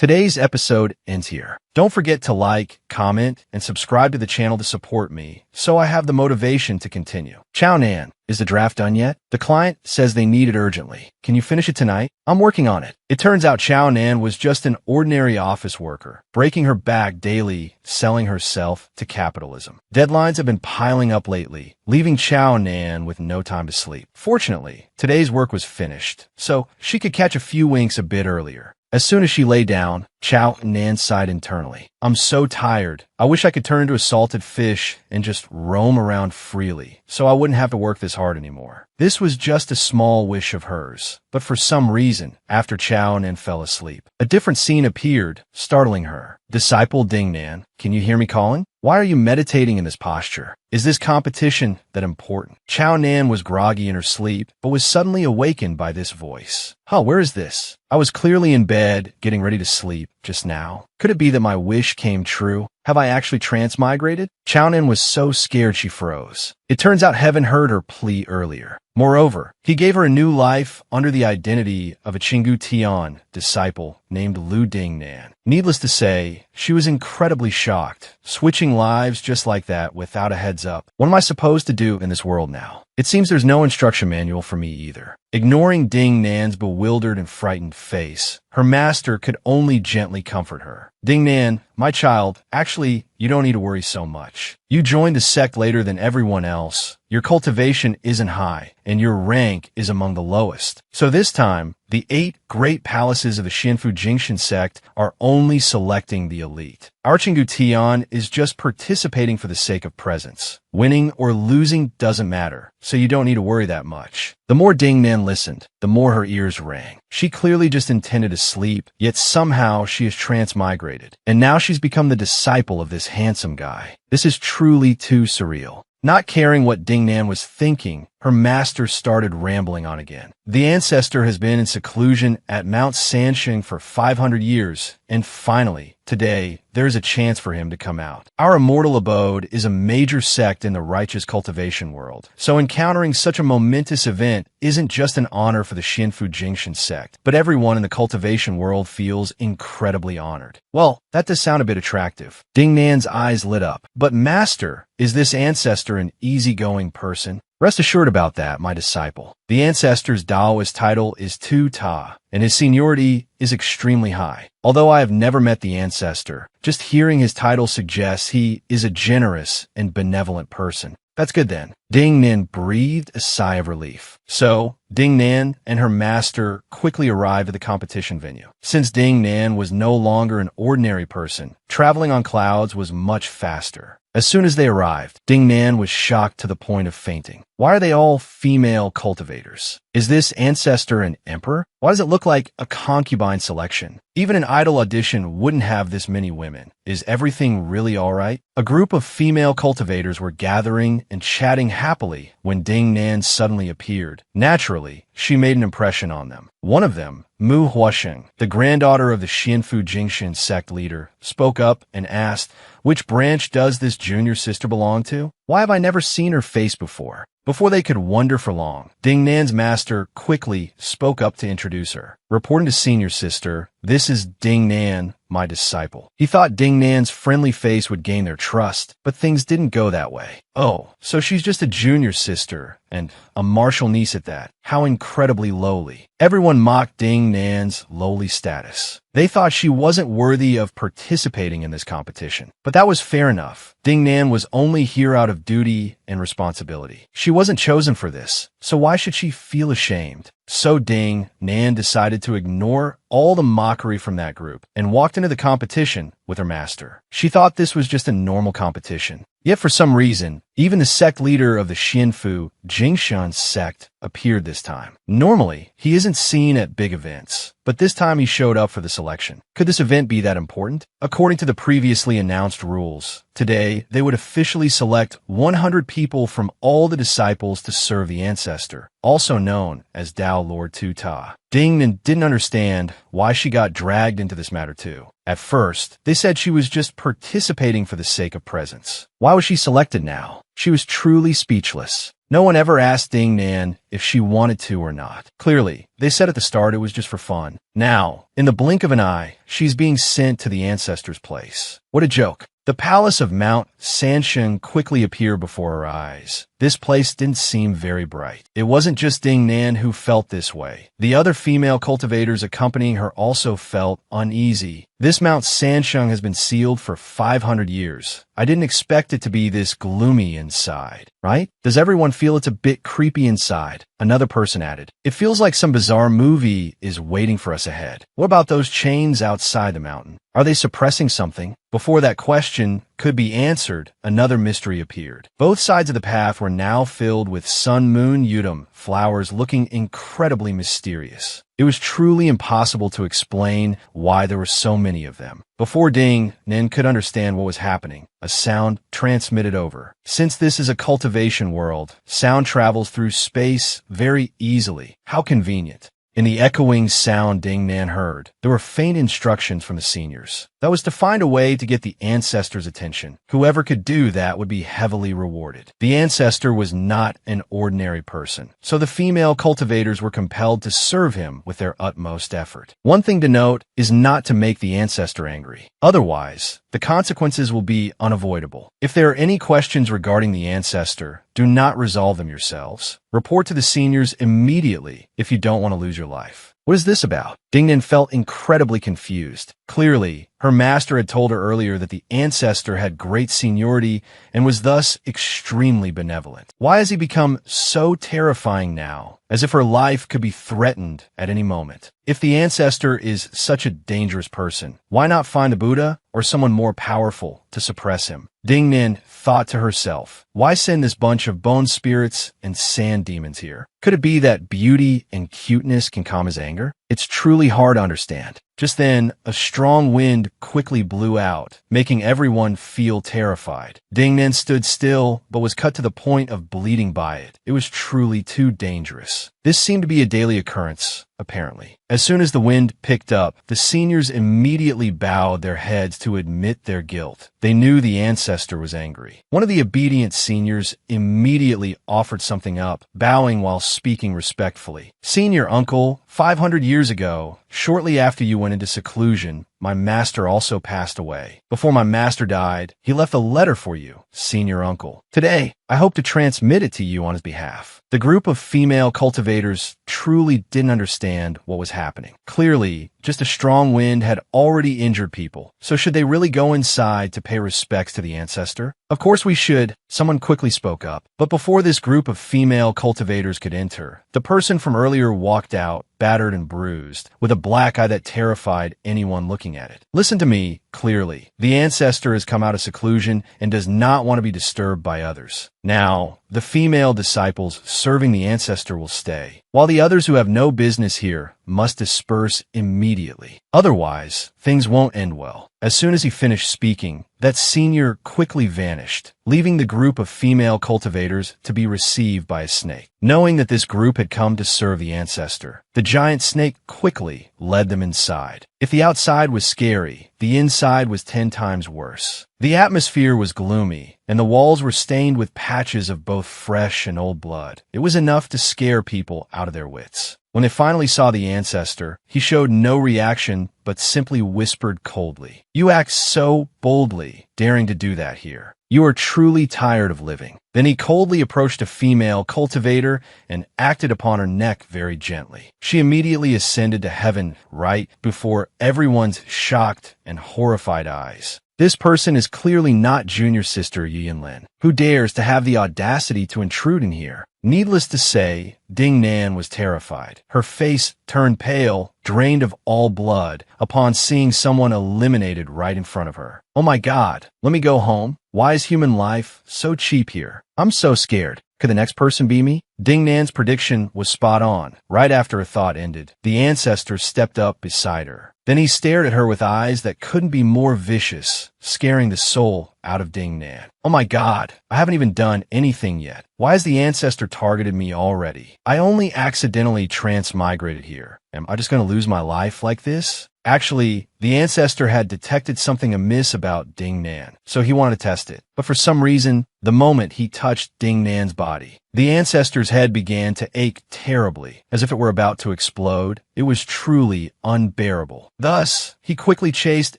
Today's episode ends here. Don't forget to like, comment, and subscribe to the channel to support me, so I have the motivation to continue. Ciao Nan, is the draft done yet? The client says they need it urgently. Can you finish it tonight? I'm working on it. It turns out Ciao Nan was just an ordinary office worker, breaking her back daily, selling herself to capitalism. Deadlines have been piling up lately, leaving Ciao Nan with no time to sleep. Fortunately, today's work was finished, so she could catch a few winks a bit earlier. As soon as she lay down, Ciao Nan sighed internally. I'm so tired. I wish I could turn into a salted fish and just roam around freely, so I wouldn't have to work this hard anymore. This was just a small wish of hers, but for some reason, after Ciao Nan fell asleep, a different scene appeared, startling her. Disciple Ding Nan, can you hear me calling? Why are you meditating in this posture? Is this competition that important? Ciao Nan was groggy in her sleep, but was suddenly awakened by this voice. Where is this? I was clearly in bed, getting ready to sleep, just now. Could it be that my wish came true? Have I actually transmigrated? Ciao Nan was so scared she froze. It turns out heaven heard her plea earlier. Moreover, he gave her a new life under the identity of a Chingu Tian disciple named Lu Ding Nan. Needless to say, she was incredibly shocked, switching lives just like that without a heads up. What am I supposed to do in this world now? It seems there's no instruction manual for me either. Ignoring Ding Nan's bewildered and frightened face, her master could only gently comfort her. Ding Nan, my child, actually, you don't need to worry so much. You joined the sect later than everyone else. Your cultivation isn't high, and your rank is among the lowest. So this time, the 8 great palaces of the Xianfu Jingshan sect are only selecting the elite. Our Chingu Tian is just participating for the sake of presence. Winning or losing doesn't matter, so you don't need to worry that much. The more Ding Nan listened, the more her ears rang. She clearly just intended to sleep, yet somehow she is transmigrated. And now she's become the disciple of this handsome guy. This is truly too surreal. Not caring what Ding Nan was thinking, her master started rambling on again. The ancestor has been in seclusion at Mount Sansheng for 500 years, and finally, today, there is a chance for him to come out. Our immortal abode is a major sect in the righteous cultivation world, so encountering such a momentous event isn't just an honor for the Xianfu Jingshan sect, but everyone in the cultivation world feels incredibly honored. Well, that does sound a bit attractive. Ding Nan's eyes lit up. But master, is this ancestor an easygoing person? Rest assured about that, my disciple. The ancestor's Taoist title is Tu Ta, and his seniority is extremely high. Although I have never met the ancestor, just hearing his title suggests he is a generous and benevolent person. That's good then. Ding Nan breathed a sigh of relief. So, Ding Nan and her master quickly arrived at the competition venue. Since Ding Nan was no longer an ordinary person, traveling on clouds was much faster. As soon as they arrived, Ding Nan was shocked to the point of fainting. Why are they all female cultivators? Is this ancestor an emperor? Why does it look like a concubine selection? Even an idol audition wouldn't have this many women. Is everything really all right? A group of female cultivators were gathering and chatting happily when Ding Nan suddenly appeared. Naturally, she made an impression on them. One of them, Mu Huasheng, the granddaughter of the Xianfu Jingshan sect leader, spoke up and asked, "Which branch does this junior sister belong to? Why have I never seen her face before?" Before they could wonder for long, Ding Nan's master quickly spoke up to introduce her. Reporting to senior sister, this is Ding Nan, my disciple. He thought Ding Nan's friendly face would gain their trust, but things didn't go that way. Oh, so she's just a junior sister, and a martial niece at that. How incredibly lowly. Everyone mocked Ding Nan's lowly status. They thought she wasn't worthy of participating in this competition. But that was fair enough. Ding Nan was only here out of duty and responsibility. She wasn't chosen for this, so why should she feel ashamed? So Ding Nan decided to ignore all the mockery from that group and walked into the competition with her master. She thought this was just a normal competition. Yet for some reason, even the sect leader of the Xianfu Jingshan sect appeared this time. Normally, he isn't seen at big events, but this time he showed up for the selection. Could this event be that important? According to the previously announced rules, today they would officially select 100 people from all the disciples to serve the ancestor, also known as Tao Lord Tu Ta. Ding didn't understand why she got dragged into this matter too. At first, they said she was just participating for the sake of presence. Why was she selected now? She was truly speechless. No one ever asked Ding Nan if she wanted to or not. Clearly, they said at the start it was just for fun. Now, in the blink of an eye, she's being sent to the ancestor's place. What a joke. The palace of Mount Sansheng quickly appeared before her eyes. This place didn't seem very bright. It wasn't just Ding Nan who felt this way. The other female cultivators accompanying her also felt uneasy. This Mount Sansheng has been sealed for 500 years. I didn't expect it to be this gloomy inside, right? Does everyone feel it's a bit creepy inside? Another person added. It feels like some bizarre movie is waiting for us ahead. What about those chains outside the mountain? Are they suppressing something? Before that question could be answered, another mystery appeared. Both sides of the path were now filled with sun moon yudum flowers looking incredibly mysterious. It was truly impossible to explain why there were so many of them. Before Ding Nan could understand what was happening, a sound transmitted over. Since this is a cultivation world, sound travels through space very easily. How convenient. In the echoing sound Ding Nan heard, there were faint instructions from the seniors. That was to find a way to get the ancestor's attention. Whoever could do that would be heavily rewarded. The ancestor was not an ordinary person, so the female cultivators were compelled to serve him with their utmost effort. One thing to note is not to make the ancestor angry. Otherwise, the consequences will be unavoidable. If there are any questions regarding the ancestor, do not resolve them yourselves. Report to the seniors immediately if you don't want to lose your life. What is this about? Ding Nan felt incredibly confused. Clearly, her master had told her earlier that the ancestor had great seniority and was thus extremely benevolent. Why has he become so terrifying now, as if her life could be threatened at any moment? If the ancestor is such a dangerous person, why not find the Buddha or someone more powerful to suppress him? Ding Nan thought to herself, why send this bunch of bone spirits and sand demons here? Could it be that beauty and cuteness can calm his anger? It's truly hard to understand. Just then, a strong wind quickly blew out, making everyone feel terrified. Ding Nan stood still, but was cut to the point of bleeding by it. It was truly too dangerous. This seemed to be a daily occurrence, apparently. As soon as the wind picked up, the seniors immediately bowed their heads to admit their guilt. They knew the ancestor was angry. One of the obedient seniors immediately offered something up, bowing while speaking respectfully. Senior uncle, 500 years ago, shortly after you went into seclusion, my master also passed away. Before my master died, he left a letter for you, senior uncle. Today, I hope to transmit it to you on his behalf. The group of female cultivators truly didn't understand what was happening. Clearly, just a strong wind had already injured people. So should they really go inside to pay respects to the ancestor? Of course we should, someone quickly spoke up. But before this group of female cultivators could enter, the person from earlier walked out, battered and bruised, with a black eye that terrified anyone looking at it. Listen to me clearly. The ancestor has come out of seclusion and does not want to be disturbed by others. Now, the female disciples serving the ancestor will stay, while the others who have no business here must disperse immediately. Otherwise, things won't end well. As soon as he finished speaking, that senior quickly vanished, leaving the group of female cultivators to be received by a snake. Knowing that this group had come to serve the ancestor, the giant snake quickly led them inside. If the outside was scary, the inside was 10 times worse. The atmosphere was gloomy, and the walls were stained with patches of both fresh and old blood. It was enough to scare people out of their wits. When they finally saw the ancestor, he showed no reaction, but simply whispered coldly, "You act so boldly, daring to do that here. You are truly tired of living." Then he coldly approached a female cultivator and acted upon her neck very gently. She immediately ascended to heaven right before everyone's shocked and horrified eyes. This person is clearly not junior sister Yinlin, who dares to have the audacity to intrude in here. Needless to say, Ding Nan was terrified. Her face turned pale, drained of all blood, upon seeing someone eliminated right in front of her. Oh my God, let me go home. Why is human life so cheap here? I'm so scared. Could the next person be me? Ding Nan's prediction was spot on. Right after her thought ended, the ancestor stepped up beside her. Then he stared at her with eyes that couldn't be more vicious, scaring the soul out of Ding Nan. Oh my God, I haven't even done anything yet. Why has the ancestor targeted me already? I only accidentally transmigrated here. Am I just going to lose my life like this? Actually, the ancestor had detected something amiss about Ding Nan, so he wanted to test it. But for some reason, the moment he touched Ding Nan's body, the ancestor's head began to ache terribly, as if it were about to explode. It was truly unbearable. Thus, he quickly chased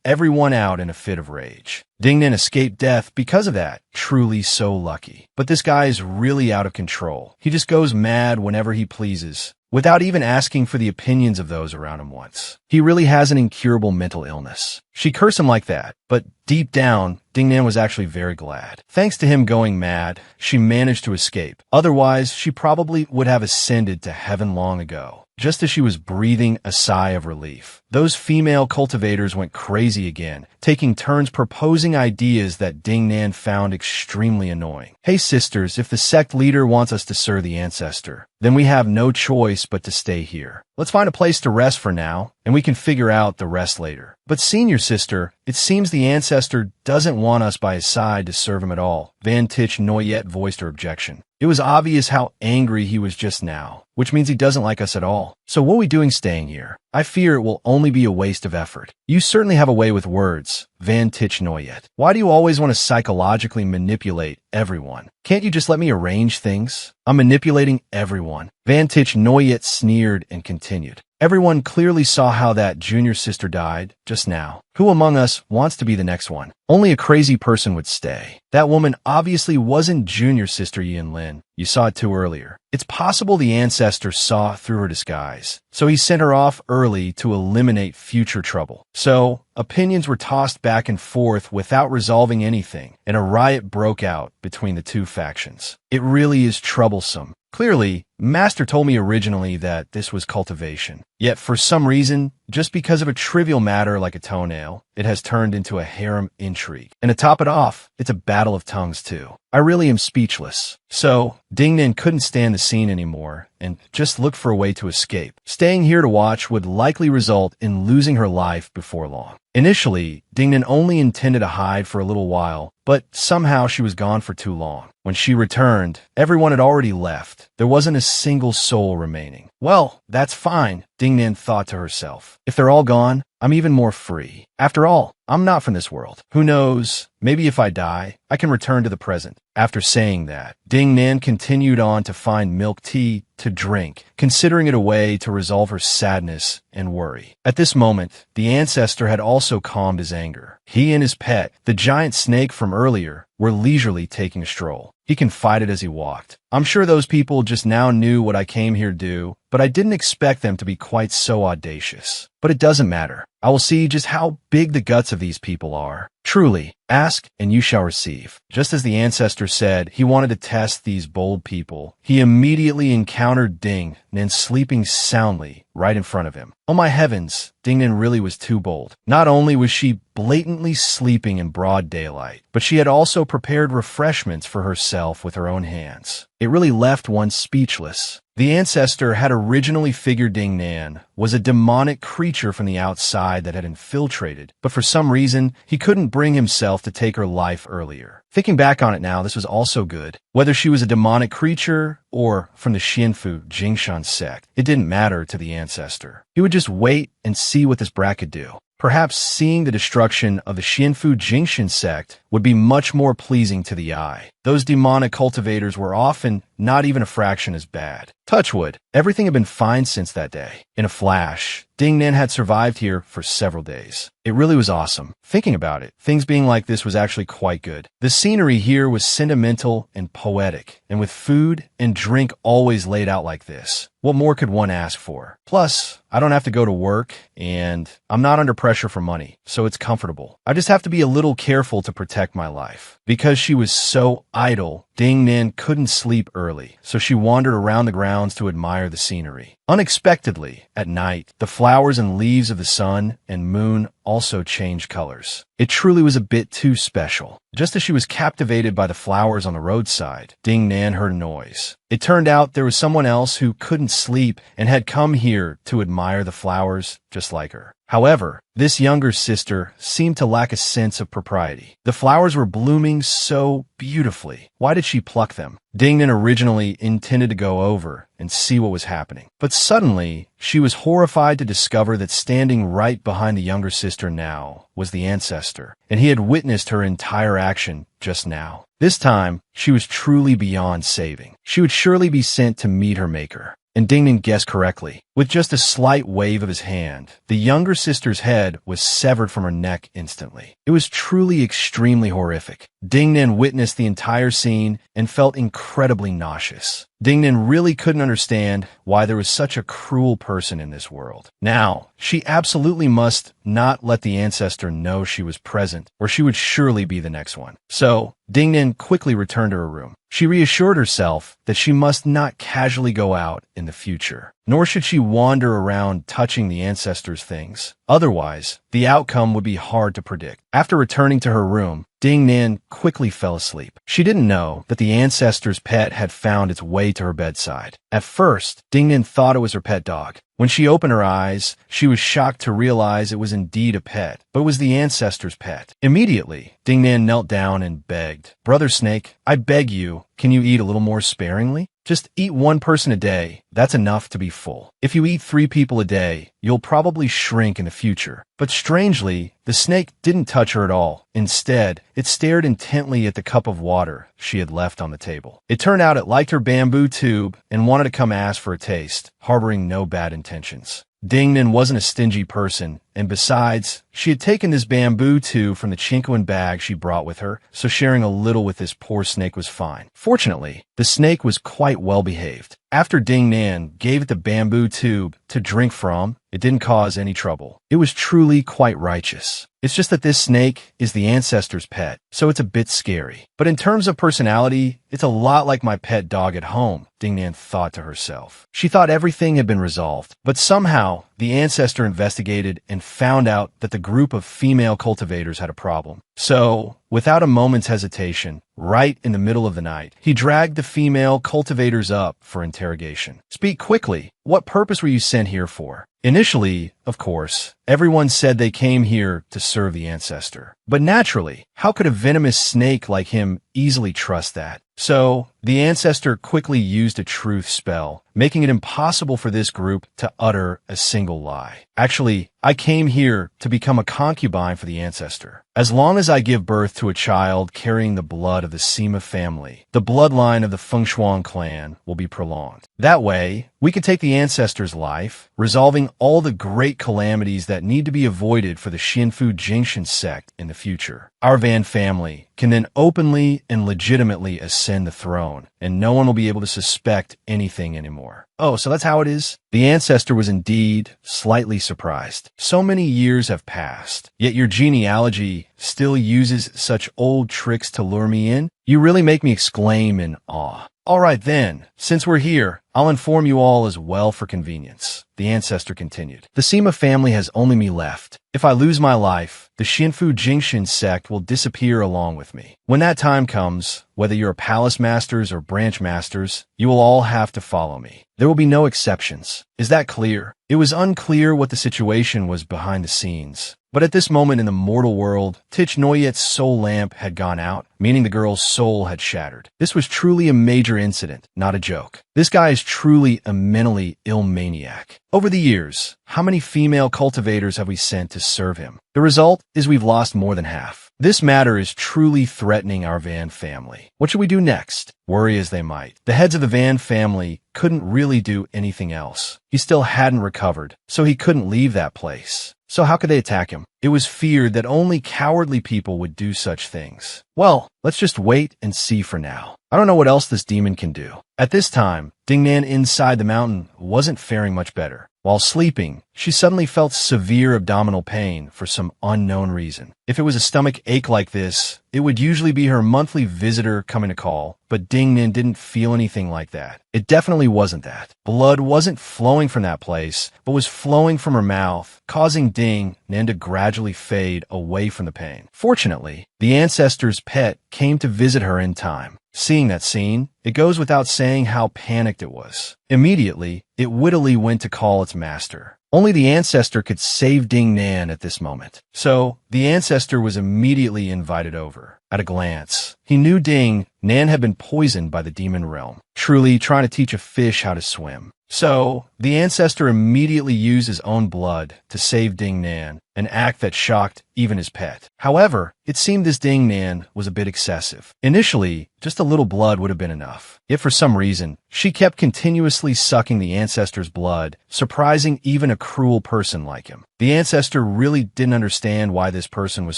everyone out in a fit of rage. Ding Nan escaped death because of that. Truly so lucky. But this guy is really out of control. He just goes mad whenever he pleases, without even asking for the opinions of those around him once. He really has an incurable mental illness. She cursed him like that, but deep down, Ding Nan was actually very glad. Thanks to him going mad, she managed to escape. Otherwise, she probably would have ascended to heaven long ago. Just as she was breathing a sigh of relief, those female cultivators went crazy again, taking turns proposing ideas that Ding Nan found extremely annoying. Hey sisters, if the sect leader wants us to serve the ancestor, then we have no choice but to stay here. Let's find a place to rest for now, and we can figure out the rest later. But senior sister, it seems the ancestor doesn't want us by his side to serve him at all. Van Tich Noyet voiced her objection. It was obvious how angry he was just now, which means he doesn't like us at all. So what are we doing staying here? I fear it will only be a waste of effort. You certainly have a way with words, Van Tich Noyet. Why do you always want to psychologically manipulate everyone? Can't you just let me arrange things? I'm manipulating everyone. Van Tich Noyet sneered and continued. Everyone clearly saw how that junior sister died just now. Who among us wants to be the next one? Only a crazy person would stay. That woman obviously wasn't junior sister Yin Lin. You saw it too earlier. It's possible the ancestor saw through her disguise, so he sent her off early to eliminate future trouble. So, opinions were tossed back and forth without resolving anything, and a riot broke out between the two factions. It really is troublesome. Clearly, Master told me originally that this was cultivation. Yet for some reason, just because of a trivial matter like a toenail, it has turned into a harem intrigue. And to top it off, it's a battle of tongues too. I really am speechless. So, Ding Nan couldn't stand the scene anymore and just looked for a way to escape. Staying here to watch would likely result in losing her life before long. Initially, Ding Nan only intended to hide for a little while, but somehow she was gone for too long. When she returned, everyone had already left. There wasn't a single soul remaining. Well, that's fine, Ding Nan thought to herself. If they're all gone, I'm even more free. After all, I'm not from this world. Who knows? Maybe if I die, I can return to the present. After saying that, Ding Nan continued on to find milk tea to drink, considering it a way to resolve her sadness and worry. At this moment, the ancestor had also calmed his anger. He and his pet, the giant snake from earlier, were leisurely taking a stroll. He confided as he walked. I'm sure those people just now knew what I came here to do, but I didn't expect them to be quite so audacious. But it doesn't matter. I will see just how big the guts of these people are. Truly, ask and you shall receive. Just as the ancestor said he wanted to test these bold people, he immediately encountered Ding Nan sleeping soundly right in front of him. Oh my heavens, Ding Nan really was too bold. Not only was she blatantly sleeping in broad daylight, but she had also prepared refreshments for herself with her own hands. It really left one speechless. The ancestor had originally figured Ding Nan was a demonic creature from the outside that had infiltrated, but for some reason, he couldn't bring himself to take her life earlier. Thinking back on it now, this was also good. Whether she was a demonic creature or from the Xianfu Jingshan sect, it didn't matter to the ancestor. He would just wait and see what this brat could do. Perhaps seeing the destruction of the Xianfu Jingshan sect would be much more pleasing to the eye. Those demonic cultivators were often not even a fraction as bad. Touchwood, everything had been fine since that day. In a flash, Ding Nan had survived here for several days. It really was awesome. Thinking about it, things being like this was actually quite good. The scenery here was sentimental and poetic, and with food and drink always laid out like this, what more could one ask for? Plus, I don't have to go to work, and I'm not under pressure for money, so it's comfortable. I just have to be a little careful to protect my life. Because she was so idle, Ding Nin couldn't sleep early, so she wandered around the grounds to admire the scenery. Unexpectedly, at night, the flowers and leaves of the sun and moon also changed colors. It truly was a bit too special. Just as she was captivated by the flowers on the roadside, Ding Nan heard a noise. It turned out there was someone else who couldn't sleep and had come here to admire the flowers just like her. However, this younger sister seemed to lack a sense of propriety. The flowers were blooming so beautifully. Why did she pluck them? Ding Nan originally intended to go over and see what was happening. But suddenly, she was horrified to discover that standing right behind the younger sister now was the ancestor, and he had witnessed her entire action just now. This time, she was truly beyond saving. She would surely be sent to meet her maker. And Ding Nin guessed correctly. With just a slight wave of his hand, the younger sister's head was severed from her neck instantly. It was truly extremely horrific. Ding Nin witnessed the entire scene and felt incredibly nauseous. Ding Nin really couldn't understand why there was such a cruel person in this world. Now, she absolutely must not let the ancestor know she was present, or she would surely be the next one. So, Ding Nin quickly returned to her room. She reassured herself that she must not casually go out in the future, nor should she wander around touching the ancestors' things. Otherwise, the outcome would be hard to predict. After returning to her room, Ding Nin quickly fell asleep. She didn't know that the ancestor's pet had found its way to her bedside. At first, Ding Nin thought it was her pet dog. When she opened her eyes, she was shocked to realize it was indeed a pet, but it was the ancestor's pet. Immediately, Ding Nin knelt down and begged, "Brother Snake, I beg you, can you eat a little more sparingly? Just eat one person a day. That's enough to be full. If you eat 3 people a day, you'll probably shrink in the future." But strangely, the snake didn't touch her at all. Instead, it stared intently at the cup of water she had left on the table. It turned out it liked her bamboo tube and wanted to come ask for a taste, harboring no bad intentions. Ding Nin wasn't a stingy person, and besides, she had taken this bamboo tube from the Chinquan bag she brought with her, so sharing a little with this poor snake was fine. Fortunately, the snake was quite well behaved. After Ding Nan gave it the bamboo tube to drink from, it didn't cause any trouble. It was truly quite righteous. It's just that this snake is the ancestor's pet, so it's a bit scary. But in terms of personality, it's a lot like my pet dog at home, Ding Nan thought to herself. She thought everything had been resolved, but somehow the ancestor investigated and found out that the group of female cultivators had a problem. So, without a moment's hesitation, right in the middle of the night, he dragged the female cultivators up for interrogation. "Speak quickly. What purpose were you sent here for?" Initially, of course, everyone said they came here to serve the ancestor. But naturally, how could a venomous snake like him easily trust that? So, the ancestor quickly used a truth spell, making it impossible for this group to utter a single lie. "Actually, I came here to become a concubine for the ancestor. As long as I give birth to a child carrying the blood of the Sima family, the bloodline of the Fengshuang clan will be prolonged. That way, we can take the ancestor's life, resolving all the great calamities that need to be avoided for the Xinfu Jingshan sect in the future. Our Van family can then openly and legitimately ascend the throne, and no one will be able to suspect anything anymore." Oh, so that's how it is? The ancestor was indeed slightly surprised. So many years have passed, yet your genealogy still uses such old tricks to lure me in? You really make me exclaim in awe. "All right then, since we're here, I'll inform you all as well for convenience," the ancestor continued. "The Sima family has only me left. If I lose my life, the Xinfu Jingshan sect will disappear along with me. When that time comes, whether you're palace masters or branch masters, you will all have to follow me. There will be no exceptions. Is that clear?" It was unclear what the situation was behind the scenes. But at this moment in the mortal world, Tich Noyet's soul lamp had gone out, meaning the girl's soul had shattered. This was truly a major incident, not a joke. This guy is truly a mentally ill maniac. Over the years, how many female cultivators have we sent to serve him? The result is we've lost more than half. This matter is truly threatening our Van family. What should we do next? Worry as they might, the heads of the Van family couldn't really do anything else. He still hadn't recovered, so he couldn't leave that place. So how could they attack him? It was feared that only cowardly people would do such things. Well, let's just wait and see for now. I don't know what else this demon can do. At this time, Ding Nan inside the mountain wasn't faring much better. While sleeping, she suddenly felt severe abdominal pain for some unknown reason. If it was a stomach ache like this, it would usually be her monthly visitor coming to call, but Ding Nin didn't feel anything like that. It definitely wasn't that. Blood wasn't flowing from that place, but was flowing from her mouth, causing Ding Nin to gradually fade away from the pain. Fortunately, the ancestor's pet came to visit her in time. Seeing that scene, it goes without saying how panicked it was. Immediately, it wittily went to call its master. Only the ancestor could save Ding Nan at this moment. So, the ancestor was immediately invited over. At a glance, he knew Ding Nan had been poisoned by the demon realm, truly trying to teach a fish how to swim. So, the ancestor immediately used his own blood to save Ding Nan, an act that shocked even his pet. However, it seemed this Ding Nan was a bit excessive. Initially, just a little blood would have been enough. Yet for some reason, she kept continuously sucking the ancestor's blood, surprising even a cruel person like him. The ancestor really didn't understand why this person was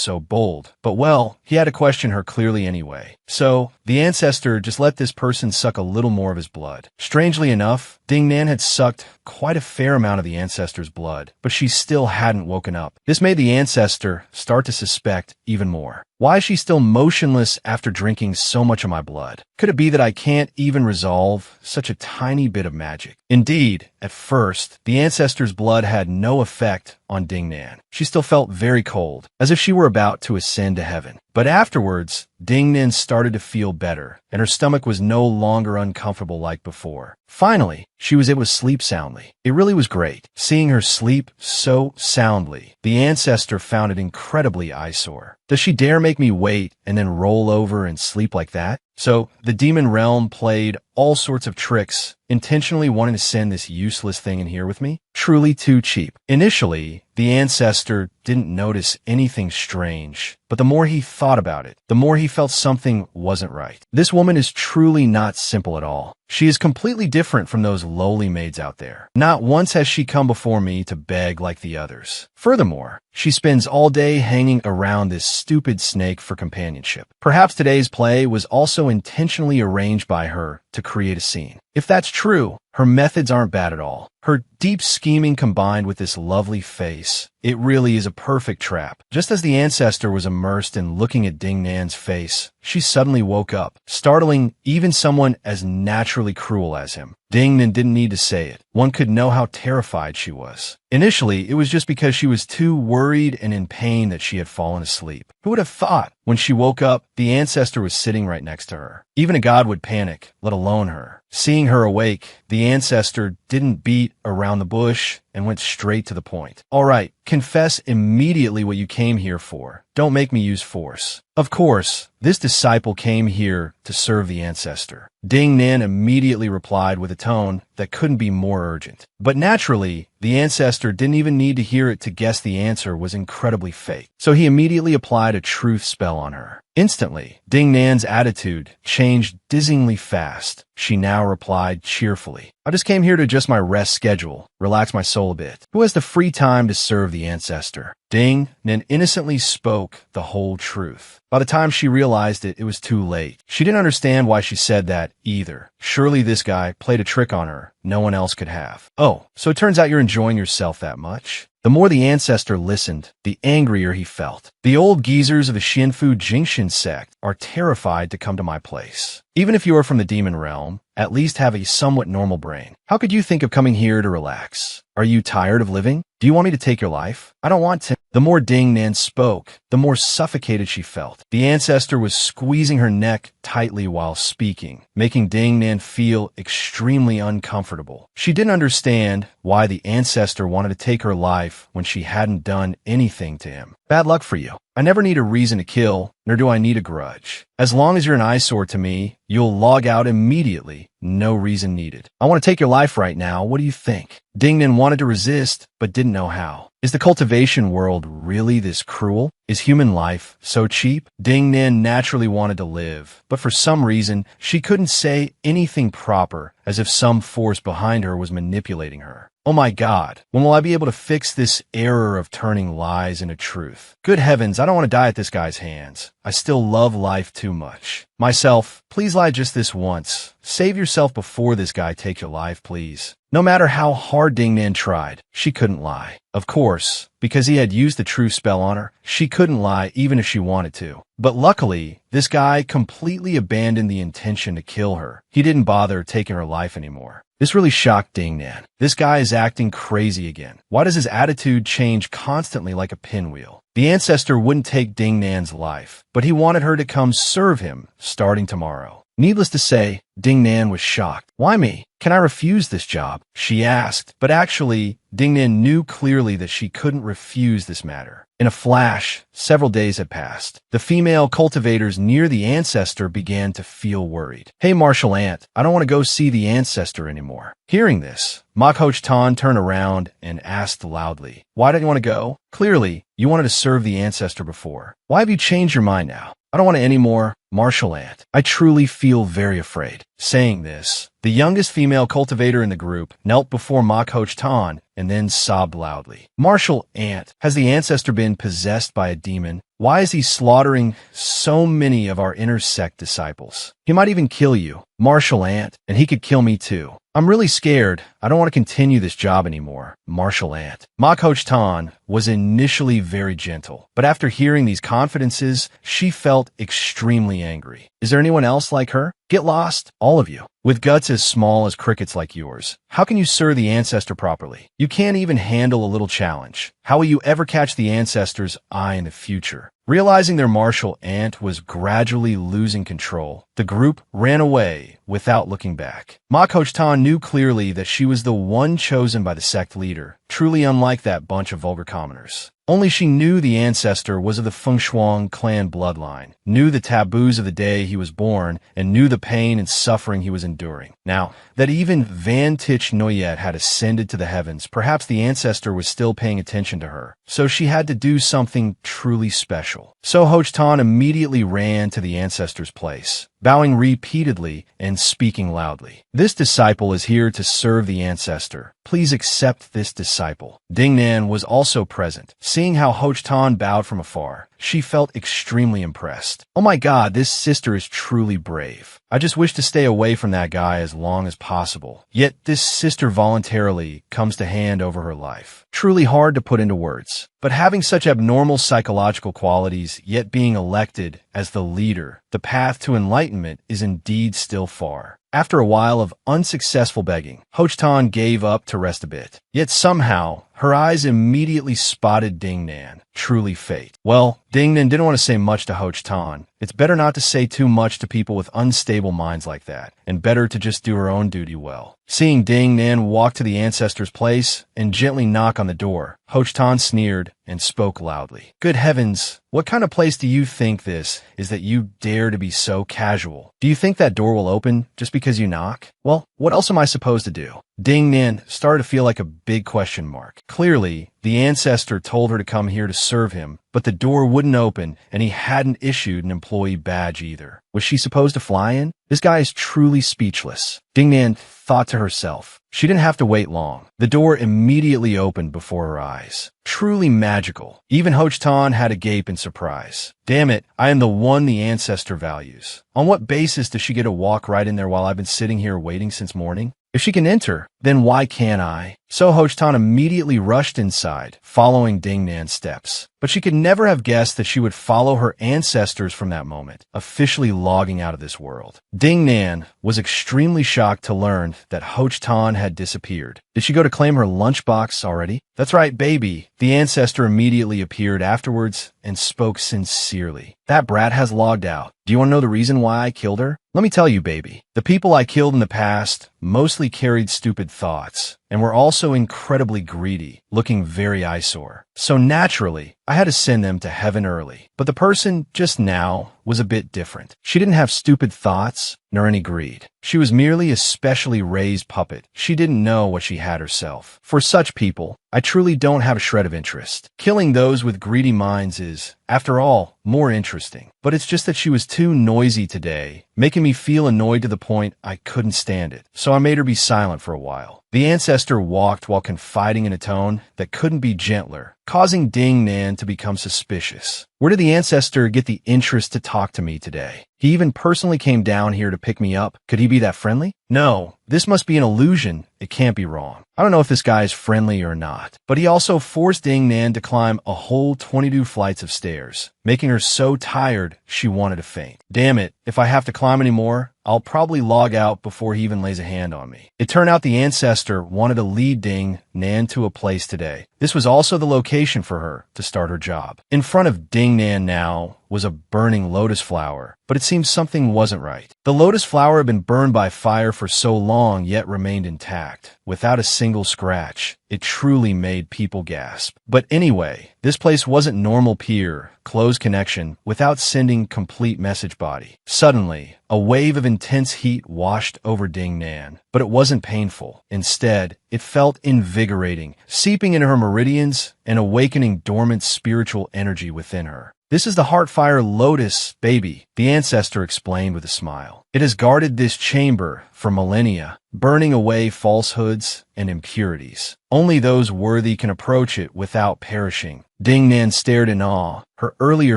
so bold, but well, he had to question her clearly anyway. So, the ancestor just let this person suck a little more of his blood. Strangely enough, Ding Nan had sucked quite a fair amount of the ancestor's blood, but she still hadn't woken up. This made the ancestor start to suspect even more. Why is she still motionless after drinking so much of my blood? Could it be that I can't even resolve such a tiny bit of magic? Indeed, at first, the ancestor's blood had no effect on Ding Nan. She still felt very cold, as if she were about to ascend to heaven. But afterwards, Ding Nan started to feel better, and her stomach was no longer uncomfortable like before. Finally, she was able to sleep soundly. It really was great. Seeing her sleep so soundly, the ancestor found it incredibly eyesore. Does she dare make me wait and then roll over and sleep like that? So, the demon realm played all sorts of tricks, intentionally wanting to send this useless thing in here with me? Truly too cheap. Initially, the ancestor didn't notice anything strange, but the more he thought about it, the more he felt something wasn't right. This woman is truly not simple at all. She is completely different from those lowly maids out there. Not once has she come before me to beg like the others. Furthermore, she spends all day hanging around this stupid snake for companionship. Perhaps today's play was also intentionally arranged by her to create a scene. If that's true, her methods aren't bad at all. Her deep scheming combined with this lovely face, it really is a perfect trap. Just as the ancestor was immersed in looking at Ding Nan's face, she suddenly woke up, startling even someone as naturally cruel as him. Ding Nan didn't need to say it. One could know how terrified she was. Initially, it was just because she was too worried and in pain that she had fallen asleep. Who would have thought? When she woke up, the ancestor was sitting right next to her. Even a god would panic, let alone her. Seeing her awake, the ancestor didn't beat around the bush and went straight to the point. All right, confess immediately what you came here for. Don't make me use force. Of course, this disciple came here to serve the ancestor. Ding Nan immediately replied with a tone that couldn't be more urgent. But naturally, the ancestor didn't even need to hear it to guess the answer was incredibly fake. So he immediately applied a truth spell on her. Instantly, Ding Nan's attitude changed dizzyingly fast. She now replied cheerfully, I just came here to adjust my rest schedule, relax my soul a bit. Who has the free time to serve the ancestor? Ding Nan innocently spoke the whole truth. By the time she realized it, it was too late. She didn't understand why she said that either. Surely this guy played a trick on her no one else could have. Oh, so it turns out you're enjoying yourself that much? The more the ancestor listened, the angrier he felt. The old geezers of the Xianfu Jingxin sect are terrified to come to my place. Even if you are from the demon realm, at least have a somewhat normal brain. How could you think of coming here to relax? Are you tired of living? Do you want me to take your life? I don't want to. The more Ding Nan spoke, the more suffocated she felt. The ancestor was squeezing her neck tightly while speaking, making Ding Nan feel extremely uncomfortable. She didn't understand why the ancestor wanted to take her life when she hadn't done anything to him. Bad luck for you. I never need a reason to kill, nor do I need a grudge. As long as you're an eyesore to me, you'll log out immediately. No reason needed. I want to take your life right now. What do you think? Ding Nan wanted to resist, but didn't know how. Is the cultivation world really this cruel? Is human life so cheap? Ding Nan naturally wanted to live, but for some reason, she couldn't say anything proper, as if some force behind her was manipulating her. Oh my God, when will I be able to fix this error of turning lies into truth? Good heavens, I don't want to die at this guy's hands. I still love life too much. Myself, please lie just this once. Save yourself before this guy takes your life, please. No matter how hard Dingnan tried, she couldn't lie. Of course, because he had used the truth spell on her, she couldn't lie even if she wanted to. But luckily, this guy completely abandoned the intention to kill her. He didn't bother taking her life anymore. This really shocked Dingnan. This guy is acting crazy again. Why does his attitude change constantly like a pinwheel? The ancestor wouldn't take Dingnan's life, but he wanted her to come serve him starting tomorrow. Needless to say, Dingnan was shocked. Why me? Can I refuse this job? She asked, but actually, Dingnan knew clearly that she couldn't refuse this matter. In a flash, several days had passed. The female cultivators near the ancestor began to feel worried. Hey, Martial Ant, I don't want to go see the ancestor anymore. Hearing this, Makhoch Tan turned around and asked loudly, why didn't you want to go? Clearly, you wanted to serve the ancestor before. Why have you changed your mind now? I don't want it anymore. Martial Ant, I truly feel very afraid. Saying this, the youngest female cultivator in the group knelt before Makhoch Tan and then sobbed loudly. Martial Ant, has the ancestor been possessed by a demon? Why is he slaughtering so many of our inner sect disciples? He might even kill you, Martial Ant, and he could kill me too. I'm really scared. I don't want to continue this job anymore. Martial Ant. Makhoch Tan was initially very gentle, but after hearing these confidences, she felt extremely angry. Is there anyone else like her? Get lost, all of you. With guts as small as crickets like yours, how can you serve the ancestor properly? You can't even handle a little challenge. How will you ever catch the ancestor's eye in the future? Realizing their Martial Ant was gradually losing control, the group ran away without looking back. Makhoch Tan knew clearly that she was the one chosen by the sect leader, truly unlike that bunch of vulgar commoners. Only she knew the ancestor was of the Fengshuang clan bloodline, knew the taboos of the day he was born, and knew the pain and suffering he was enduring. Now, that even Van Tich Noyet had ascended to the heavens, perhaps the ancestor was still paying attention to her, so she had to do something truly special. So Hoch Tan immediately ran to the ancestor's place, bowing repeatedly and speaking loudly. This disciple is here to serve the ancestor. Please accept this disciple. Dingnan was also present. Seeing how Hoch Tan bowed from afar, she felt extremely impressed. Oh my God, this sister is truly brave. I just wish to stay away from that guy as long as possible. Yet this sister voluntarily comes to hand over her life. Truly hard to put into words. But having such abnormal psychological qualities, yet being elected as the leader, the path to enlightenment is indeed still far. After a while of unsuccessful begging, Hoch Tan gave up to rest a bit. Yet somehow, her eyes immediately spotted Dingnan. Truly fate. Well, Dingnan didn't want to say much to Hoch Tan. It's better not to say too much to people with unstable minds like that, and better to just do her own duty well. Seeing Dingnan walk to the ancestor's place and gently knock on the door, Hoch Tan sneered and spoke loudly. Good heavens, what kind of place do you think this is that you dare to be so casual? Do you think that door will open just because you knock? Well, what else am I supposed to do? Dingnan started to feel like a big question mark. Clearly, the ancestor told her to come here to serve him, but the door wouldn't open and he hadn't issued an employee badge either. Was she supposed to fly in? This guy is truly speechless. Dingnan thought to herself. She didn't have to wait long. The door immediately opened before her eyes. Truly magical. Even Hoch Tan had a gape in surprise. Damn it, I am the one the ancestor values. On what basis does she get to walk right in there while I've been sitting here waiting since morning? If she can enter, then why can't I? So Hoch Tan immediately rushed inside, following Dingnan's steps. But she could never have guessed that she would follow her ancestors from that moment, officially logging out of this world. Dingnan was extremely shocked to learn that Hoch Tan had disappeared. Did she go to claim her lunchbox already? That's right, baby. The ancestor immediately appeared afterwards and spoke sincerely. That brat has logged out. Do you want to know the reason why I killed her? Let me tell you, baby. The people I killed in the past mostly carried stupid thoughts and were also incredibly greedy, looking very eyesore. So naturally, I had to send them to heaven early. But the person just now was a bit different. She didn't have stupid thoughts nor any greed. She was merely a specially raised puppet. She didn't know what she had herself. For such people, I truly don't have a shred of interest. Killing those with greedy minds is, after all, more interesting. But it's just that she was too noisy today, making me feel annoyed to the point I couldn't stand it. So I made her be silent for a while. The ancestor walked while confiding in a tone that couldn't be gentler, causing Ding Nan to become suspicious. Where did the ancestor get the interest to talk to me today? He even personally came down here to pick me up. Could he be that friendly? No, this must be an illusion. It can't be wrong. I don't know if this guy is friendly or not, but he also forced Ding Nan to climb a whole 22 flights of stairs, making her so tired she wanted to faint. Damn it, if I have to climb anymore, I'll probably log out before he even lays a hand on me. It turned out the ancestor wanted to lead Ding Nan to a place today. This was also the location for her to start her job. In front of Ding Nan now was a burning lotus flower, but it seemed something wasn't right. The lotus flower had been burned by fire for so long yet remained intact, without a single scratch. It truly made people gasp. But anyway, this place wasn't normal peer, closed connection, without sending complete message body. Suddenly, a wave of intense heat washed over Ding Nan, but it wasn't painful. Instead, it felt invigorating, seeping into her meridians and awakening dormant spiritual energy within her. This is the Heartfire Lotus, baby, the ancestor explained with a smile. It has guarded this chamber for millennia, burning away falsehoods and impurities. Only those worthy can approach it without perishing. Ding Nan stared in awe, her earlier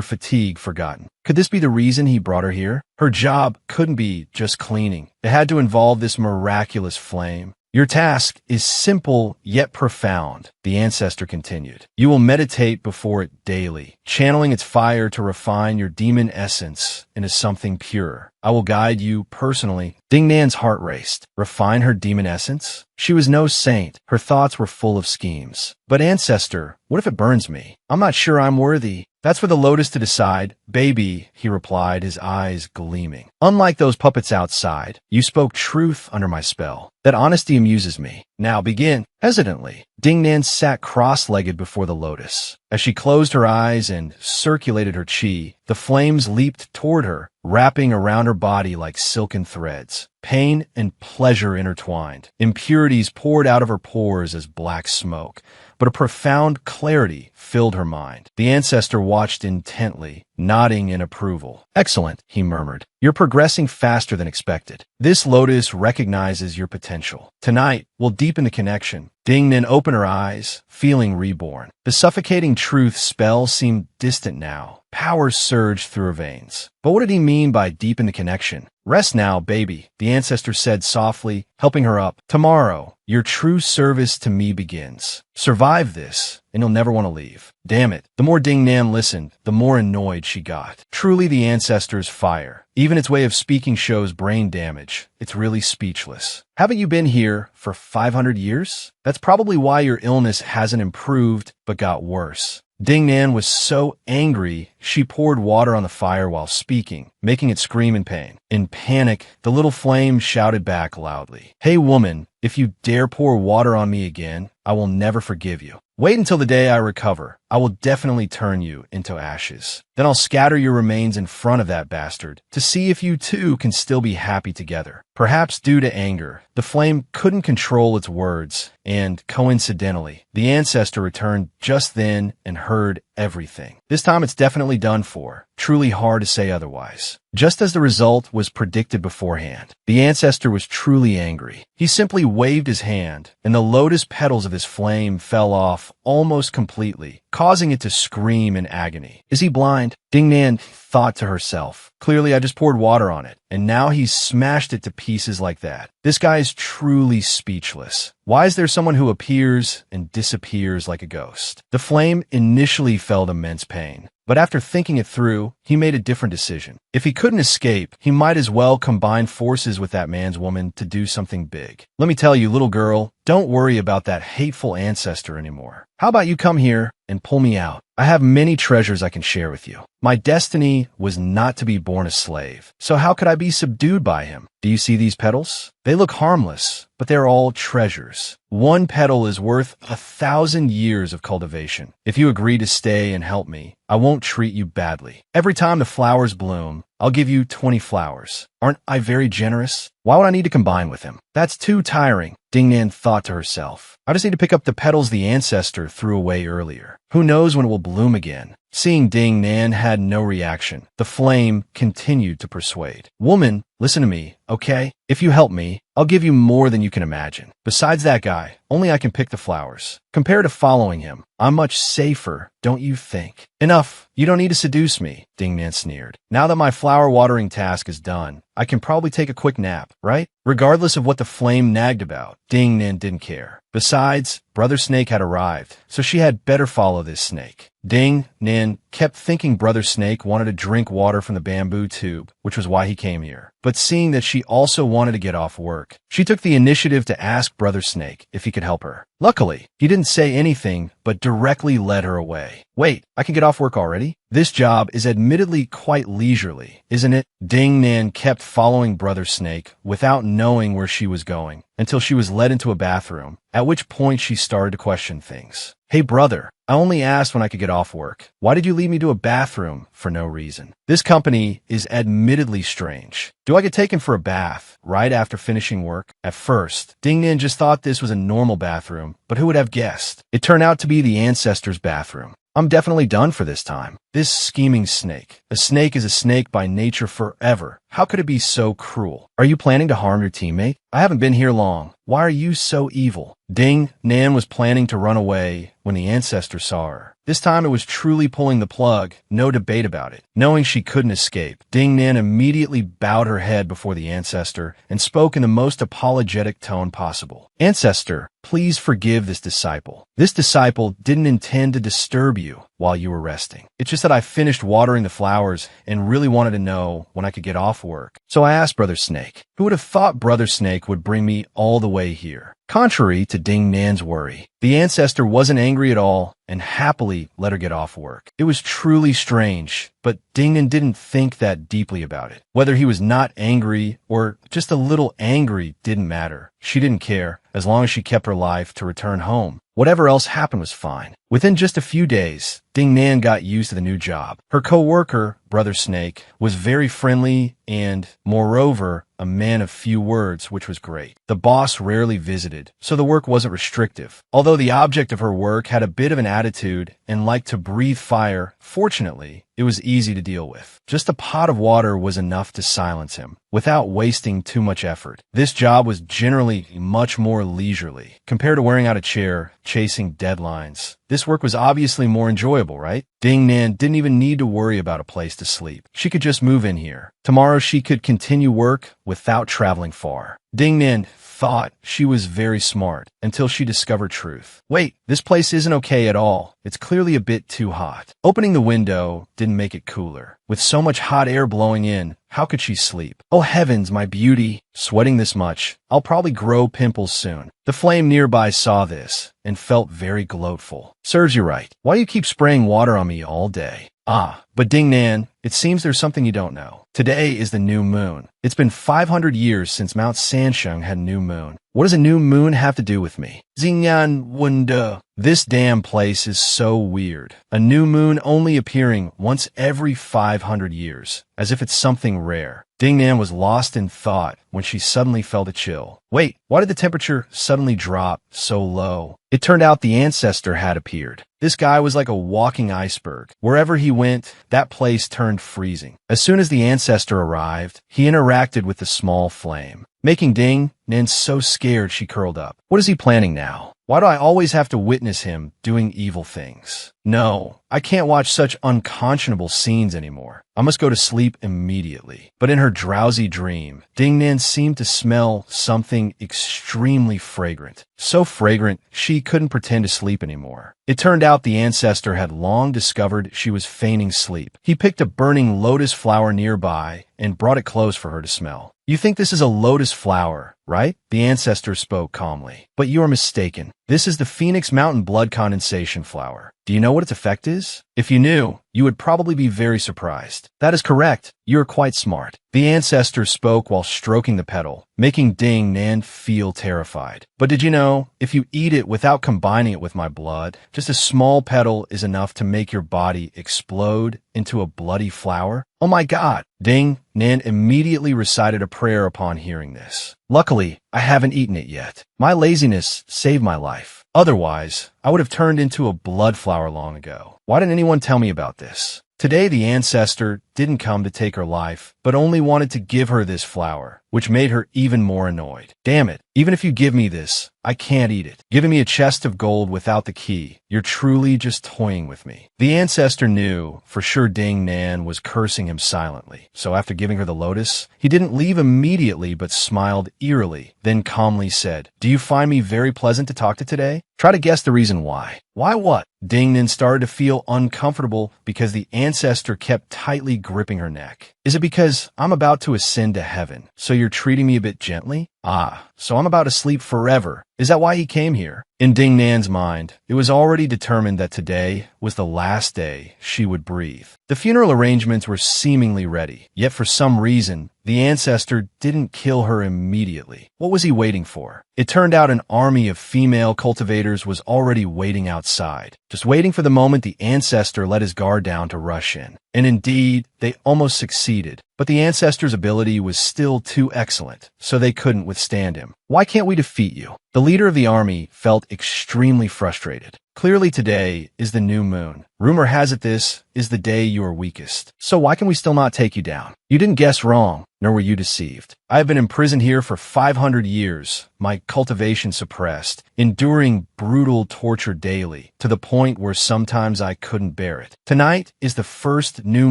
fatigue forgotten. Could this be the reason he brought her here? Her job couldn't be just cleaning. It had to involve this miraculous flame. Your task is simple yet profound, the ancestor continued. You will meditate before it daily, channeling its fire to refine your demon essence into something pure. I will guide you personally. Ding Nan's heart raced. Refine her demon essence? She was no saint. Her thoughts were full of schemes. But ancestor, what if it burns me? I'm not sure I'm worthy. That's for the lotus to decide. Baby, he replied, his eyes gleaming. Unlike those puppets outside, you spoke truth under my spell. That honesty amuses me. Now begin. Hesitantly, Ding Nan sat cross-legged before the lotus. As she closed her eyes and circulated her chi, the flames leaped toward her, wrapping around her body like silken threads. Pain and pleasure intertwined. Impurities poured out of her pores as black smoke, but a profound clarity filled her mind. The ancestor watched intently, nodding in approval. Excellent, he murmured. You're progressing faster than expected. This lotus recognizes your potential. Tonight, we'll deepen the connection. Ding Nan opened her eyes, feeling reborn. The suffocating truth spell seemed distant now. Power surged through her veins. But what did he mean by deepen the connection? Rest now, baby, the ancestor said softly, helping her up. Tomorrow, your true service to me begins. Survive this, and you'll never want to leave. Damn it. The more Ding Nan listened, the more annoyed she got. Truly the ancestor's fire. Even its way of speaking shows brain damage. It's really speechless. Haven't you been here for 500 years? That's probably why your illness hasn't improved, but got worse. Ding Nan was so angry, she poured water on the fire while speaking, making it scream in pain. In panic, the little flame shouted back loudly, "Hey woman, if you dare pour water on me again, I will never forgive you. Wait until the day I recover. I will definitely turn you into ashes. Then I'll scatter your remains in front of that bastard to see if you two can still be happy together." Perhaps due to anger, the flame couldn't control its words, and coincidentally, the ancestor returned just then and heard everything. This time it's definitely done for. Truly hard to say otherwise. Just as the result was predicted beforehand, the ancestor was truly angry. He simply waved his hand, and the lotus petals of his flame fell off almost completely, causing it to scream in agony. Is he blind? Ding Nan thought to herself. Clearly I just poured water on it, and now he's smashed it to pieces like that. This guy is truly speechless. Why is there someone who appears and disappears like a ghost? The flame initially felt immense pain, but after thinking it through, he made a different decision. If he couldn't escape, he might as well combine forces with that man's woman to do something big. Let me tell you, little girl, don't worry about that hateful ancestor anymore. How about you come here and pull me out? I have many treasures I can share with you. My destiny was not to be born a slave, so how could I be subdued by him? Do you see these petals? They look harmless, but they're all treasures. One petal is worth 1,000 years of cultivation. If you agree to stay and help me, I won't treat you badly. Every time the flowers bloom, I'll give you 20 flowers. Aren't I very generous? Why would I need to combine with him? That's too tiring, Ding Nan thought to herself. I just need to pick up the petals the ancestor threw away earlier. Who knows when it will bloom again? Seeing Ding Nan had no reaction, the flame continued to persuade. Woman, listen to me, okay? If you help me, I'll give you more than you can imagine. Besides that guy, only I can pick the flowers. Compared to following him, I'm much safer, don't you think? Enough. You don't need to seduce me, Ding Nan sneered. Now that my flower watering task is done, I can probably take a quick nap, right? Regardless of what the flame nagged about, Ding Nan didn't care. Besides, Brother Snake had arrived, so she had better follow this snake. Ding Nan kept thinking Brother Snake wanted to drink water from the bamboo tube, which was why he came here. But seeing that she also wanted to get off work, she took the initiative to ask Brother Snake if he could help her. Luckily, he didn't say anything, but directly led her away. Wait, I can get off work already? This job is admittedly quite leisurely, isn't it? Ding Nan kept following Brother Snake without knowing where she was going, until she was led into a bathroom, at which point she started to question things. Hey brother, I only asked when I could get off work. Why did you lead me to a bathroom for no reason? This company is admittedly strange. Do I get taken for a bath right after finishing work? At first, Ding Nan just thought this was a normal bathroom, but who would have guessed? It turned out to be the ancestor's bathroom. I'm definitely done for this time. This scheming snake. A snake is a snake by nature forever. How could it be so cruel? Are you planning to harm your teammate? I haven't been here long. Why are you so evil? Ding Nan was planning to run away when the ancestor saw her. This time it was truly pulling the plug, no debate about it. Knowing she couldn't escape, Ding Nan immediately bowed her head before the ancestor and spoke in the most apologetic tone possible. Ancestor, please forgive this disciple. This disciple didn't intend to disturb you while you were resting. It's just that I finished watering the flowers and really wanted to know when I could get off work. So I asked Brother Snake. Who would have thought Brother Snake would bring me all the way here? Contrary to Ding Nan's worry, the ancestor wasn't angry at all and happily let her get off work. It was truly strange, but Ding Nan didn't think that deeply about it. Whether he was not angry or just a little angry didn't matter. She didn't care, as long as she kept her life to return home. Whatever else happened was fine. Within just a few days, Ding Nan got used to the new job. Her co-worker, Brother Snake, was very friendly and, moreover, a man of few words, which was great. The boss rarely visited, so the work wasn't restrictive. Although the object of her work had a bit of an attitude and liked to breathe fire, fortunately, it was easy to deal with. Just a pot of water was enough to silence him, without wasting too much effort. This job was generally much more leisurely, compared to wearing out a chair, chasing deadlines. This work was obviously more enjoyable, right? Ding Nan didn't even need to worry about a place to sleep. She could just move in here. Tomorrow she could continue work without traveling far. Ding Nan thought she was very smart until she discovered truth. Wait, this place isn't okay at all. It's clearly a bit too hot. Opening the window didn't make it cooler. With so much hot air blowing in, how could she sleep? Oh heavens, my beauty. Sweating this much, I'll probably grow pimples soon. The flame nearby saw this and felt very gloatful. Serves you right. Why do you keep spraying water on me all day? Ah, but Ding Nan, it seems there's something you don't know. Today is the new moon. It's been 500 years since Mount Sansheng had a new moon. What does a new moon have to do with me? Xingyan Wunda. This damn place is so weird. A new moon only appearing once every 500 years, as if it's something rare. Ding Nan was lost in thought when she suddenly felt a chill. Wait, why did the temperature suddenly drop so low? It turned out the ancestor had appeared. This guy was like a walking iceberg. Wherever he went, that place turned freezing. As soon as the ancestor arrived, he interacted with the small flame, making Ding Nan so scared she curled up. What is he planning now? Why do I always have to witness him doing evil things? No, I can't watch such unconscionable scenes anymore. I must go to sleep immediately. But in her drowsy dream, Ding Nan seemed to smell something extremely fragrant. So fragrant, she couldn't pretend to sleep anymore. It turned out the ancestor had long discovered she was feigning sleep. He picked a burning lotus flower nearby and brought it close for her to smell. You think this is a lotus flower, right? The ancestor spoke calmly. But you are mistaken. This is the Phoenix Mountain blood condensation flower. Do you know what its effect is? If you knew, you would probably be very surprised. That is correct. You are quite smart. The ancestor spoke while stroking the petal, making Ding Nan feel terrified. But did you know, if you eat it without combining it with my blood, just a small petal is enough to make your body explode into a bloody flower? Oh my God! Ding Nan immediately recited a prayer upon hearing this. Luckily, I haven't eaten it yet. My laziness saved my life. Otherwise, I would have turned into a blood flower long ago. Why didn't anyone tell me about this? Today, the ancestor didn't come to take her life, but only wanted to give her this flower, which made her even more annoyed. Damn it, even if you give me this, I can't eat it. Giving me a chest of gold without the key, you're truly just toying with me. The ancestor knew for sure Ding Nan was cursing him silently, so after giving her the lotus, he didn't leave immediately but smiled eerily, then calmly said, "Do you find me very pleasant to talk to today? Try to guess the reason why." Why what? Ding Nan started to feel uncomfortable because the ancestor kept tightly gripping her neck. Is it because I'm about to ascend to heaven, so you're treating me a bit gently? Ah, so I'm about to sleep forever. Is that why he came here? In Ding Nan's mind, it was already determined that today was the last day she would breathe. The funeral arrangements were seemingly ready, yet for some reason, the ancestor didn't kill her immediately. What was he waiting for? It turned out an army of female cultivators was already waiting outside, just waiting for the moment the ancestor let his guard down to rush in. And indeed, they almost succeeded. But the ancestor's ability was still too excellent, so they couldn't withstand him. Why can't we defeat you? The leader of the army felt extremely frustrated. Clearly today is the new moon. Rumor has it this is the day you are weakest. So why can we still not take you down? You didn't guess wrong, nor were you deceived. I have been imprisoned here for 500 years, my cultivation suppressed, enduring brutal torture daily, to the point where sometimes I couldn't bear it. Tonight is the first new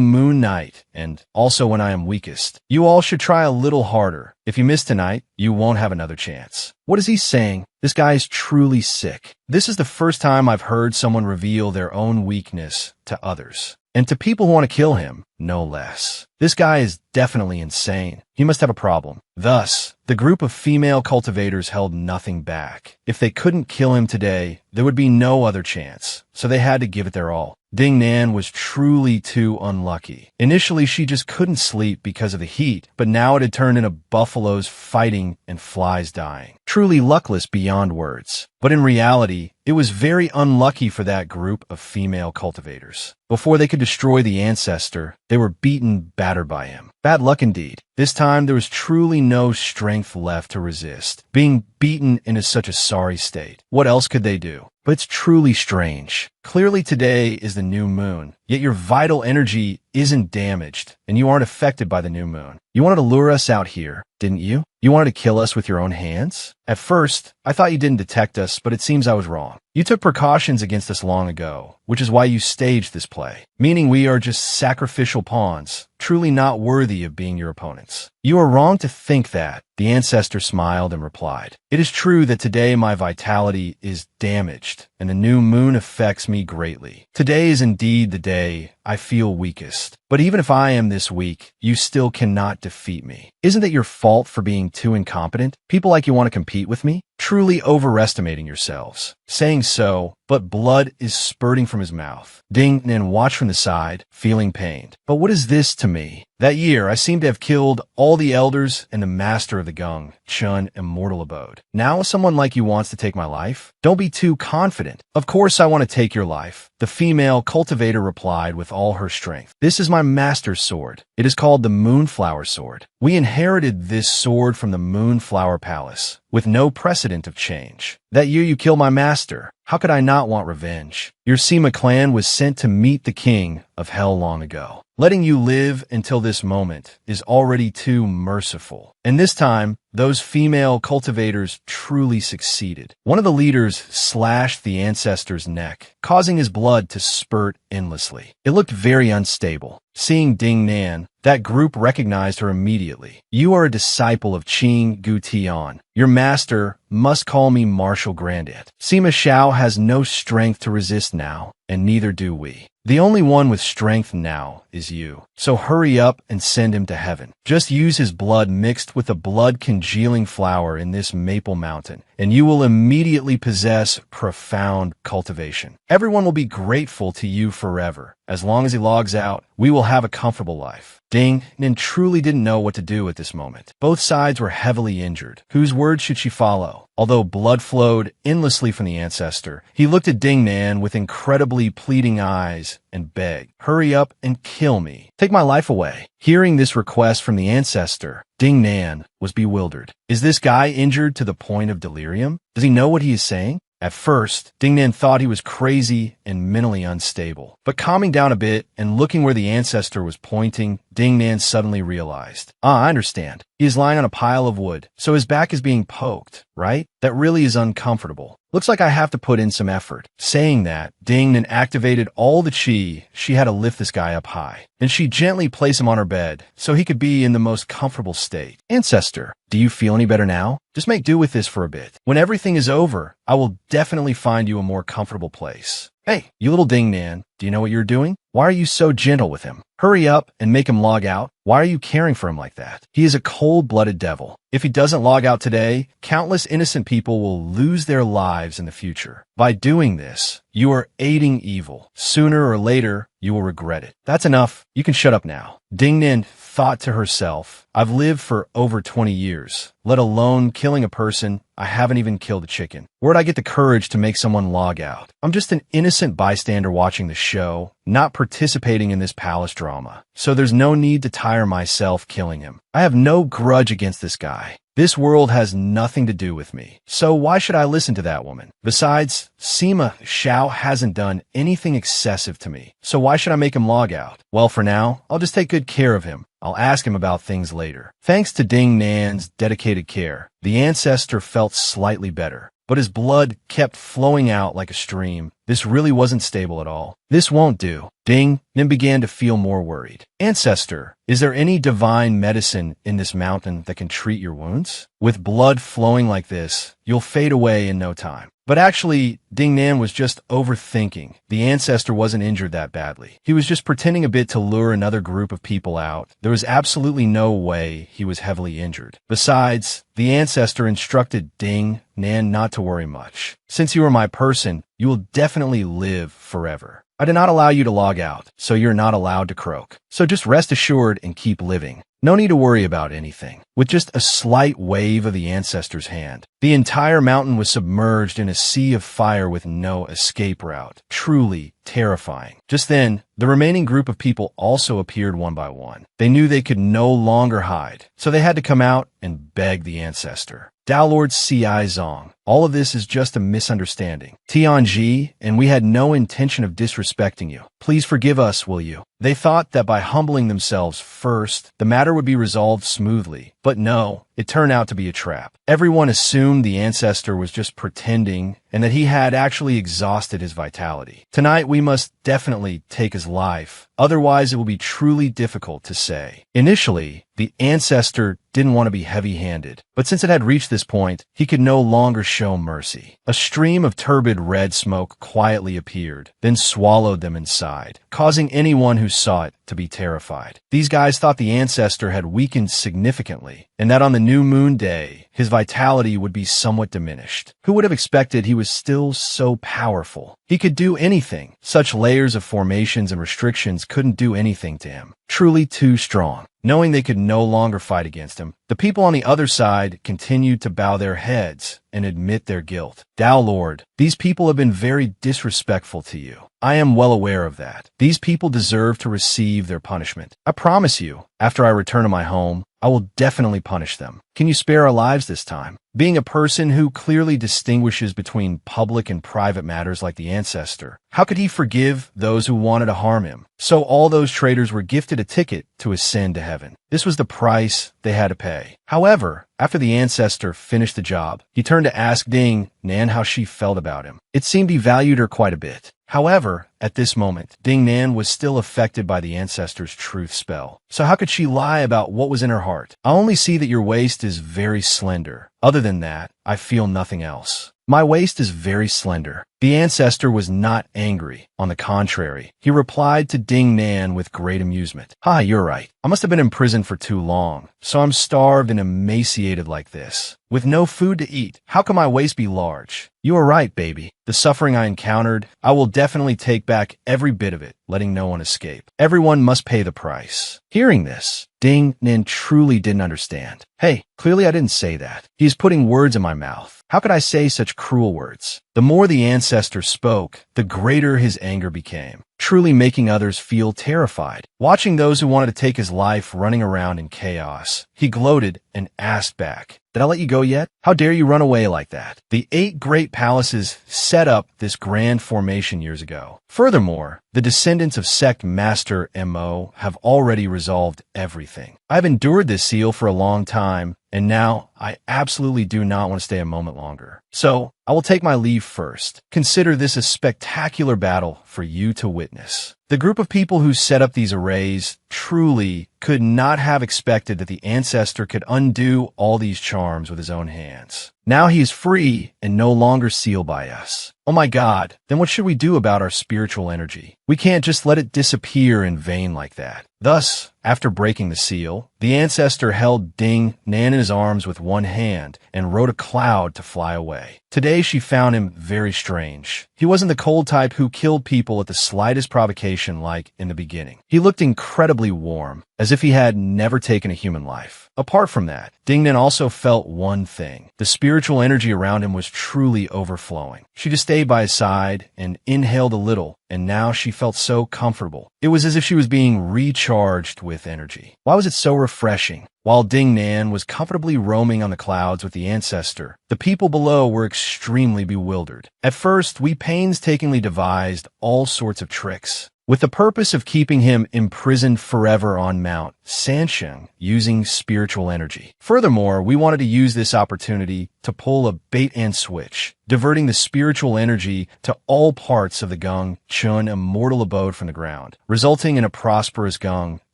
moon night, and also when I am weakest. You all should try a little harder. If you miss tonight, you won't have another chance. What is he saying? This guy is truly sick. This is the first time I've heard someone reveal their own weakness to others. And to people who want to kill him, no less. This guy is definitely insane. He must have a problem. Thus, the group of female cultivators held nothing back. If they couldn't kill him today, there would be no other chance, so they had to give it their all. Ding Nan was truly too unlucky. Initially, she just couldn't sleep because of the heat, but now it had turned into buffaloes fighting and flies dying. Truly luckless beyond words. But in reality, it was very unlucky for that group of female cultivators. Before they could destroy the ancestor, they were beaten, battered by him. Bad luck indeed. This time there was truly no strength left to resist, being beaten into such a sorry state. What else could they do? But it's truly strange. Clearly today is the new moon, yet your vital energy isn't damaged, and you aren't affected by the new moon. You wanted to lure us out here, didn't you? You wanted to kill us with your own hands? At first, I thought you didn't detect us, but it seems I was wrong. You took precautions against us long ago, which is why you staged this play, meaning we are just sacrificial pawns, truly not worthy of being your opponents. You are wrong to think that. The ancestor smiled and replied, "It is true that today my vitality is damaged, and the new moon affects me greatly. Today is indeed the day I feel weakest. But even if I am this weak, you still cannot defeat me. Isn't it your fault for being too incompetent? People like you want to compete with me? Truly overestimating yourselves." Saying so, but blood is spurting from his mouth. Ding Nan watched from the side, feeling pained. But what is this to me? That year, I seem to have killed all the elders and the master of the Gung, Chun, immortal abode. Now someone like you wants to take my life? Don't be too confident. Of course I want to take your life. The female cultivator replied with all her strength. This is my master's sword. It is called the Moonflower Sword. We inherited this sword from the Moonflower Palace, with no precedent of change. That year you killed my master. How could I not want revenge? Your Sima clan was sent to meet the king of hell long ago. Letting you live until this moment is already too merciful. And this time, those female cultivators truly succeeded. One of the leaders slashed the ancestor's neck, causing his blood to spurt endlessly. It looked very unstable. Seeing Ding Nan, that group recognized her immediately. You are a disciple of Qing Gu Tian. Your master must call me Martial Granddad. Sima Shao has no strength to resist now, and neither do we. The only one with strength now is you. So hurry up and send him to heaven. Just use his blood mixed with the blood-congealing flower in this maple mountain, and you will immediately possess profound cultivation. Everyone will be grateful to you forever. As long as he logs out, we will have a comfortable life. Ding Nin truly didn't know what to do at this moment. Both sides were heavily injured. Whose word should she follow? Although blood flowed endlessly from the ancestor, he looked at Ding Nan with incredibly pleading eyes and begged, "Hurry up and kill me. Take my life away." Hearing this request from the ancestor, Ding Nan was bewildered. Is this guy injured to the point of delirium? Does he know what he is saying? At first, Ding Nan thought he was crazy and mentally unstable. But calming down a bit and looking where the ancestor was pointing, Ding Nan suddenly realized. I understand. He is lying on a pile of wood, so his back is being poked, right? That really is uncomfortable. Looks like I have to put in some effort. Saying that, Ding Nan activated all the chi she had to lift this guy up high. Then she gently placed him on her bed so he could be in the most comfortable state. Ancestor, do you feel any better now? Just make do with this for a bit. When everything is over, I will definitely find you a more comfortable place. Hey, you little Ding Nan, do you know what you're doing? Why are you so gentle with him? Hurry up and make him log out. Why are you caring for him like that? He is a cold-blooded devil. If he doesn't log out today, countless innocent people will lose their lives in the future. By doing this, you are aiding evil. Sooner or later, you will regret it. That's enough. You can shut up now. Ding Nan thought to herself, I've lived for over 20 years, let alone killing a person. I haven't even killed a chicken. Where'd I get the courage to make someone log out? I'm just an innocent bystander watching the show, not participating in this palace drama. So there's no need to tire myself killing him. I have no grudge against this guy. This world has nothing to do with me. So why should I listen to that woman? Besides, Sima Xiao hasn't done anything excessive to me. So why should I make him log out? Well, for now, I'll just take good care of him. I'll ask him about things later. Thanks to Ding Nan's dedicated care, the ancestor felt slightly better, but his blood kept flowing out like a stream. This really wasn't stable at all. This won't do. Ding Nan began to feel more worried. Ancestor, is there any divine medicine in this mountain that can treat your wounds? With blood flowing like this, you'll fade away in no time. But actually, Ding Nan was just overthinking. The ancestor wasn't injured that badly. He was just pretending a bit to lure another group of people out. There was absolutely no way he was heavily injured. Besides, the ancestor instructed Ding Nan not to worry much. Since you are my person, you will definitely live forever. I did not allow you to log out, so you're not allowed to croak. So just rest assured and keep living. No need to worry about anything. With just a slight wave of the ancestor's hand, the entire mountain was submerged in a sea of fire with no escape route. Truly terrifying. Just then, the remaining group of people also appeared one by one. They knew they could no longer hide, so they had to come out and beg the ancestor. Tao Lord C.I. Zong, all of this is just a misunderstanding. Tianji, and we had no intention of disrespecting you. Please forgive us, will you? They thought that by humbling themselves first, the matter would be resolved smoothly. But no, it turned out to be a trap. Everyone assumed the ancestor was just pretending and that he had actually exhausted his vitality. Tonight, we must definitely take his life. Otherwise, it will be truly difficult to say. Initially, the ancestor didn't want to be heavy-handed, but since it had reached this point, he could no longer show mercy. A stream of turbid red smoke quietly appeared, then swallowed them inside, causing anyone who saw it to be terrified. These guys thought the ancestor had weakened significantly, and that on the new moon day, his vitality would be somewhat diminished. Who would have expected he was still so powerful? He could do anything. Such layers of formations and restrictions couldn't do anything to him. Truly too strong. Knowing they could no longer fight against him, the people on the other side continued to bow their heads and admit their guilt. Tao Lord, these people have been very disrespectful to you. I am well aware of that. These people deserve to receive their punishment. I promise you, after I return to my home, I will definitely punish them. Can you spare our lives this time? Being a person who clearly distinguishes between public and private matters like the ancestor, how could he forgive those who wanted to harm him? So all those traitors were gifted a ticket to ascend to heaven. This was the price they had to pay. However, after the ancestor finished the job, he turned to ask Ding Nan how she felt about him. It seemed he valued her quite a bit. However, at this moment, Ding Nan was still affected by the ancestor's truth spell. So how could she lie about what was in her heart? I only see that your waist is very slender. Other than that, I feel nothing else. My waist is very slender. The ancestor was not angry. On the contrary, he replied to Ding Nan with great amusement. "Hi, you're right. I must have been in prison for too long, so I'm starved and emaciated like this. With no food to eat, how can my waist be large? You are right, baby. The suffering I encountered, I will definitely take back every bit of it, letting no one escape. Everyone must pay the price." Hearing this, Ding Nan truly didn't understand. "Hey, clearly I didn't say that. He's putting words in my mouth. How could I say such cruel words?" The more the ancestor spoke, the greater his anger became, truly making others feel terrified. Watching those who wanted to take his life running around in chaos, he gloated and asked back, "Did I let you go yet? How dare you run away like that?" The 8 great palaces set up this grand formation years ago. Furthermore, the descendants of sect master Mo have already resolved everything. I've endured this seal for a long time, and now I absolutely do not want to stay a moment longer. So, I will take my leave first. Consider this a spectacular battle for you to witness. The group of people who set up these arrays truly could not have expected that the ancestor could undo all these charms with his own hands. Now he is free and no longer sealed by us. Oh my God, then what should we do about our spiritual energy? We can't just let it disappear in vain like that. Thus, after breaking the seal, the ancestor held Ding Nan in his arms with one hand and wrote a cloud to fly away. Today she found him very strange. He wasn't the cold type who killed people at the slightest provocation like in the beginning. He looked incredibly warm, as if he had never taken a human life. Apart from that, Ding Nan also felt one thing. The spiritual energy around him was truly overflowing. She just stayed by his side and inhaled a little, and now she felt so comfortable. It was as if she was being recharged with energy. Why was it so refreshing? While Ding Nan was comfortably roaming on the clouds with the ancestor, the people below were extremely bewildered. At first, we painstakingly devised all sorts of tricks, with the purpose of keeping him imprisoned forever on Mount Sansheng using spiritual energy. Furthermore, we wanted to use this opportunity to pull a bait and switch, diverting the spiritual energy to all parts of the Gung Chun immortal abode from the ground, resulting in a prosperous Gung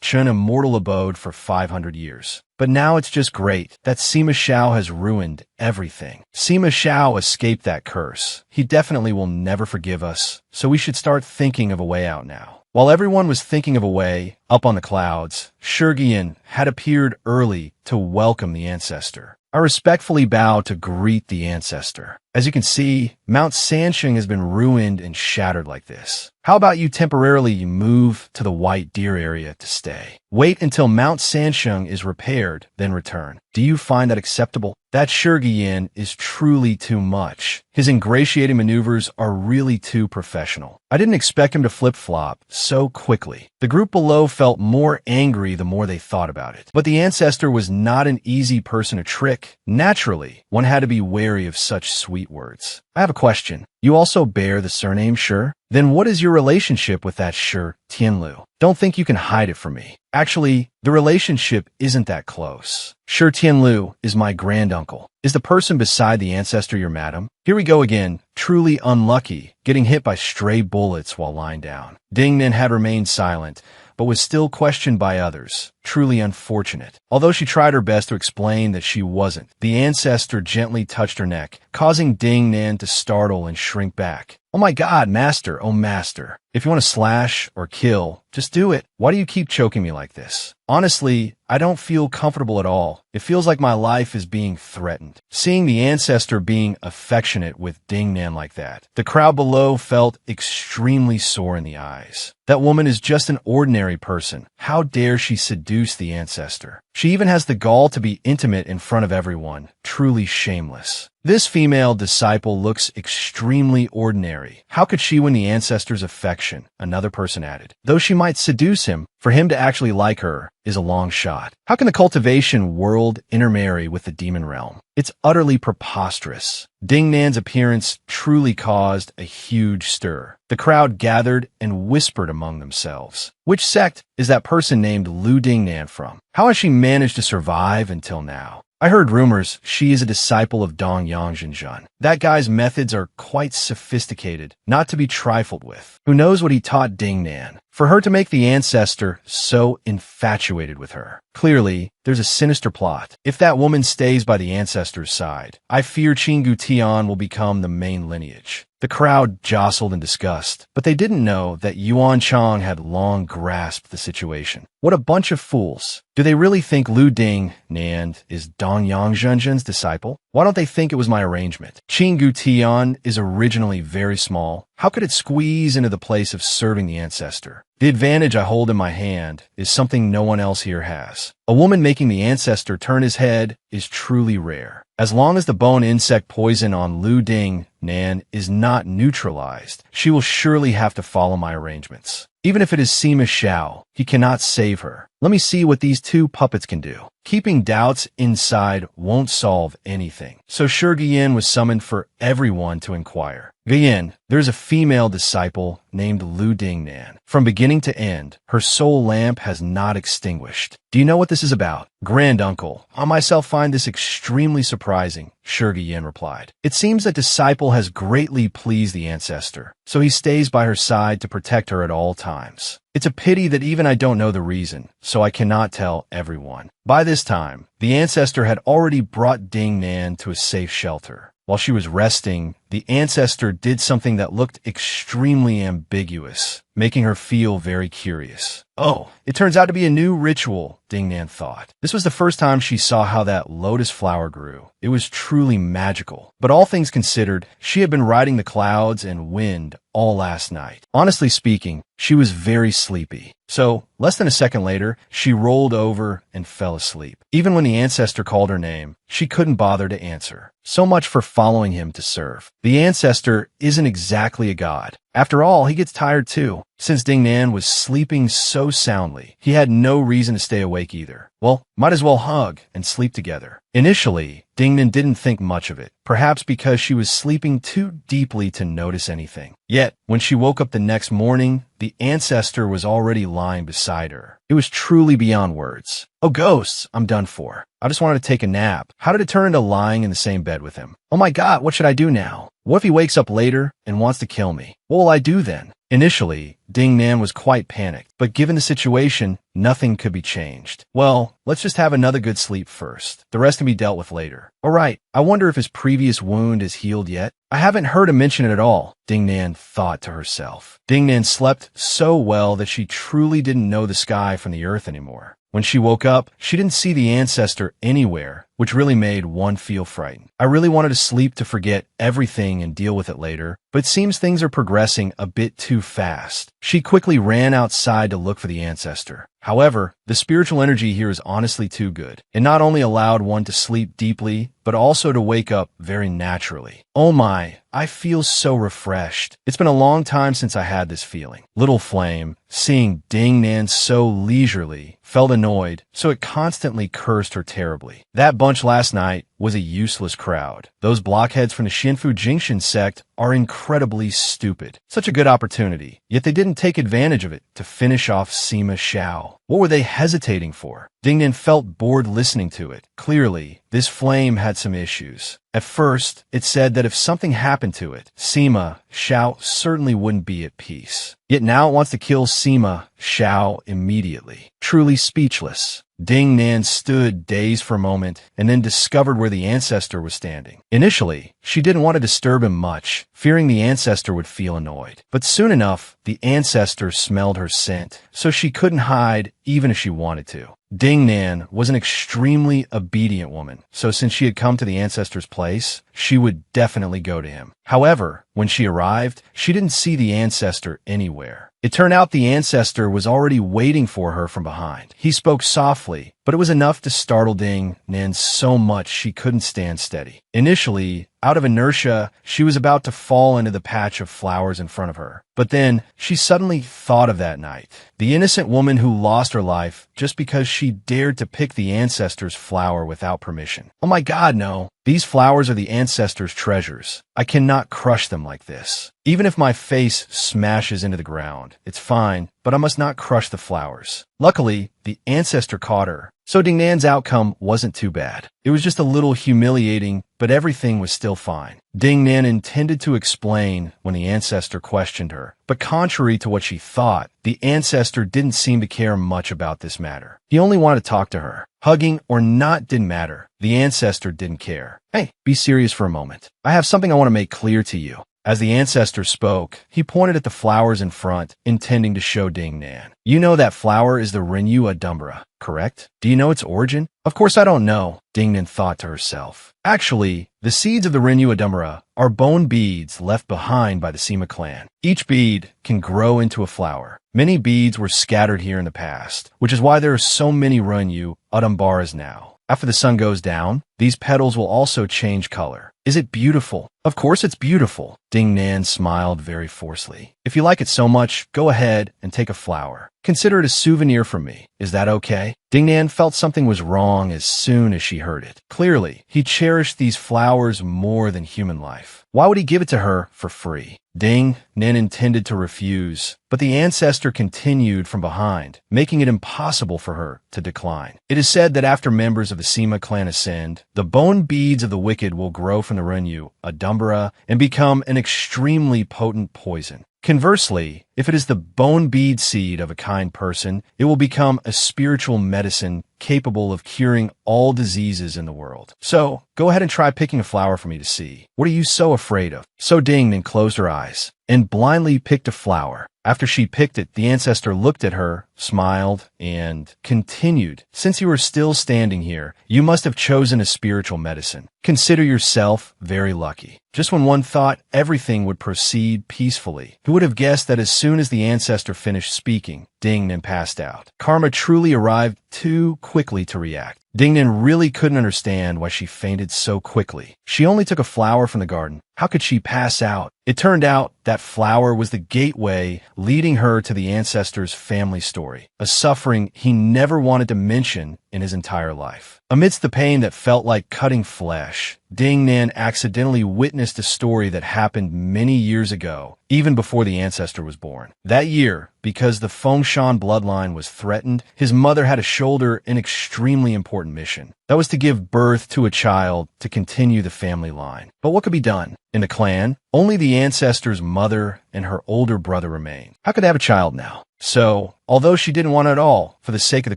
Chun immortal abode for 500 years. But now it's just great that Sima Shao has ruined everything. Sima Shao escaped that curse. He definitely will never forgive us, so we should start thinking of a way out now. While everyone was thinking of a way, up on the clouds, Shurgian had appeared early to welcome the ancestor. I respectfully bow to greet the ancestor. As you can see, Mount Sansheng has been ruined and shattered like this. How about you temporarily move to the White Deer area to stay? Wait until Mount Sansheng is repaired, then return. Do you find that acceptable? That Shurgian is truly too much. His ingratiating maneuvers are really too professional. I didn't expect him to flip-flop so quickly. The group below felt more angry the more they thought about it. But the ancestor was not an easy person to trick. Naturally, one had to be wary of such sweet words. I have a question. You also bear the surname Shi? Then what is your relationship with that Shi Tianlu? Don't think you can hide it from me. Actually, the relationship isn't that close. Shi Tianlu is my granduncle. Is the person beside the ancestor your madam? Here we go again. Truly unlucky, getting hit by stray bullets while lying down. Ding Nan had remained silent, but was still questioned by others. Truly unfortunate. Although she tried her best to explain that she wasn't, the ancestor gently touched her neck, causing Ding Nan to startle and shrink back. Oh my God, master, oh master. If you want to slash or kill, just do it. Why do you keep choking me like this? Honestly, I don't feel comfortable at all. It feels like my life is being threatened. Seeing the ancestor being affectionate with Ding Nan like that, the crowd below felt extremely sore in the eyes. That woman is just an ordinary person. How dare she seduce the ancestor? She even has the gall to be intimate in front of everyone. Truly shameless. This female disciple looks extremely ordinary. How could she win the ancestor's affection? Another person added. Though she might seduce him, for him to actually like her is a long shot. How can the cultivation world intermarry with the demon realm? It's utterly preposterous. Ding Nan's appearance truly caused a huge stir. The crowd gathered and whispered among themselves. Which sect is that person named Lu Ding Nan from? How has she managed to survive until now? I heard rumors she is a disciple of Dong Yangjinjun. That guy's methods are quite sophisticated, not to be trifled with. Who knows what he taught Ding Nan? For her to make the ancestor so infatuated with her. Clearly, there's a sinister plot. If that woman stays by the ancestor's side, I fear Qinggu Tian will become the main lineage. The crowd jostled in disgust, but they didn't know that Yuan Chang had long grasped the situation. What a bunch of fools. Do they really think Lu Ding Nan is Dong Yangzhen's disciple? Why don't they think it was my arrangement? Qinggu Tian is originally very small. How could it squeeze into the place of serving the ancestor? The advantage I hold in my hand is something no one else here has. A woman making the ancestor turn his head is truly rare. As long as the bone insect poison on Lu Ding Nan is not neutralized, she will surely have to follow my arrangements. Even if it is Sima Xiao, he cannot save her. Let me see what these two puppets can do. Keeping doubts inside won't solve anything. So Shi Guiyin was summoned for everyone to inquire. Guiyin, there's a female disciple named Lu Ding Nan. From beginning to end, her soul lamp has not extinguished. Do you know what this is about? Granduncle, I myself find this extremely surprising, Shi Guiyin replied. It seems that disciple has greatly pleased the ancestor, so he stays by her side to protect her at all times. It's a pity that even I don't know the reason, so I cannot tell everyone. By this time, the ancestor had already brought Ding Nan to a safe shelter. While she was resting, the ancestor did something that looked extremely ambiguous, making her feel very curious. Oh, it turns out to be a new ritual, Ding Nan thought. This was the first time she saw how that lotus flower grew. It was truly magical. But all things considered, she had been riding the clouds and wind all last night. Honestly speaking, she was very sleepy. So, less than a second later, she rolled over and fell asleep. Even when the ancestor called her name, she couldn't bother to answer. So much for following him to serve. The ancestor isn't exactly a god. After all, he gets tired too. Since Ding Nan was sleeping so soundly, he had no reason to stay awake either. Well, might as well hug and sleep together. Initially, Ding Nan didn't think much of it, perhaps because she was sleeping too deeply to notice anything. Yet, when she woke up the next morning, the ancestor was already lying beside her. It was truly beyond words. Oh, ghosts, I'm done for. I just wanted to take a nap. How did it turn into lying in the same bed with him? Oh my God, what should I do now? What if he wakes up later and wants to kill me? What will I do then? Initially, Ding Nan was quite panicked, but given the situation, nothing could be changed. Well, let's just have another good sleep first. The rest can be dealt with later. All right, I wonder if his previous wound is healed yet. I haven't heard him mention it at all, Ding Nan thought to herself. Ding Nan slept so well that she truly didn't know the sky from the earth anymore. When she woke up, she didn't see the ancestor anywhere, which really made one feel frightened. I really wanted to sleep to forget everything and deal with it later, but it seems things are progressing a bit too fast. She quickly ran outside to look for the ancestor. However, the spiritual energy here is honestly too good. It not only allowed one to sleep deeply, but also to wake up very naturally. Oh my, I feel so refreshed. It's been a long time since I had this feeling. Little Flame, seeing Ding Nan so leisurely, felt annoyed, so it constantly cursed her terribly. That bunch last night was a useless crowd. Those blockheads from the Xinfu Jingxin sect are incredibly stupid. Such a good opportunity, yet they didn't take advantage of it to finish off Sima Xiao. What were they hesitating for? Ding Nan felt bored listening to it. Clearly, this flame had some issues. At first, it said that if something happened to it, Sima Xiao certainly wouldn't be at peace. Yet now it wants to kill Sima Xiao immediately. Truly speechless. Ding Nan stood dazed for a moment and then discovered where the ancestor was standing. Initially, she didn't want to disturb him much, fearing the ancestor would feel annoyed. But soon enough, the ancestor smelled her scent, so she couldn't hide even if she wanted to. Ding Nan was an extremely obedient woman, so since she had come to the ancestor's place, she would definitely go to him. However, when she arrived, she didn't see the ancestor anywhere. It turned out the ancestor was already waiting for her from behind. He spoke softly, but it was enough to startle Ding Nan so much she couldn't stand steady. Initially, out of inertia, she was about to fall into the patch of flowers in front of her. But then, she suddenly thought of that night. The innocent woman who lost her life just because she dared to pick the ancestor's flower without permission. Oh my God, no. These flowers are the ancestors' treasures. I cannot crush them like this. Even if my face smashes into the ground, it's fine, but I must not crush the flowers. Luckily, the ancestor caught her, so Ding Nan's outcome wasn't too bad. It was just a little humiliating, but everything was still fine. Ding Nan intended to explain when the ancestor questioned her, but contrary to what she thought, the ancestor didn't seem to care much about this matter. He only wanted to talk to her. Hugging or not didn't matter. The ancestor didn't care. Hey, be serious for a moment. I have something I want to make clear to you. As the ancestor spoke, he pointed at the flowers in front, intending to show Ding Nan. You know that flower is the Renew Adumbra, correct? Do you know its origin? Of course I don't know, Ding Nan thought to herself. Actually, the seeds of the Renew Adumbra are bone beads left behind by the Sima clan. Each bead can grow into a flower. Many beads were scattered here in the past, which is why there are so many Renew Adumbras now. After the sun goes down, these petals will also change color. Is it beautiful? Of course it's beautiful. Ding Nan smiled very forcefully. If you like it so much, go ahead and take a flower. Consider it a souvenir from me. Is that okay? Ding Nan felt something was wrong as soon as she heard it. Clearly, he cherished these flowers more than human life. Why would he give it to her for free? Ding Nan intended to refuse, but the ancestor continued from behind, making it impossible for her to decline. It is said that after members of the Sima clan ascend, the bone beads of the wicked will grow from the Renew Adumbra and become an extremely potent poison. Conversely, if it is the bone bead seed of a kind person, it will become a spiritual medicine capable of curing all diseases in the world. So, go ahead and try picking a flower for me to see. What are you so afraid of? So Ding Nan closed her eyes and blindly picked a flower. After she picked it, the ancestor looked at her, smiled, and continued. Since you are still standing here, you must have chosen a spiritual medicine. Consider yourself very lucky. Just when one thought everything would proceed peacefully, who would have guessed that as soon as the ancestor finished speaking, Ding Nan passed out. Karma truly arrived too quickly to react. Ding Nan really couldn't understand why she fainted so quickly. She only took a flower from the garden. How could she pass out? It turned out that flower was the gateway leading her to the ancestor's family story, a suffering he never wanted to mention in his entire life. Amidst the pain that felt like cutting flesh, Ding Nan accidentally witnessed a story that happened many years ago, even before the ancestor was born. That year, because the Fengshan bloodline was threatened, his mother had to shoulder an extremely important mission. That was to give birth to a child to continue the family line. But what could be done? In the clan, only the ancestor's mother and her older brother remained. How could they have a child now? So, although she didn't want it at all, for the sake of the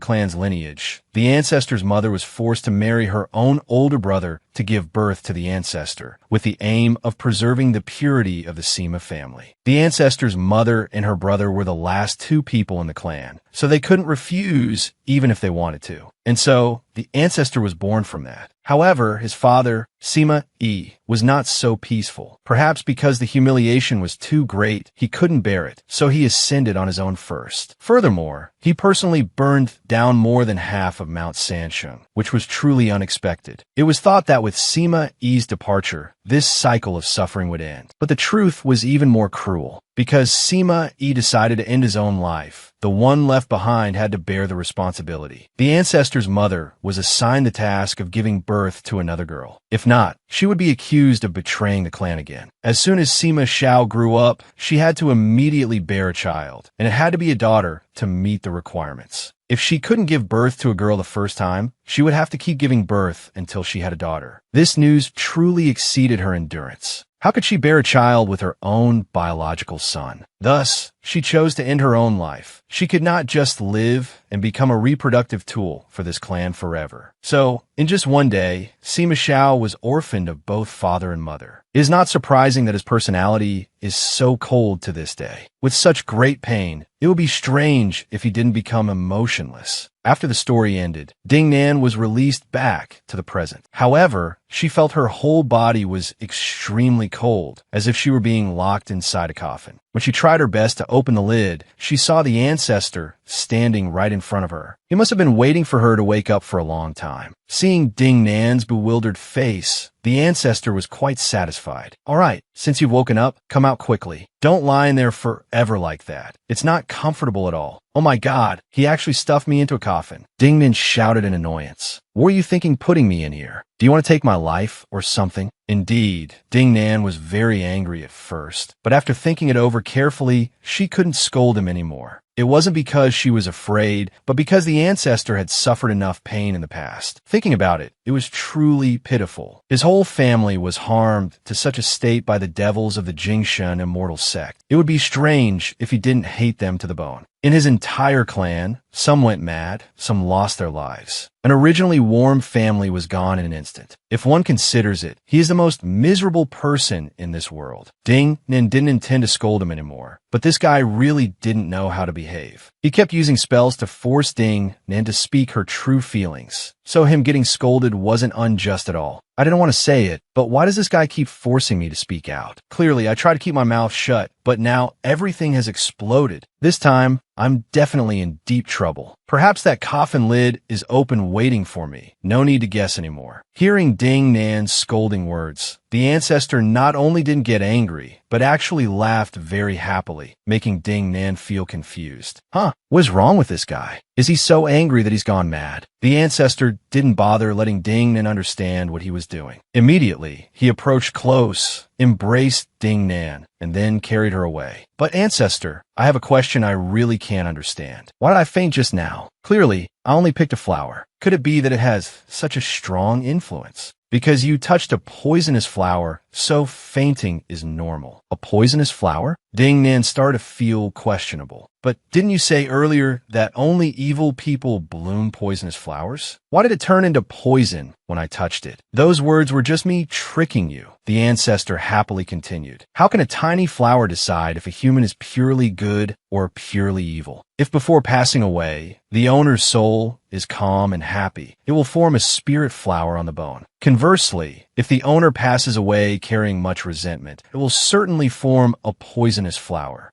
clan's lineage, the ancestor's mother was forced to marry her own older brother to give birth to the ancestor, with the aim of preserving the purity of the Sima family. The ancestor's mother and her brother were the last two people in the clan, so they couldn't refuse even if they wanted to. And so, the ancestor was born from that. However, his father, Sima Yi, was not so peaceful. Perhaps because the humiliation was too great, he couldn't bear it, so he ascended on his own first. Furthermore, he personally burned down more than half of Mount Sansheng, which was truly unexpected. It was thought that with Sima Yi's departure, this cycle of suffering would end. But the truth was even more cruel. Because Sima Yi decided to end his own life, the one left behind had to bear the responsibility. The ancestor's mother was assigned the task of giving birth to another girl. If not, she would be accused of betraying the clan again. As soon as Sima Xiao grew up, she had to immediately bear a child, and it had to be a daughter to meet the requirements. If she couldn't give birth to a girl the first time, she would have to keep giving birth until she had a daughter. This news truly exceeded her endurance. How could she bear a child with her own biological son? Thus, she chose to end her own life. She could not just live and become a reproductive tool for this clan forever. So, in just one day, Sima Xiao was orphaned of both father and mother. It is not surprising that his personality is so cold to this day. With such great pain, it would be strange if he didn't become emotionless. After the story ended, Ding Nan was released back to the present. However, she felt her whole body was extremely cold, as if she were being locked inside a coffin. When she tried her best to open the lid, she saw the ancestor standing right in front of her. He must have been waiting for her to wake up for a long time. Seeing Ding Nan's bewildered face, the ancestor was quite satisfied. All right, since you've woken up, come out quickly. Don't lie in there forever like that. It's not comfortable at all. Oh my God, he actually stuffed me into a coffin. Ding Nan shouted in annoyance. What were you thinking putting me in here? Do you want to take my life or something? Indeed, Ding Nan was very angry at first, but after thinking it over carefully, she couldn't scold him anymore. It wasn't because she was afraid, but because the ancestor had suffered enough pain in the past. Thinking about it, It was truly pitiful. His whole family was harmed to such a state by the devils of the Jingshan immortal sect. It would be strange if he didn't hate them to the bone. In his entire clan, some went mad, some lost their lives. An originally warm family was gone in an instant. If one considers it, he is the most miserable person in this world. Ding Nin didn't intend to scold him anymore, but this guy really didn't know how to behave. He kept using spells to force Ding Nin to speak her true feelings, so him getting scolded wasn't unjust at all. I didn't want to say it, but why does this guy keep forcing me to speak out? Clearly, I try to keep my mouth shut, but now everything has exploded. This time, I'm definitely in deep trouble. Perhaps that coffin lid is open waiting for me. No need to guess anymore. Hearing Ding Nan's scolding words, the ancestor not only didn't get angry, but actually laughed very happily, making Ding Nan feel confused. What's wrong with this guy? Is he so angry that he's gone mad? The ancestor didn't bother letting Ding Nan understand what he was doing. Immediately, he approached close, embraced Ding Nan, and then carried her away. But ancestor, I have a question I really can't understand. Why did I faint just now? Clearly, I only picked a flower. Could it be that it has such a strong influence? Because you touched a poisonous flower, so fainting is normal. A poisonous flower? Ding Nan started to feel questionable. But didn't you say earlier that only evil people bloom poisonous flowers? Why did it turn into poison when I touched it? Those words were just me tricking you. The ancestor happily continued. How can a tiny flower decide if a human is purely good or purely evil? If before passing away, the owner's soul is calm and happy, it will form a spirit flower on the bone. Conversely, if the owner passes away carrying much resentment, it will certainly form a poisonous flower.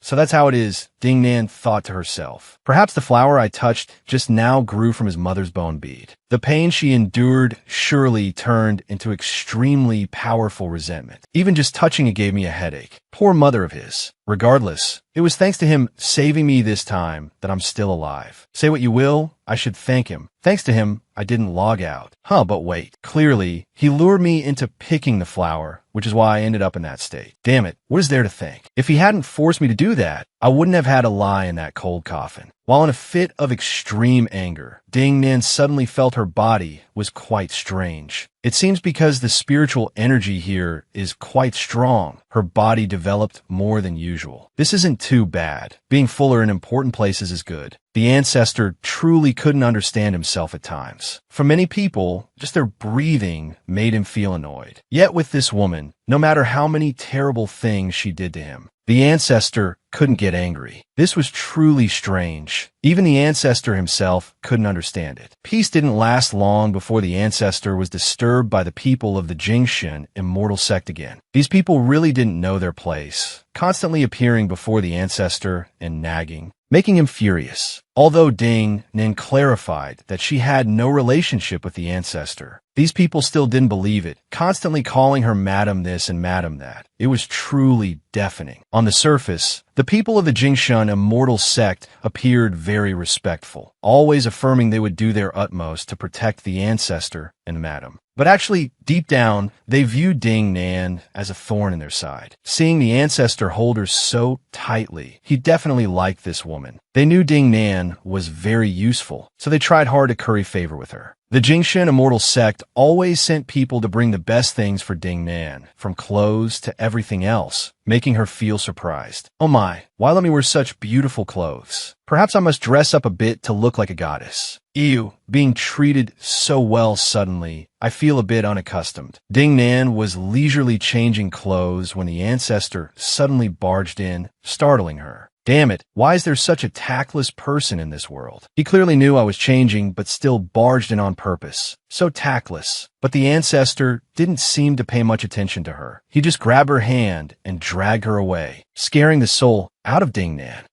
So that's how it is, Ding Nan thought to herself. Perhaps the flower I touched just now grew from his mother's bone bead. The pain she endured surely turned into extremely powerful resentment. Even just touching it gave me a headache. Poor mother of his. Regardless, it was thanks to him saving me this time that I'm still alive. Say what you will, I should thank him. Thanks to him, I didn't log out. But wait. Clearly, he lured me into picking the flower, which is why I ended up in that state. Damn it, what is there to thank? If he hadn't forced me to do that, I wouldn't have had to lie in that cold coffin. While in a fit of extreme anger, Ding Nan suddenly felt her body was quite strange. It seems because the spiritual energy here is quite strong, her body developed more than usual. This isn't too bad. Being fuller in important places is good. The ancestor truly couldn't understand himself at times. For many people, just their breathing made him feel annoyed. Yet with this woman, no matter how many terrible things she did to him, the ancestor couldn't get angry. This was truly strange. Even the ancestor himself couldn't understand it. Peace didn't last long before the ancestor was disturbed by the people of the Jingshan immortal sect again. These people really didn't know their place, constantly appearing before the ancestor and nagging, making him furious. Although Ding Nin clarified that she had no relationship with the ancestor, these people still didn't believe it, constantly calling her Madam this and Madam that. It was truly deafening. On the surface, the people of the Jingshan immortal sect appeared very respectful, always affirming they would do their utmost to protect the ancestor and Madam. But actually, deep down, they viewed Ding Nan as a thorn in their side. Seeing the ancestor hold her so tightly, he definitely liked this woman. They knew Ding Nan was very useful, so they tried hard to curry favor with her. The Jingshan immortal sect always sent people to bring the best things for Ding Nan, from clothes to everything else, making her feel surprised. Oh my, why let me wear such beautiful clothes? Perhaps I must dress up a bit to look like a goddess. Ew, being treated so well suddenly, I feel a bit unaccustomed. Ding Nan was leisurely changing clothes when the ancestor suddenly barged in, startling her. Damn it, why is there such a tactless person in this world? He clearly knew I was changing, but still barged in on purpose. So tactless. But the ancestor didn't seem to pay much attention to her. He just grabbed her hand and dragged her away, scaring the soul out of Ding Nan.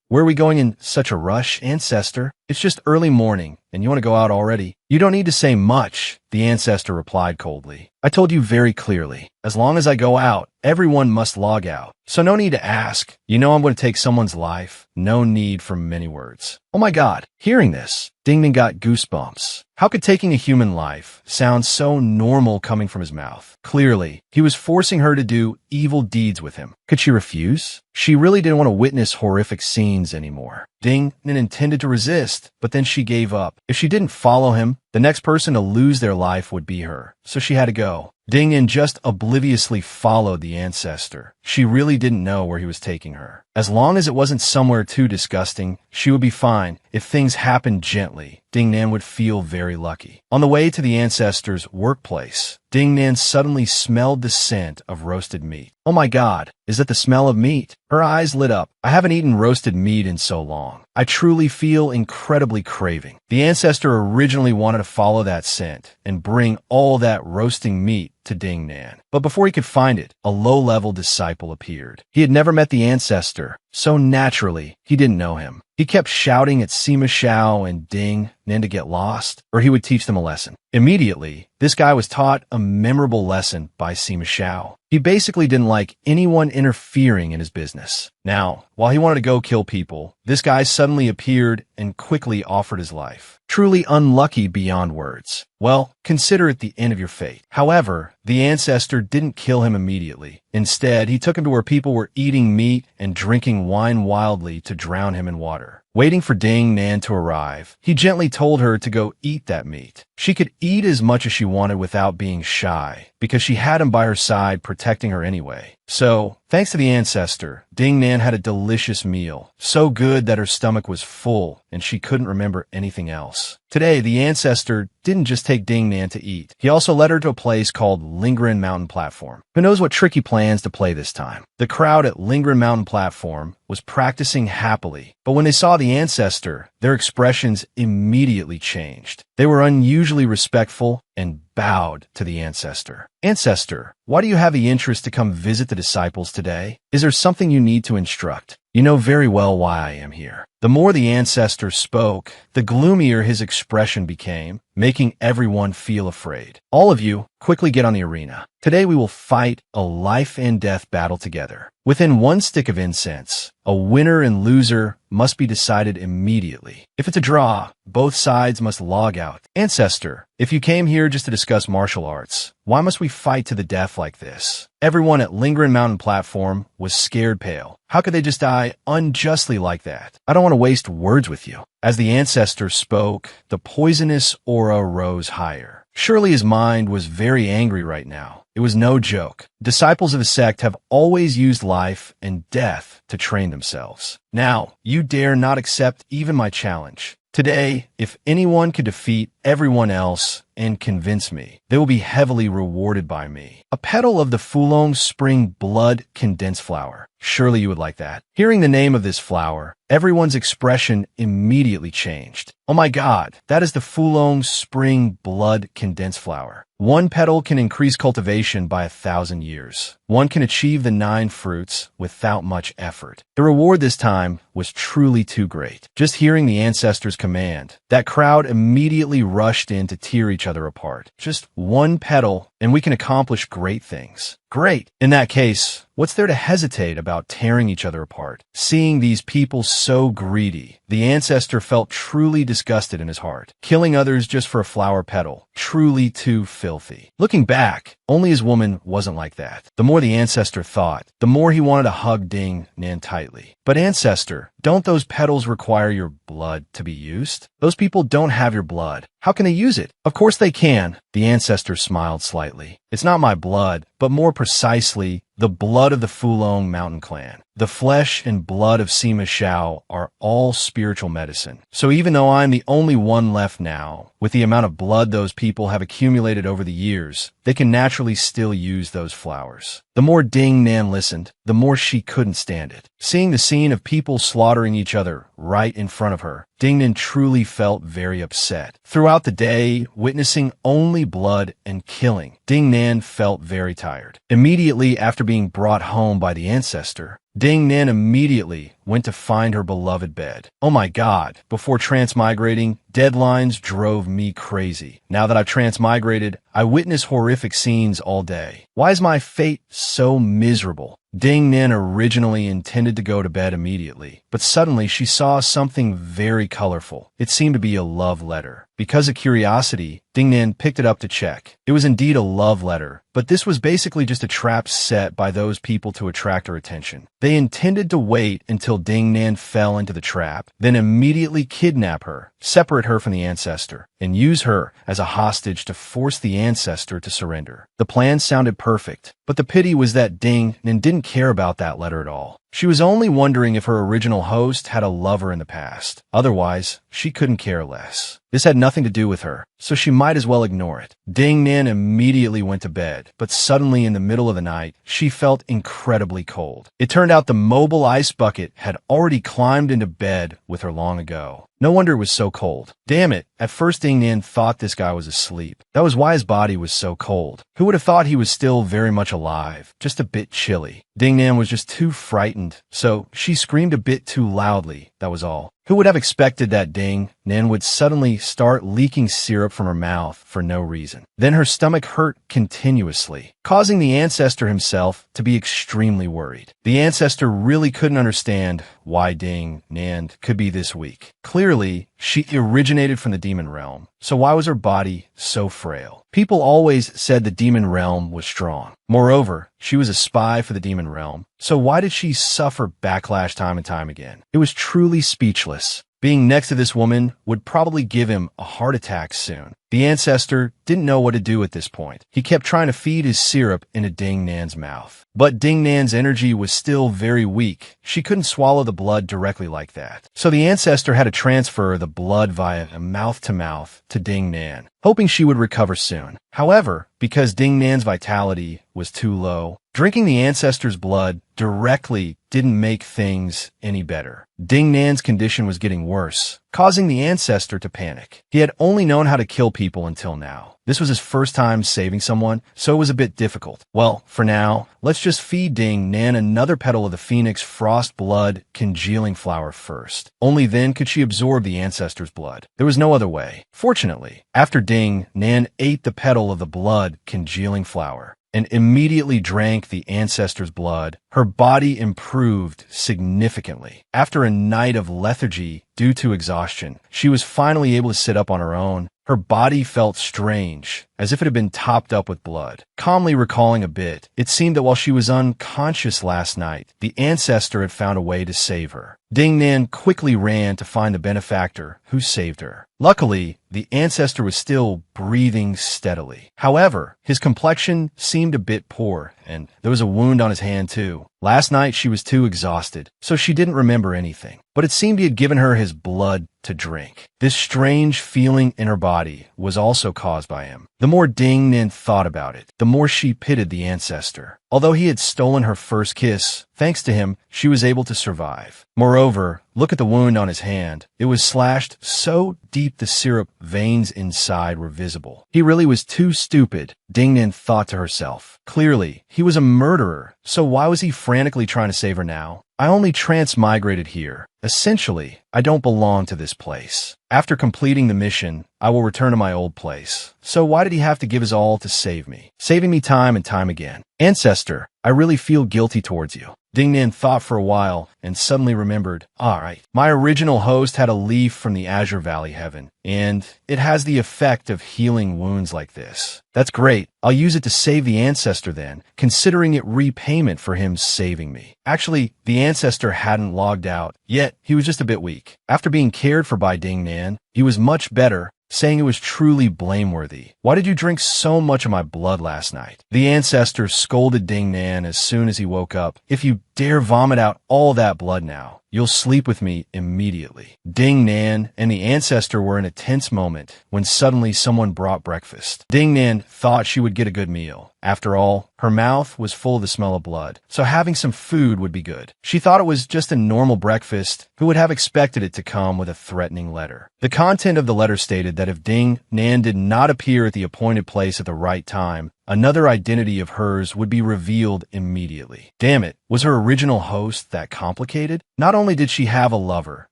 Where are we going in such a rush, ancestor? It's just early morning, and you want to go out already? You don't need to say much, the ancestor replied coldly. I told you very clearly. As long as I go out, everyone must log out. So no need to ask. You know I'm going to take someone's life. No need for many words. Oh my God, hearing this, Ding Nan got goosebumps. How could taking a human life sound so normal coming from his mouth? Clearly, he was forcing her to do evil deeds with him. Could she refuse? She really didn't want to witness horrific scenes anymore. Ding Nan intended to resist, but then she gave up. If she didn't follow him, the next person to lose their life would be her. So she had to go. Ding Nan just obliviously followed the ancestor. She really didn't know where he was taking her. As long as it wasn't somewhere too disgusting, she would be fine. If things happened gently, Ding Nan would feel very lucky. On the way to the ancestor's workplace, Ding Nan suddenly smelled the scent of roasted meat. Oh my God, is that the smell of meat? Her eyes lit up. I haven't eaten roasted meat in so long. I truly feel incredibly craving. The ancestor originally wanted to follow that scent and bring all that roasting meat to Ding Nan. But before he could find it, a low-level disciple appeared. He had never met the ancestor, so naturally, he didn't know him. He kept shouting at Sima Xiao and Ding Nan to get lost, or he would teach them a lesson. Immediately, this guy was taught a memorable lesson by Sima Xiao. He basically didn't like anyone interfering in his business. Now, while he wanted to go kill people, this guy suddenly appeared and quickly offered his life. Truly unlucky beyond words. Well, consider it the end of your fate. However, the ancestor didn't kill him immediately. Instead, he took him to where people were eating meat and drinking wine wildly to drown him in water. Waiting for Ding Nan to arrive, he gently told her to go eat that meat. She could eat as much as she wanted without being shy, because she had him by her side protecting her anyway. So, thanks to the ancestor, Ding Nan had a delicious meal, so good that her stomach was full and she couldn't remember anything else. Today, the ancestor didn't just take Ding Nan to eat. He also led her to a place called Lingren Mountain Platform. Who knows what tricky plans to play this time? The crowd at Lingren Mountain Platform was practicing happily, but when they saw the ancestor, their expressions immediately changed. They were unusually respectful and bowed to the ancestor. Ancestor, why do you have the interest to come visit the disciples today? Is there something you need to instruct? You know very well why I am here. The more the ancestor spoke, the gloomier his expression became, making everyone feel afraid. All of you, quickly get on the arena. Today we will fight a life and death battle together. Within one stick of incense, a winner and loser must be decided immediately. If it's a draw, both sides must log out. Ancestor, if you came here just to discuss martial arts, why must we fight to the death like this? Everyone at Lingren Mountain Platform was scared pale. How could they just die unjustly like that? I don't want to waste words with you. As the ancestor spoke, the poisonous aura rose higher. Surely his mind was very angry right now. It was no joke. Disciples of the sect have always used life and death to train themselves. Now, you dare not accept even my challenge. Today, if anyone could defeat everyone else and convince me, they will be heavily rewarded by me. A petal of the Fulong Spring Blood Condensed Flower. Surely you would like that. Hearing the name of this flower, everyone's expression immediately changed. Oh my God, that is the Fulong Spring Blood Condensed Flower. One petal can increase cultivation by 1,000 years. One can achieve the 9 fruits without much effort. The reward this time was truly too great. Just hearing the ancestor's command, that crowd immediately rushed in to tear each other apart. Just one petal, and we can accomplish great things. Great. In that case, what's there to hesitate about tearing each other apart? Seeing these people so greedy, the ancestor felt truly disgusted in his heart. Killing others just for a flower petal. Truly too filthy. Looking back, only his woman wasn't like that. The more the ancestor thought, the more he wanted to hug Ding Nan tightly. But ancestor, don't those petals require your blood to be used? Those people don't have your blood. How can they use it? Of course they can. The ancestor smiled slightly. It's not my blood, but more precisely, the blood of the Fulong Mountain Clan. The flesh and blood of Sima Xiao are all spiritual medicine. So even though I'm the only one left now, with the amount of blood those people have accumulated over the years, they can naturally still use those flowers. The more Ding Nan listened, the more she couldn't stand it. Seeing the scene of people slaughtering each other right in front of her, Ding Nan truly felt very upset. Throughout the day, witnessing only blood and killing, Ding Nan felt very tired. Immediately after being brought home by the ancestor, Ding Nan immediately went to find her beloved bed. Oh my God, before transmigrating, deadlines drove me crazy. Now that I've transmigrated, I witness horrific scenes all day. Why is my fate so miserable? Ding Nin originally intended to go to bed immediately, but suddenly she saw something very colorful. It seemed to be a love letter. Because of curiosity, Ding Nin picked it up to check. It was indeed a love letter, but this was basically just a trap set by those people to attract her attention. They intended to wait until Ding Nin fell into the trap, then immediately kidnap her, separate her from the ancestor, and use her as a hostage to force the ancestor to surrender. The plan sounded perfect, but the pity was that Ding Nin didn't care about that letter at all. She was only wondering if her original host had a lover in the past. Otherwise, she couldn't care less. This had nothing to do with her, so she might as well ignore it. Ding Nin immediately went to bed, but suddenly in the middle of the night, she felt incredibly cold. It turned out the mobile ice bucket had already climbed into bed with her long ago. No wonder it was so cold. Damn it, at first Ding Nin thought this guy was asleep. That was why his body was so cold. Who would have thought he was still very much alive, just a bit chilly? Ding Nin was just too frightened, so she screamed a bit too loudly, that was all. Who would have expected that Ding Nin would suddenly start leaking syrup from her mouth for no reason? Then her stomach hurt continuously, causing the ancestor himself to be extremely worried. The ancestor really couldn't understand why Ding Nin could be this weak. Clearly, she originated from the demon realm, so why was her body so frail? People always said the demon realm was strong. Moreover, she was a spy for the demon realm, so why did she suffer backlash time and time again? It was truly speechless. Being next to this woman would probably give him a heart attack soon. The ancestor didn't know what to do at this point. He kept trying to feed his syrup into Ding Nan's mouth. But Ding Nan's energy was still very weak. She couldn't swallow the blood directly like that. So the ancestor had to transfer the blood via a mouth-to-mouth to Ding Nan, hoping she would recover soon. However, because Ding Nan's vitality was too low, drinking the ancestor's blood directly didn't make things any better. Ding Nan's condition was getting worse, causing the ancestor to panic. He had only known how to kill people until now. This was his first time saving someone, so it was a bit difficult. Well, for now, let's just feed Ding Nan another petal of the Phoenix Frost Blood Congealing Flower first. Only then could she absorb the ancestor's blood. There was no other way. Fortunately, after Ding Nan ate the petal of the Blood Congealing Flower and immediately drank the ancestor's blood, her body improved significantly. After a night of lethargy due to exhaustion, she was finally able to sit up on her own. Her body felt strange, as if it had been topped up with blood. Calmly recalling a bit, it seemed that while she was unconscious last night, the ancestor had found a way to save her. Ding Nan quickly ran to find the benefactor who saved her. Luckily, the ancestor was still breathing steadily. However, his complexion seemed a bit poor, and there was a wound on his hand too. Last night she was too exhausted, so she didn't remember anything. But it seemed he had given her his blood to drink. This strange feeling in her body was also caused by him. The more Ding Nin thought about it, the more she pitied the ancestor. Although he had stolen her first kiss, thanks to him, she was able to survive. Moreover, look at the wound on his hand. It was slashed so deep the syrup veins inside were visible. He really was too stupid, Ding Nin thought to herself. Clearly, he was a murderer, so why was he frantically trying to save her now? I only transmigrated here. Essentially, I don't belong to this place. After completing the mission, I will return to my old place. So why did he have to give his all to save me? Saving me time and time again. Ancestor, I really feel guilty towards you. Ding Nin thought for a while and suddenly remembered, alright, my original host had a leaf from the Azure Valley heaven, and it has the effect of healing wounds like this. That's great. I'll use it to save the ancestor then, considering it repayment for him saving me. Actually, the ancestor hadn't logged out, yet he was just a bit weak. After being cared for by Ding Nan, he was much better, saying it was truly blameworthy. Why did you drink so much of my blood last night? The ancestor scolded Ding Nan as soon as he woke up. If you dare vomit out all that blood now, you'll sleep with me immediately. Ding Nan and the ancestor were in a tense moment when suddenly someone brought breakfast. Ding Nan thought she would get a good meal. After all, her mouth was full of the smell of blood, so having some food would be good. She thought it was just a normal breakfast. Who would have expected it to come with a threatening letter? The content of the letter stated that if Ding Nan did not appear at the appointed place at the right time, another identity of hers would be revealed immediately. Damn it, was her original host that complicated? Not only did she have a lover,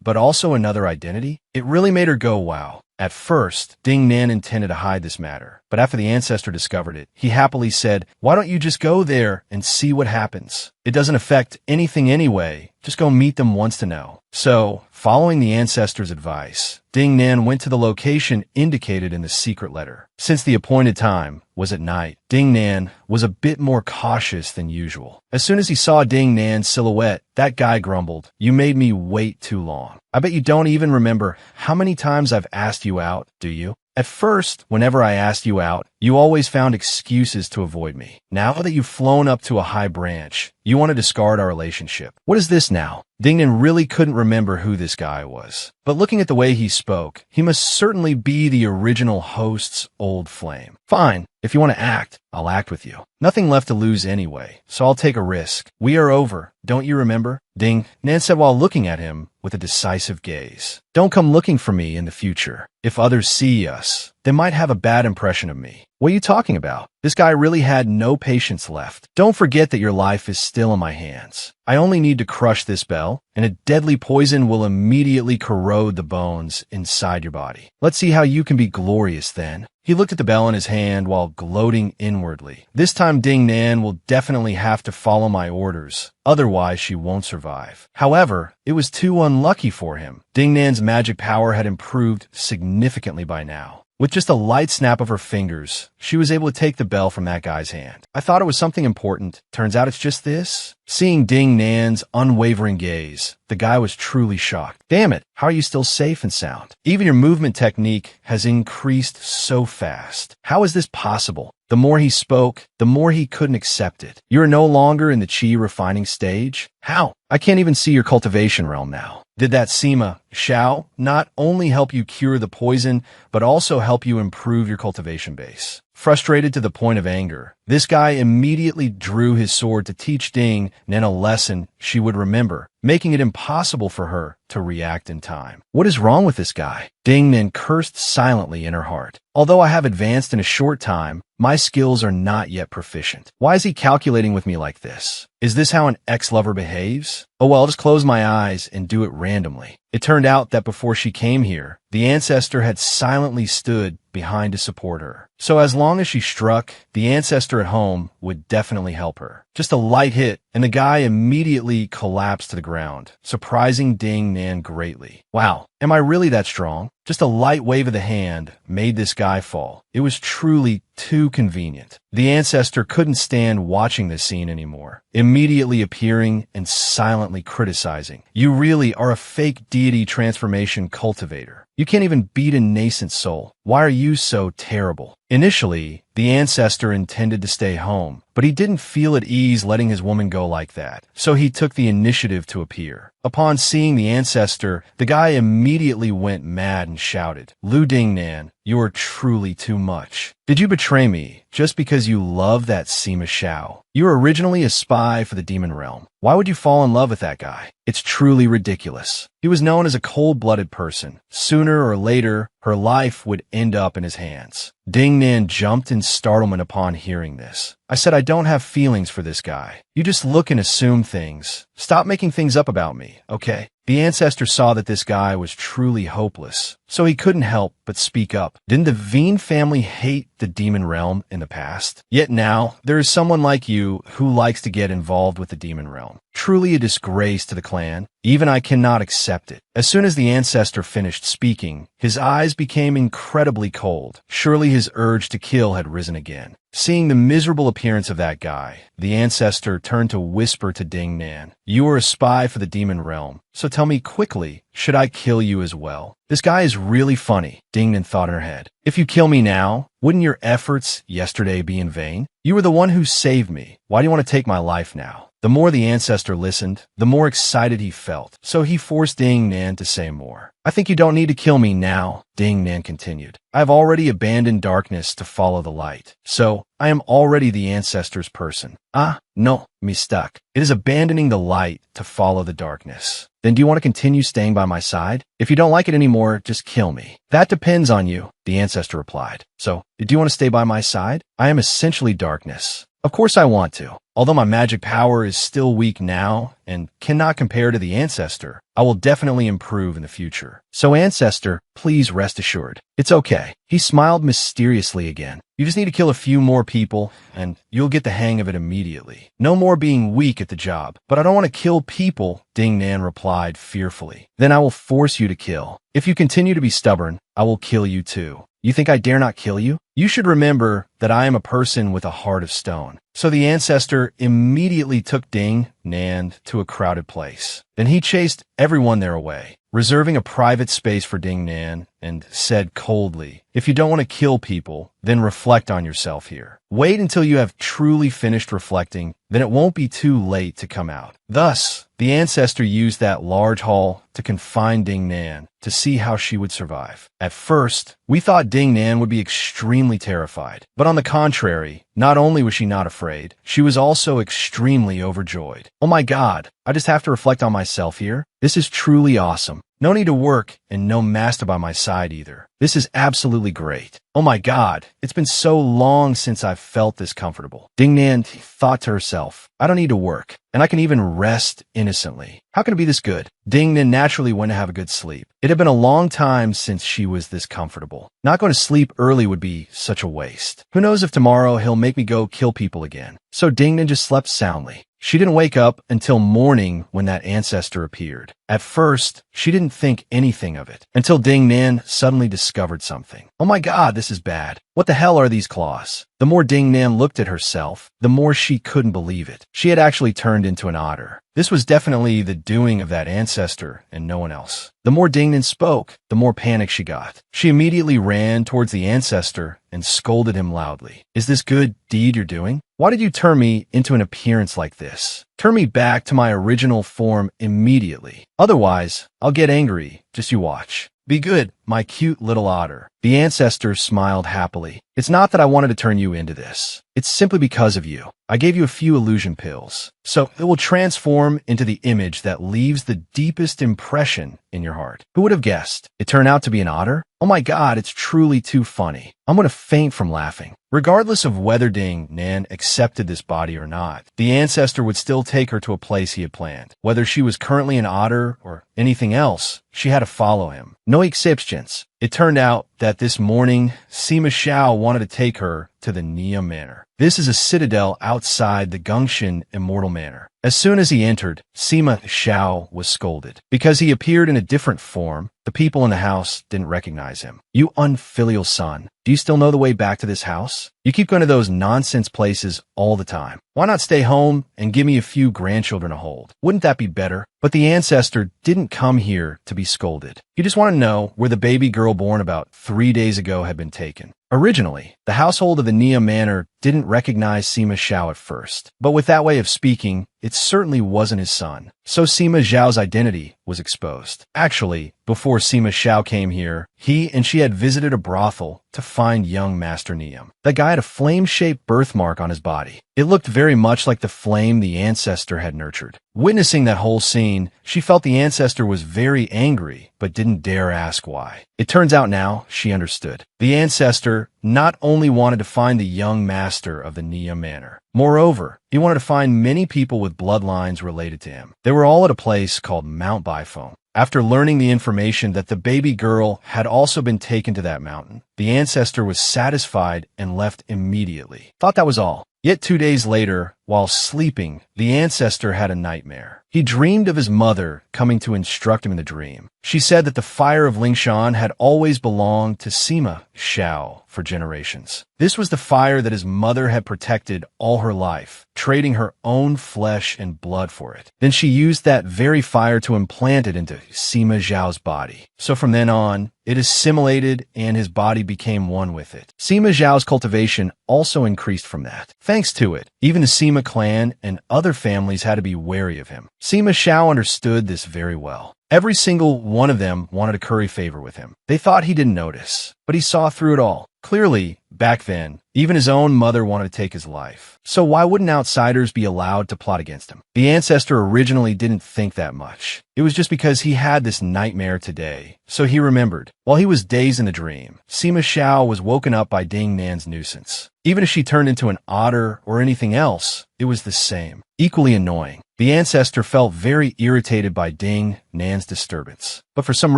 but also another identity? It really made her go wow. At first, Ding Nan intended to hide this matter, but after the ancestor discovered it, he happily said, "Why don't you just go there and see what happens? It doesn't affect anything anyway. Just go meet them once to know." So, following the ancestor's advice, Ding Nan went to the location indicated in the secret letter. Since the appointed time was at night, Ding Nan was a bit more cautious than usual. As soon as he saw Ding Nan's silhouette, that guy grumbled, "You made me wait too long. I bet you don't even remember how many times I've asked you out, do you? At first, whenever I asked you out, you always found excuses to avoid me. Now that you've flown up to a high branch, you want to discard our relationship. What is this now?" Ding Nan really couldn't remember who this guy was. But looking at the way he spoke, he must certainly be the original host's old flame. "Fine, if you want to act, I'll act with you. Nothing left to lose anyway, so I'll take a risk. We are over, don't you remember?" Ding Nan said while looking at him with a decisive gaze. "Don't come looking for me in the future. If others see us, they might have a bad impression of me." "What are you talking about?" This guy really had no patience left. "Don't forget that your life is still in my hands. I only need to crush this bell, and a deadly poison will immediately corrode the bones inside your body. Let's see how you can be glorious then." He looked at the bell in his hand while gloating inwardly. "This time Ding Nan will definitely have to follow my orders. Otherwise, she won't survive." However, it was too unlucky for him. Ding Nan's magic power had improved significantly by now. With just a light snap of her fingers, she was able to take the bell from that guy's hand. "I thought it was something important. Turns out it's just this?" Seeing Ding Nan's unwavering gaze, the guy was truly shocked. "Damn it, how are you still safe and sound? Even your movement technique has increased so fast. How is this possible?" The more he spoke, the more he couldn't accept it. "You are no longer in the chi refining stage? How? I can't even see your cultivation realm now. Did that Sima Shao not only help you cure the poison, but also help you improve your cultivation base?" Frustrated to the point of anger, this guy immediately drew his sword to teach Ding Nan a lesson she would remember, making it impossible for her to react in time. What is wrong with this guy? Ding Nan cursed silently in her heart. Although I have advanced in a short time, my skills are not yet proficient. Why is he calculating with me like this? Is this how an ex-lover behaves? Oh well, I'll just close my eyes and do it randomly. It turned out that before she came here, the ancestor had silently stood behind to support her. So as long as she struck, the ancestor at home would definitely help her. Just a light hit, and the guy immediately collapsed to the ground, surprising Ding Nan greatly. Wow, am I really that strong? Just a light wave of the hand made this guy fall. It was truly too convenient. The ancestor couldn't stand watching this scene anymore, immediately appearing and silently criticizing. "You really are a fake deity transformation cultivator. You can't even beat a nascent soul. Why are you so terrible?" Initially, the ancestor intended to stay home, but he didn't feel at ease letting his woman go like that, so he took the initiative to appear. Upon seeing the ancestor, the guy immediately went mad and shouted, "Lu Ding Nan, you are truly too much. Did you betray me just because you love that Sima Shao? You were originally a spy for the demon realm. Why would you fall in love with that guy? It's truly ridiculous." He was known as a cold-blooded person. Sooner or later, her life would end up in his hands. Ding Nan jumped in startlement upon hearing this. "I said I don't have feelings for this guy. You just look and assume things. Stop making things up about me, okay?" The ancestor saw that this guy was truly hopeless, so he couldn't help but speak up. Didn't the Veen family hate the demon realm in the past? Yet now, there is someone like you who likes to get involved with the demon realm. Truly a disgrace to the clan. Even I cannot accept it. As soon as the ancestor finished speaking, his eyes became incredibly cold. Surely his urge to kill had risen again. Seeing the miserable appearance of that guy, the ancestor turned to whisper to Ding Nan, "You are a spy for the demon realm, so tell me quickly, should I kill you as well?" This guy is really funny, Ding Nan thought in her head. "If you kill me now, wouldn't your efforts yesterday be in vain? You were the one who saved me. Why do you want to take my life now?" The more the ancestor listened, the more excited he felt, so he forced Ding Nan to say more. I think you don't need to kill me now, Ding Nan continued. I have already abandoned darkness to follow the light, so I am already the ancestor's person. Ah, no, me stuck. It is abandoning the light to follow the darkness. Then do you want to continue staying by my side? If you don't like it anymore, just kill me. That depends on you, the ancestor replied. So, do you want to stay by my side? I am essentially darkness. Of course I want to. Although my magic power is still weak now and cannot compare to the ancestor, I will definitely improve in the future. So ancestor, please rest assured. It's okay. He smiled mysteriously again. You just need to kill a few more people and you'll get the hang of it immediately. No more being weak at the job. But I don't want to kill people, Ding Nan replied fearfully. Then I will force you to kill. If you continue to be stubborn, I will kill you too. You think I dare not kill you? You should remember that I am a person with a heart of stone. So the ancestor immediately took Ding Nan to a crowded place. Then he chased everyone there away, reserving a private space for Ding Nan, and said coldly, if you don't want to kill people, then reflect on yourself here. Wait until you have truly finished reflecting, then it won't be too late to come out. Thus, the ancestor used that large hall to confine Ding Nan to see how she would survive. At first, we thought Ding Nan would be extremely terrified. But on the contrary, not only was she not afraid, she was also extremely overjoyed. Oh my God, I just have to reflect on myself here? This is truly awesome. No need to work and no master by my side either. This is absolutely great. Oh my God, it's been so long since I've felt this comfortable. Ding Nan thought to herself, I don't need to work, and I can even rest innocently. How can it be this good? Ding Nan naturally went to have a good sleep. It had been a long time since she was this comfortable. Not going to sleep early would be such a waste. Who knows if tomorrow he'll make me go kill people again. So Ding Nan just slept soundly. She didn't wake up until morning when that ancestor appeared. At first, she didn't think anything of it, until Ding Nan suddenly discovered something. Oh my God, this is bad. What the hell are these claws? The more Ding Nan looked at herself, the more she couldn't believe it. She had actually turned into an otter. This was definitely the doing of that ancestor and no one else. The more Ding Nan spoke, the more panic she got. She immediately ran towards the ancestor and scolded him loudly. Is this good deed you're doing? Why did you turn me into an appearance like this? Turn me back to my original form immediately. Otherwise, I'll get angry. Just you watch. Be good, my cute little otter. The ancestor smiled happily. It's not that I wanted to turn you into this. It's simply because of you. I gave you a few illusion pills, so it will transform into the image that leaves the deepest impression in your heart. Who would have guessed? It turned out to be an otter? Oh my God, it's truly too funny. I'm going to faint from laughing. Regardless of whether Ding Nan accepted this body or not, the ancestor would still take her to a place he had planned. Whether she was currently an otter or anything else, she had to follow him. No exceptions. It turned out that this morning, Sima Xiao wanted to take her to the Nia Manor. This is a citadel outside the Gungshan Immortal Manor. As soon as he entered, Sima Xiao was scolded. Because he appeared in a different form, the people in the house didn't recognize him. You unfilial son, do you still know the way back to this house? You keep going to those nonsense places all the time. Why not stay home and give me a few grandchildren to hold? Wouldn't that be better? But the ancestor didn't come here to be scolded. He just wanted to know where the baby girl born about 3 days ago had been taken. Originally, the household of the Nia Manor didn't recognize Sima Xiao at first, but with that way of speaking, it certainly wasn't his son. So Sima Xiao's identity was exposed. Actually, before Sima Xiao came here, he and she had visited a brothel to find young Master Niam. The guy had a flame-shaped birthmark on his body. It looked very much like the flame the ancestor had nurtured. Witnessing that whole scene, she felt the ancestor was very angry, but didn't dare ask why. It turns out now she understood. The ancestor not only wanted to find the young master of the Nia Manor. Moreover, he wanted to find many people with bloodlines related to him. They were all at a place called Mount Bifong. After learning the information that the baby girl had also been taken to that mountain, the ancestor was satisfied and left immediately. Thought that was all. Yet 2 days later, while sleeping, the ancestor had a nightmare. He dreamed of his mother coming to instruct him in the dream. She said that the fire of Lingshan had always belonged to Sima Xiao for generations. This was the fire that his mother had protected all her life, trading her own flesh and blood for it. Then she used that very fire to implant it into Sima Xiao's body. So from then on, it assimilated and his body became one with it. Sima Xiao's cultivation also increased from that. Thanks to it, even the Sima Sima clan and other families had to be wary of him. Sima Xiao understood this very well. Every single one of them wanted to curry favor with him. They thought he didn't notice, but he saw through it all. Clearly, back then, even his own mother wanted to take his life. So why wouldn't outsiders be allowed to plot against him? The ancestor originally didn't think that much. It was just because he had this nightmare today. So he remembered. While he was dazed in a dream, Sima Xiao was woken up by Ding Nan's nuisance. Even if she turned into an otter or anything else, it was the same. Equally annoying. The ancestor felt very irritated by Ding Nan's disturbance. But for some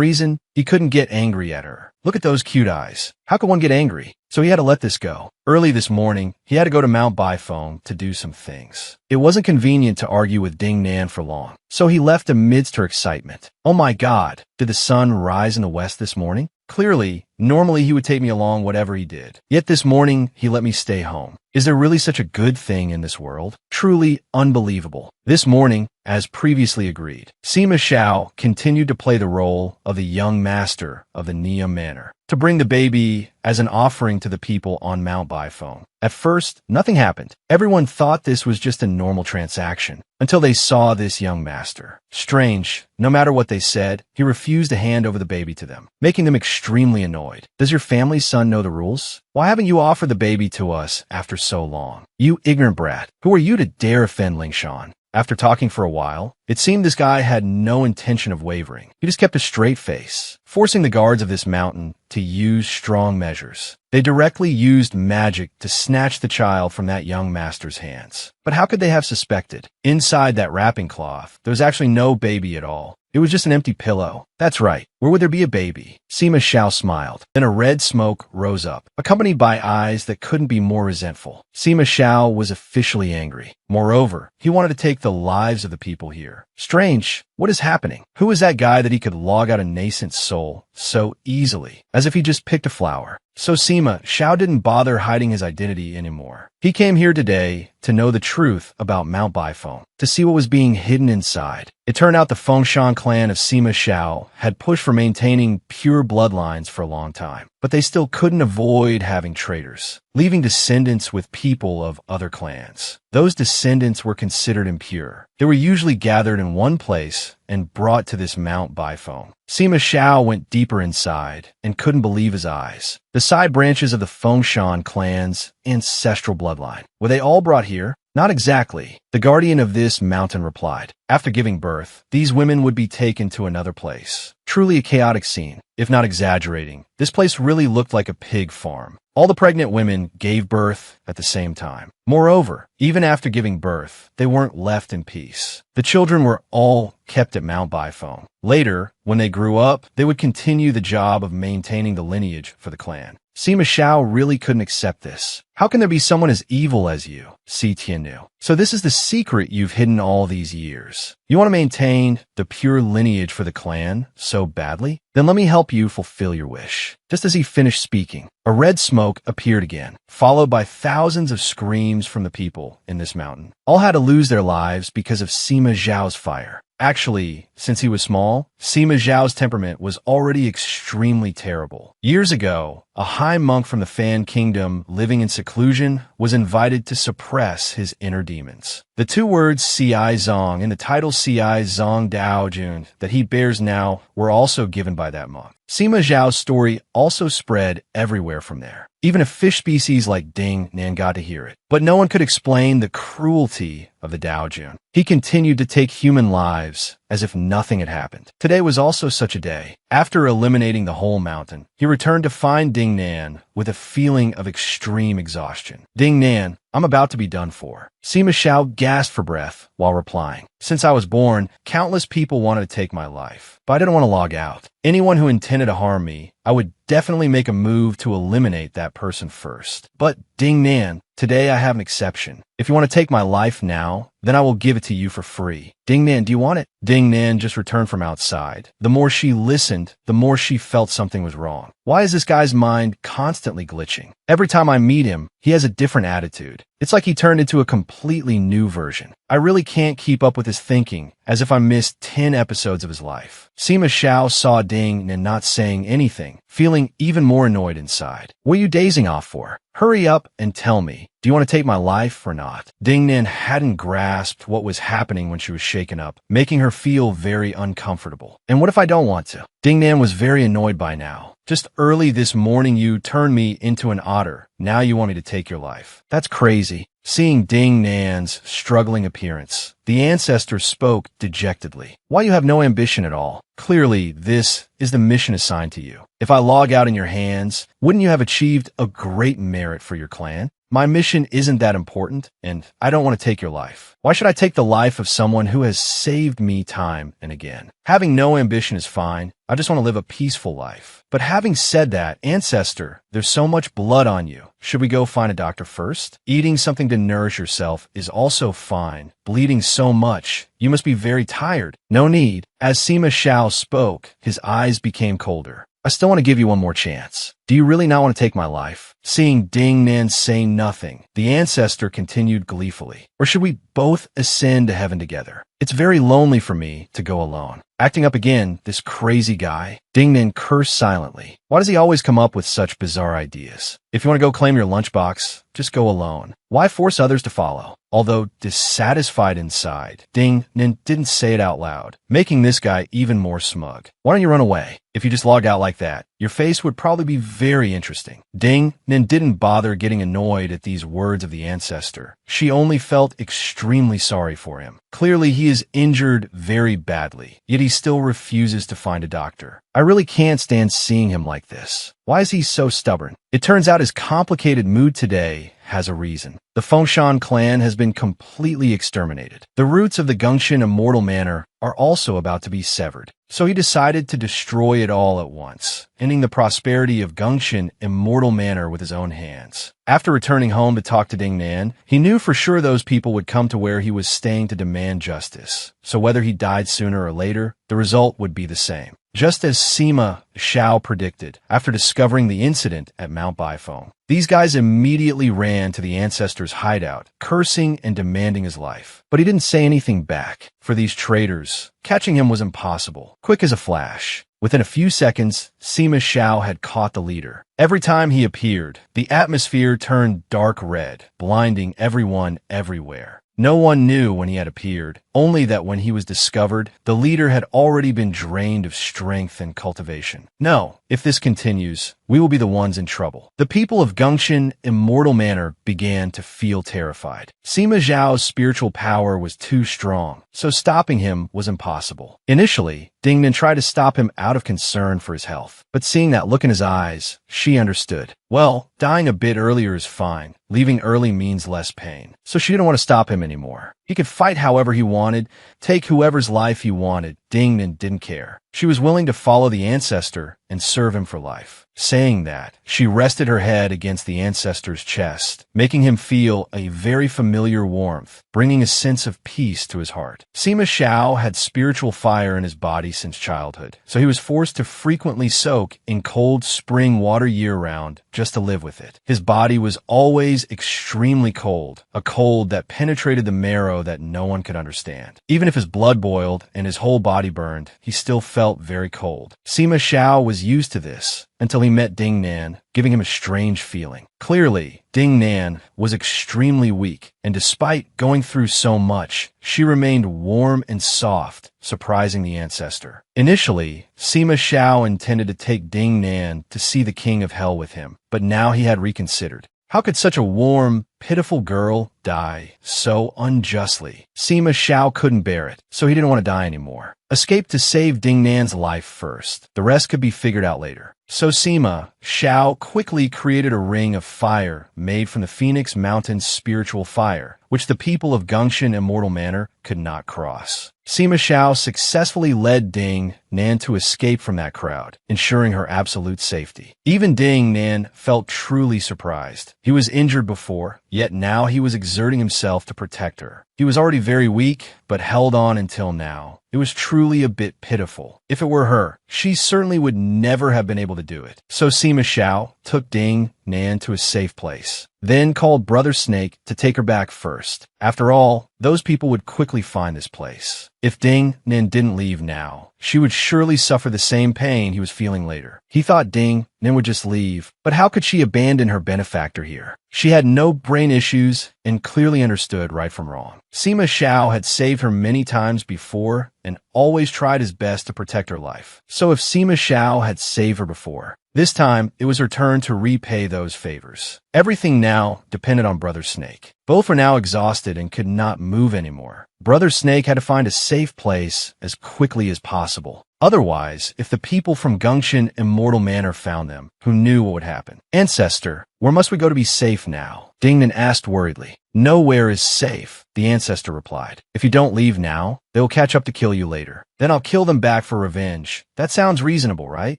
reason, he couldn't get angry at her. Look at those cute eyes. How could one get angry? So he had to let this go. Early this morning, he had to go to Mount Baifeng to do some things. It wasn't convenient to argue with Ding Nan for long, so he left amidst her excitement. Oh my God, did the sun rise in the west this morning? Clearly, normally he would take me along whatever he did. Yet this morning, he let me stay home. Is there really such a good thing in this world? Truly unbelievable. This morning, as previously agreed, Sima Xiao continued to play the role of the young master of the Neum Manor, to bring the baby as an offering to the people on Mount Baifeng. At first, nothing happened. Everyone thought this was just a normal transaction, until they saw this young master. Strange, no matter what they said, he refused to hand over the baby to them, making them extremely annoyed. Does your family's son know the rules? Why haven't you offered the baby to us after so long? You ignorant brat, who are you to dare offend Lingshan? After talking for a while, it seemed this guy had no intention of wavering. He just kept a straight face, forcing the guards of this mountain to use strong measures. They directly used magic to snatch the child from that young master's hands. But how could they have suspected? Inside that wrapping cloth, there was actually no baby at all. It was just an empty pillow. That's right. Where would there be a baby? Sima Xiao smiled. Then a red smoke rose up, accompanied by eyes that couldn't be more resentful. Sima Xiao was officially angry. Moreover, he wanted to take the lives of the people here. Strange. What is happening? Who is that guy that he could log out a nascent soul so easily, as if he just picked a flower? So Sima Xiao didn't bother hiding his identity anymore. He came here today to know the truth about Mount Baifeng, to see what was being hidden inside. It turned out the Fengshan clan of Sima Xiao had pushed for maintaining pure bloodlines for a long time, but they still couldn't avoid having traitors, leaving descendants with people of other clans. Those descendants were considered impure. They were usually gathered in one place and brought to this Mount Baifeng. Sima Xiao went deeper inside and couldn't believe his eyes. The side branches of the Fengshan clan's ancestral bloodline. Were they all brought here? Not exactly. The guardian of this mountain replied. After giving birth, these women would be taken to another place. Truly a chaotic scene. If not exaggerating, this place really looked like a pig farm. All the pregnant women gave birth at the same time. Moreover, even after giving birth, they weren't left in peace. The children were all kept at Mount Baifeng. Later, when they grew up, they would continue the job of maintaining the lineage for the clan. Sima Xiao really couldn't accept this. How can there be someone as evil as you? Si Tianyu. So this is the secret you've hidden all these years. You want to maintain the pure lineage for the clan so badly? Then let me help you fulfill your wish. Just as he finished speaking, a red smoke appeared again, followed by thousands of screams from the people in this mountain. All had to lose their lives because of Sima Zhao's fire. Actually, since he was small, Sima Zhao's temperament was already extremely terrible. Years ago, a high monk from the Fan Kingdom living in seclusion was invited to suppress his inner demons. The two words Ci Zong and the title Ci Zong Dao Jun that he bears now were also given by that monk. Sima Zhao's story also spread everywhere from there. Even a fish species like Ding Nan got to hear it. But no one could explain the cruelty of the Dao Jun. He continued to take human lives as if nothing had happened. Today was also such a day. After eliminating the whole mountain, he returned to find Ding Nan with a feeling of extreme exhaustion. Ding Nan, I'm about to be done for. Sima Xiao gasped for breath while replying. Since I was born, countless people wanted to take my life, but I didn't want to log out. Anyone who intended to harm me, I would definitely make a move to eliminate that person first. But Ding Nan, today I have an exception. If you want to take my life now, then I will give it to you for free. Ding Nan, do you want it? Ding Nan just returned from outside. The more she listened, the more she felt something was wrong. Why is this guy's mind constantly glitching? Every time I meet him, he has a different attitude. It's like he turned into a completely new version. I really can't keep up with his thinking, as if I missed 10 episodes of his life. Sima Xiao saw Ding Nan not saying anything, feeling even more annoyed inside. What are you dazing off for? Hurry up and tell me. Do you want to take my life or not? Ding Nan hadn't grasped what was happening when she was shaken up, making her feel very uncomfortable. And what if I don't want to? Ding Nan was very annoyed by now. Just early this morning you turned me into an otter. Now you want me to take your life. That's crazy. Seeing Ding Nan's struggling appearance, the ancestor spoke dejectedly. Why you have no ambition at all? Clearly, this is the mission assigned to you. If I log out in your hands, wouldn't you have achieved a great merit for your clan? My mission isn't that important, and I don't want to take your life. Why should I take the life of someone who has saved me time and again? Having no ambition is fine. I just want to live a peaceful life. But having said that, ancestor, there's so much blood on you. Should we go find a doctor first? Eating something to nourish yourself is also fine. Bleeding so much, you must be very tired. No need. As Sima Xiao spoke, his eyes became colder. I still want to give you one more chance. Do you really not want to take my life? Seeing Ding Nan say nothing, the ancestor continued gleefully. Or should we both ascend to heaven together? It's very lonely for me to go alone. Acting up again, this crazy guy. Ding Nan cursed silently. Why does he always come up with such bizarre ideas? If you want to go claim your lunchbox, just go alone. Why force others to follow? Although dissatisfied inside, Ding Nan didn't say it out loud, making this guy even more smug. Why don't you run away? If you just logged out like that, your face would probably be very interesting. Ding Nan didn't bother getting annoyed at these words of the ancestor. She only felt extremely sorry for him. Clearly, he is injured very badly, yet he still refuses to find a doctor. I really can't stand seeing him like this. Why is he so stubborn? It turns out his complicated mood today has a reason. The Fengshan clan has been completely exterminated. The roots of the Gengxian immortal manor are also about to be severed. So he decided to destroy it all at once, ending the prosperity of Gengxian immortal manor with his own hands. After returning home to talk to Ding Nan, he knew for sure those people would come to where he was staying to demand justice. So whether he died sooner or later, the result would be the same. Just as Sima Xiao predicted after discovering the incident at Mount Baifeng. These guys immediately ran to the ancestor's hideout, cursing and demanding his life. But he didn't say anything back. For these traitors, catching him was impossible. Quick as a flash. Within a few seconds, Sima Xiao had caught the leader. Every time he appeared, the atmosphere turned dark red, blinding everyone everywhere. No one knew when he had appeared, only that when he was discovered, the leader had already been drained of strength and cultivation. No, if this continues, we will be the ones in trouble. The people of Gengxian Immortal Manor began to feel terrified. Sima Zhao's spiritual power was too strong, so stopping him was impossible. Initially, Ding Nan tried to stop him out of concern for his health, but seeing that look in his eyes, she understood. Well, dying a bit earlier is fine. Leaving early means less pain. So she didn't want to stop him anymore. He could fight however he wanted, take whoever's life he wanted. Ding Nan didn't care. She was willing to follow the ancestor and serve him for life. Saying that, she rested her head against the ancestor's chest, making him feel a very familiar warmth, bringing a sense of peace to his heart. Sima Xiao had spiritual fire in his body since childhood, so he was forced to frequently soak in cold spring water year-round just to live with it. His body was always extremely cold, a cold that penetrated the marrow that no one could understand. Even if his blood boiled and his whole body burned, he still felt very cold. Sima Xiao was used to this, until he met Ding Nan, giving him a strange feeling. Clearly, Ding Nan was extremely weak, and despite going through so much, she remained warm and soft, surprising the ancestor. Initially, Sima Xiao intended to take Ding Nan to see the King of Hell with him, but now he had reconsidered. How could such a warm, pitiful girl die so unjustly? Sima Xiao couldn't bear it, so he didn't want to die anymore. Escape to save Ding Nan's life first. The rest could be figured out later. So Sima Xiao quickly created a ring of fire made from the Phoenix Mountain's spiritual fire, which the people of Gengxian Immortal Manor could not cross. Sima Xiao successfully led Ding Nan to escape from that crowd, ensuring her absolute safety. Even Ding Nan felt truly surprised. He was injured before, yet now he was exerting himself to protect her. He was already very weak, but held on until now. It was truly a bit pitiful. If it were her, she certainly would never have been able to do it. So Sima Xiao took Ding Nan to a safe place. then called Brother Snake to take her back first. After all, those people would quickly find this place. If Ding Nin didn't leave now, she would surely suffer the same pain he was feeling later. He thought Ding Nin would just leave, but how could she abandon her benefactor here? She had no brain issues and clearly understood right from wrong. Sima Xiao had saved her many times before and always tried his best to protect her life. So if Sima Xiao had saved her before, this time it was her turn to repay those favors. Everything now depended on Brother Snake. Both were now exhausted and could not move anymore. Brother Snake had to find a safe place as quickly as possible. Otherwise, if the people from Gungshan Immortal Manor found them, who knew what would happen? Ancestor, where must we go to be safe now? Dingnan asked worriedly. Nowhere is safe, the ancestor replied. If you don't leave now, they will catch up to kill you later. Then I'll kill them back for revenge. That sounds reasonable, right?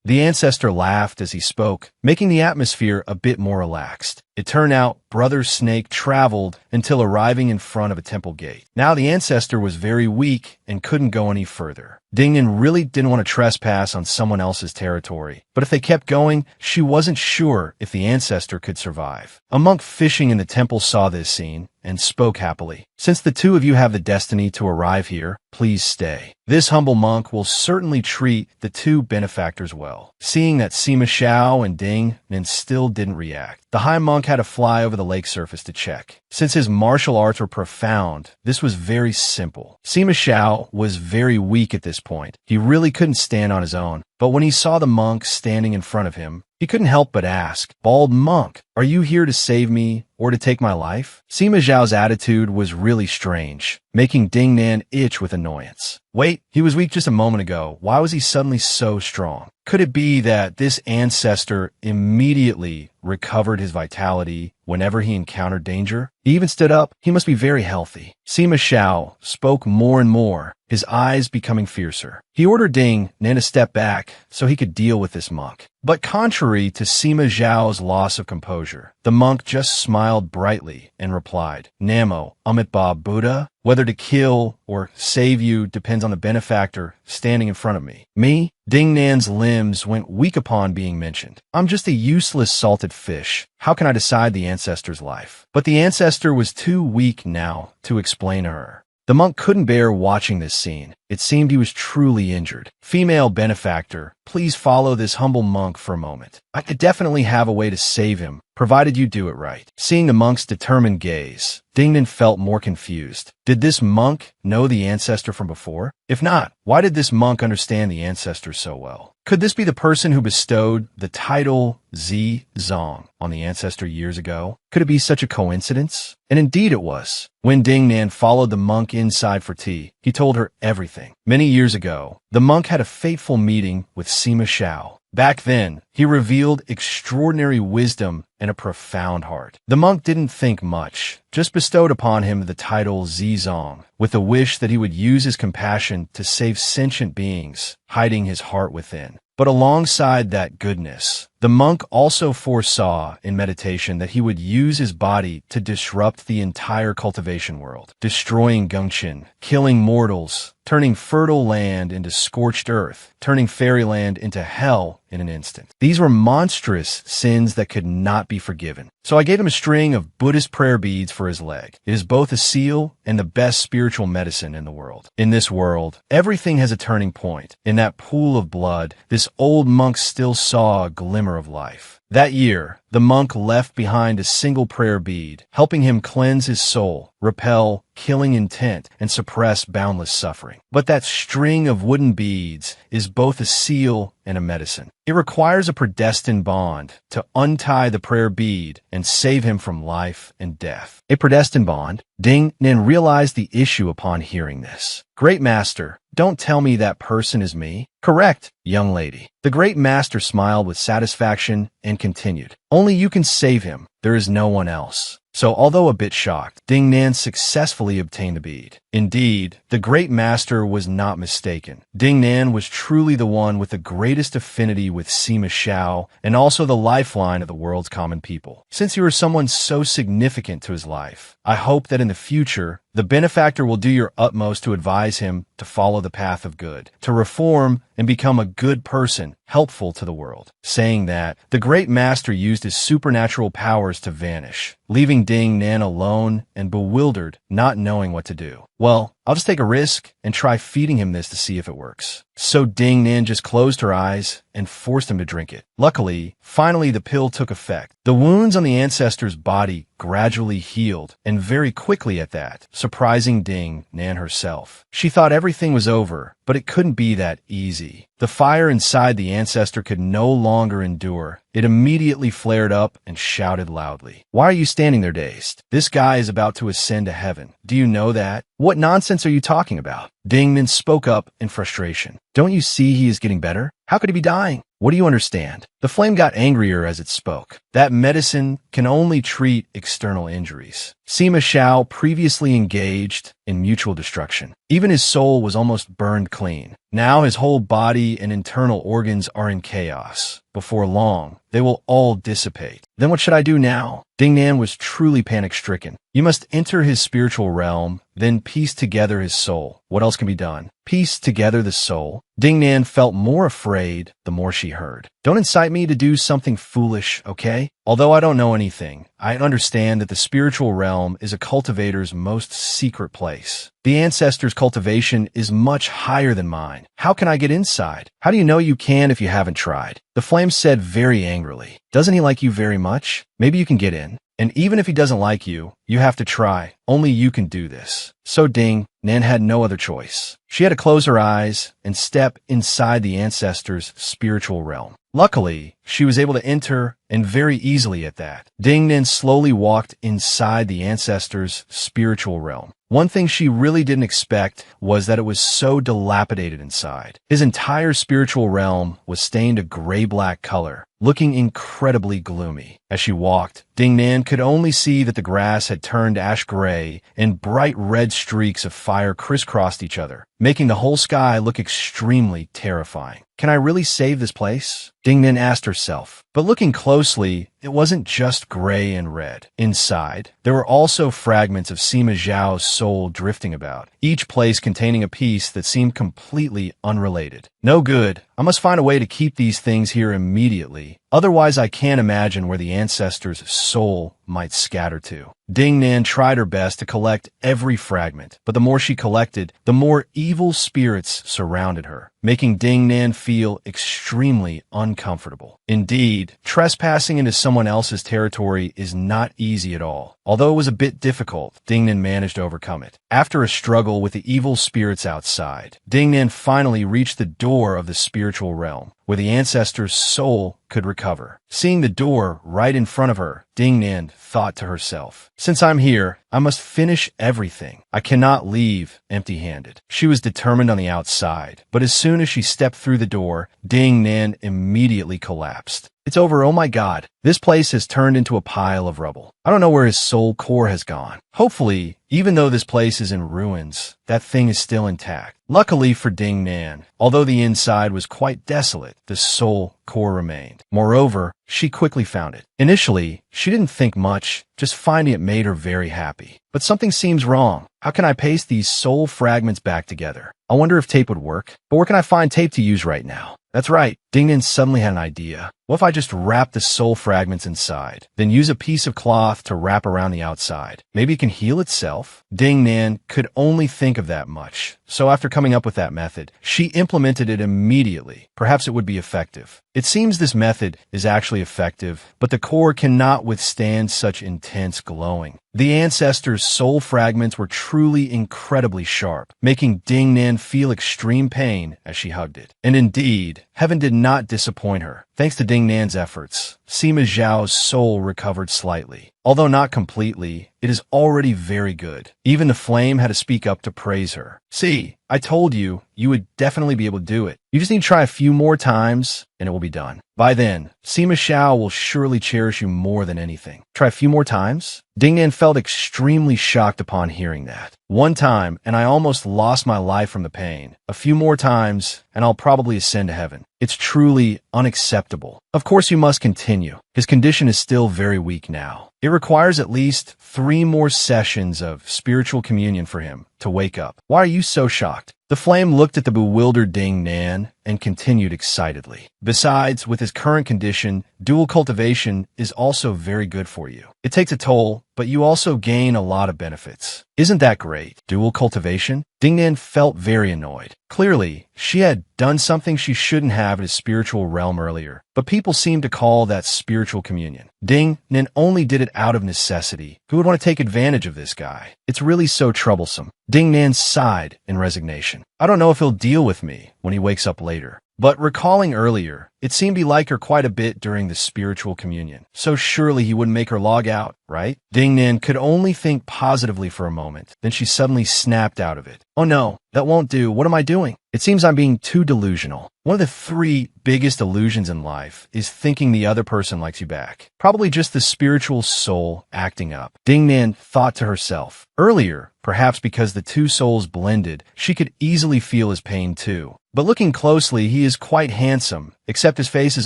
The ancestor laughed as he spoke, making the atmosphere a bit more relaxed. It turned out Brother Snake traveled until arriving in front of a temple gate. Now the ancestor was very weak and couldn't go any further. Dingnan really didn't want to trespass on someone else's territory, but if they kept going, she wasn't sure if the ancestor could survive. A monk fishing in the temple saw this scene and spoke happily. Since the two of you have the destiny to arrive here, please stay. This humble monk will certainly treat the two benefactors well. Seeing that Sima Xiao and Ding Nin still didn't react, the high monk had to fly over the lake surface to check. Since his martial arts were profound, this was very simple. Sima Xiao was very weak at this point. He really couldn't stand on his own, but when he saw the monk standing in front of him, he couldn't help but ask, "Bald monk, are you here to save me or to take my life?" Sima Zhao's attitude was really strange, making Ding Nan itch with annoyance. Wait, he was weak just a moment ago. Why was he suddenly so strong? Could it be that this ancestor immediately recovered his vitality whenever he encountered danger? He even stood up. He must be very healthy. Sima Xiao spoke more and more, his eyes becoming fiercer. He ordered Ding Nan to step back so he could deal with this monk. But contrary to Sima Zhao's loss of composure, the monk just smiled brightly and replied, "Namo, Amitabha Buddha, whether to kill or save you depends on the benefactor standing in front of me. Me?" Ding Nan's limbs went weak upon being mentioned. "I'm just a useless salted fish. How can I decide the ancestor's life?" But the ancestor was too weak now to explain to her. The monk couldn't bear watching this scene. It seemed he was truly injured. "Female benefactor, please follow this humble monk for a moment. I could definitely have a way to save him, provided you do it right." Seeing the monk's determined gaze, Dingnan felt more confused. Did this monk know the ancestor from before? If not, why did this monk understand the ancestor so well? Could this be the person who bestowed the title Zi Zong on the ancestor years ago? Could it be such a coincidence? And indeed it was. When Ding Nan followed the monk inside for tea, he told her everything. Many years ago, the monk had a fateful meeting with Sima Xiao. Back then, he revealed extraordinary wisdom and a profound heart. The monk didn't think much, just bestowed upon him the title Zizong, with a wish that he would use his compassion to save sentient beings, hiding his heart within. But alongside that goodness, the monk also foresaw in meditation that he would use his body to disrupt the entire cultivation world, destroying Gungshan, killing mortals, turning fertile land into scorched earth, turning fairyland into hell in an instant. These were monstrous sins that could not be forgiven. So I gave him a string of Buddhist prayer beads for his leg. It is both a seal and the best spiritual medicine in the world. In this world, everything has a turning point. In that pool of blood, this old monk still saw a glimmer of life. That year, the monk left behind a single prayer bead, helping him cleanse his soul, repel killing intent, and suppress boundless suffering. But that string of wooden beads is both a seal and a medicine. It requires a predestined bond to untie the prayer bead and save him from life and death. A predestined bond? Ding Nan realized the issue upon hearing this. "Great Master, don't tell me that person is me." "Correct, young lady." The Great Master smiled with satisfaction and continued, "Only you can save him. There is no one else." So, although a bit shocked, Ding Nan successfully obtained the bead. Indeed, the Great Master was not mistaken. Ding Nan was truly the one with the greatest affinity with Sima Xiao and also the lifeline of the world's common people. Since you are someone so significant to his life, I hope that in the future, the benefactor will do your utmost to advise him to follow the path of good, to reform and become a good person helpful to the world. Saying that, the great master used his supernatural powers to vanish, leaving Ding Nan alone and bewildered, not knowing what to do. Well, I'll just take a risk and try feeding him this to see if it works. So Ding Nan just closed her eyes and forced him to drink it. Luckily, finally the pill took effect. The wounds on the ancestor's body gradually healed, and very quickly at that, surprising Ding Nan herself. She thought everything was over, but it couldn't be that easy. The fire inside the ancestor could no longer endure. It immediately flared up and shouted loudly. "Why are you standing there dazed? This guy is about to ascend to heaven. Do you know that? What nonsense are you talking about?" Ding Nan spoke up in frustration. "Don't you see he is getting better? How could he be dying? What do you understand?" The flame got angrier as it spoke. That medicine can only treat external injuries. Sima Xiao previously engaged in mutual destruction. Even his soul was almost burned clean. Now his whole body and internal organs are in chaos. Before long, they will all dissipate. Then what should I do now? Ding Nan was truly panic-stricken. You must enter his spiritual realm, then piece together his soul. What else can be done? Piece together the soul? Ding Nan felt more afraid the more she heard. Don't incite me to do something foolish, okay? Although I don't know anything, I understand that the spiritual realm is a cultivator's most secret place. The ancestor's cultivation is much higher than mine. How can I get inside? How do you know you can if you haven't tried? The flame said very angrily. Doesn't he like you very much? Maybe you can get in. And even if he doesn't like you, you have to try. Only you can do this. So Ding Nan had no other choice. She had to close her eyes and step inside the ancestor's spiritual realm. Luckily, she was able to enter, and very easily at that. Ding Nan slowly walked inside the ancestor's spiritual realm. One thing she really didn't expect was that it was so dilapidated inside. His entire spiritual realm was stained a gray-black color, looking incredibly gloomy. As she walked, Ding Nan could only see that the grass had turned ash gray and bright red streaks of fire crisscrossed each other, making the whole sky look extremely terrifying. Can I really save this place? Ding Nan asked herself. But looking closely, it wasn't just gray and red. Inside, there were also fragments of Sima Zhao's soul drifting about, each place containing a piece that seemed completely unrelated. No good. I must find a way to keep these things here immediately. Otherwise, I can't imagine where the ancestor's soul might scatter to. Ding Nan tried her best to collect every fragment, but the more she collected, the more evil spirits surrounded her, making Ding Nan feel extremely uncomfortable. Indeed, trespassing into someone else's territory is not easy at all. Although it was a bit difficult, Ding Nan managed to overcome it. After a struggle with the evil spirits outside, Ding Nan finally reached the door of the spiritual realm, where the ancestor's soul could recover. Seeing the door right in front of her, Ding Nan thought to herself, "Since I'm here, I must finish everything. I cannot leave empty-handed." She was determined on the outside, but as soon as she stepped through the door, Ding Nan immediately collapsed. "It's over, oh my god. This place has turned into a pile of rubble. I don't know where his soul core has gone. Hopefully, even though this place is in ruins, that thing is still intact." Luckily for Ding Nan, although the inside was quite desolate, the soul core remained. Moreover, she quickly found it. Initially, she didn't think much, just finding it made her very happy. But something seems wrong. How can I paste these soul fragments back together? I wonder if tape would work. But where can I find tape to use right now? That's right, Ding Nan suddenly had an idea. What if I just wrap the soul fragments inside, then use a piece of cloth to wrap around the outside? Maybe it can heal itself? Ding Nan could only think of that much, so after coming up with that method, she implemented it immediately. Perhaps it would be effective. It seems this method is actually effective, but the core cannot withstand such intense glowing. The ancestor's soul fragments were truly incredibly sharp, making Ding Nan feel extreme pain as she hugged it. And indeed, heaven did not disappoint her. Thanks to Ding Nan's efforts, Sima Zhao's soul recovered slightly. Although not completely, it is already very good. Even the flame had to speak up to praise her. "See, I told you, you would definitely be able to do it. You just need to try a few more times, and it will be done. By then, Sima Xiao will surely cherish you more than anything." Try a few more times? Ding Nan felt extremely shocked upon hearing that. "One time, and I almost lost my life from the pain. A few more times, and I'll probably ascend to heaven. It's truly unacceptable. Of course you must continue. His condition is still very weak now. It requires at least 3 more sessions of spiritual communion for him to wake up. Why are you so shocked?" The flame looked at the bewildered Ding Nan and continued excitedly. Besides, with his current condition, dual cultivation is also very good for you. It takes a toll, but you also gain a lot of benefits. Isn't that great? Dual cultivation? Dingnan felt very annoyed. Clearly, she had done something she shouldn't have in his spiritual realm earlier, but people seem to call that spiritual communion. Dingnan only did it out of necessity. Who would want to take advantage of this guy? It's really so troublesome. Dingnan sighed in resignation. I don't know if he'll deal with me when he wakes up later. But recalling earlier, it seemed he liked her quite a bit during the spiritual communion, so surely he wouldn't make her log out, right? Dingnan could only think positively for a moment, then she suddenly snapped out of it. Oh no, that won't do. What am I doing? It seems I'm being too delusional. One of the 3 biggest illusions in life is thinking the other person likes you back. Probably just the spiritual soul acting up. Dingnan thought to herself. Earlier, perhaps because the 2 souls blended, she could easily feel his pain too. But looking closely, he is quite handsome, except his face is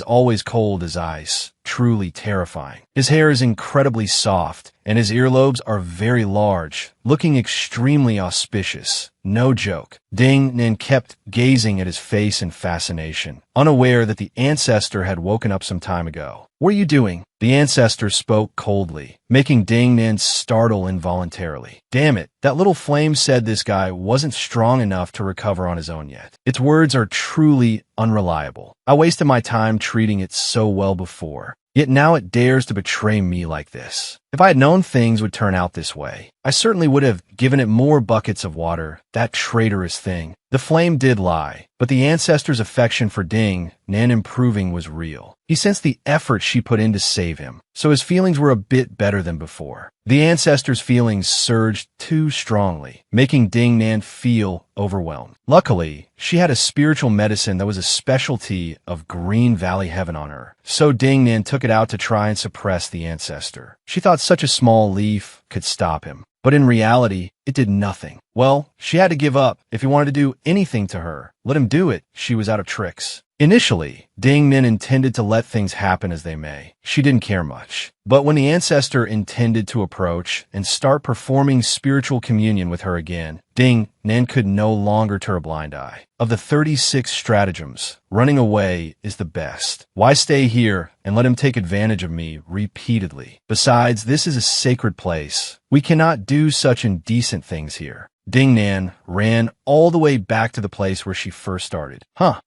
always cold as ice. Truly terrifying. His hair is incredibly soft, and his earlobes are very large, looking extremely auspicious. No joke. Dingnan kept gazing at his face in fascination, unaware that the ancestor had woken up some time ago. What are you doing? The ancestor spoke coldly, making Dingnan startle involuntarily. Damn it, that little flame said this guy wasn't strong enough to recover on his own yet. Its words are truly unreliable. I wasted my time treating it so well before. Yet now it dares to betray me like this. If I had known things would turn out this way, I certainly would have given it more buckets of water, that traitorous thing. The flame did lie, but the ancestor's affection for Dingnan improving was real. He sensed the effort she put in to save him, so his feelings were a bit better than before. The ancestor's feelings surged too strongly, making Dingnan feel overwhelmed. Luckily, she had a spiritual medicine that was a specialty of Green Valley Heaven on her, so Dingnan took it out to try and suppress the ancestor. She thought such a small leaf could stop him, but in reality, it did nothing. Well, she had to give up. If he wanted to do anything to her, let him do it. She was out of tricks. Initially, Dingnan intended to let things happen as they may. She didn't care much. But when the ancestor intended to approach and start performing spiritual communion with her again, Dingnan could no longer turn a blind eye. Of the 36 stratagems, running away is the best. Why stay here and let him take advantage of me repeatedly? Besides, this is a sacred place. We cannot do such indecent things here. Dingnan ran all the way back to the place where she first started.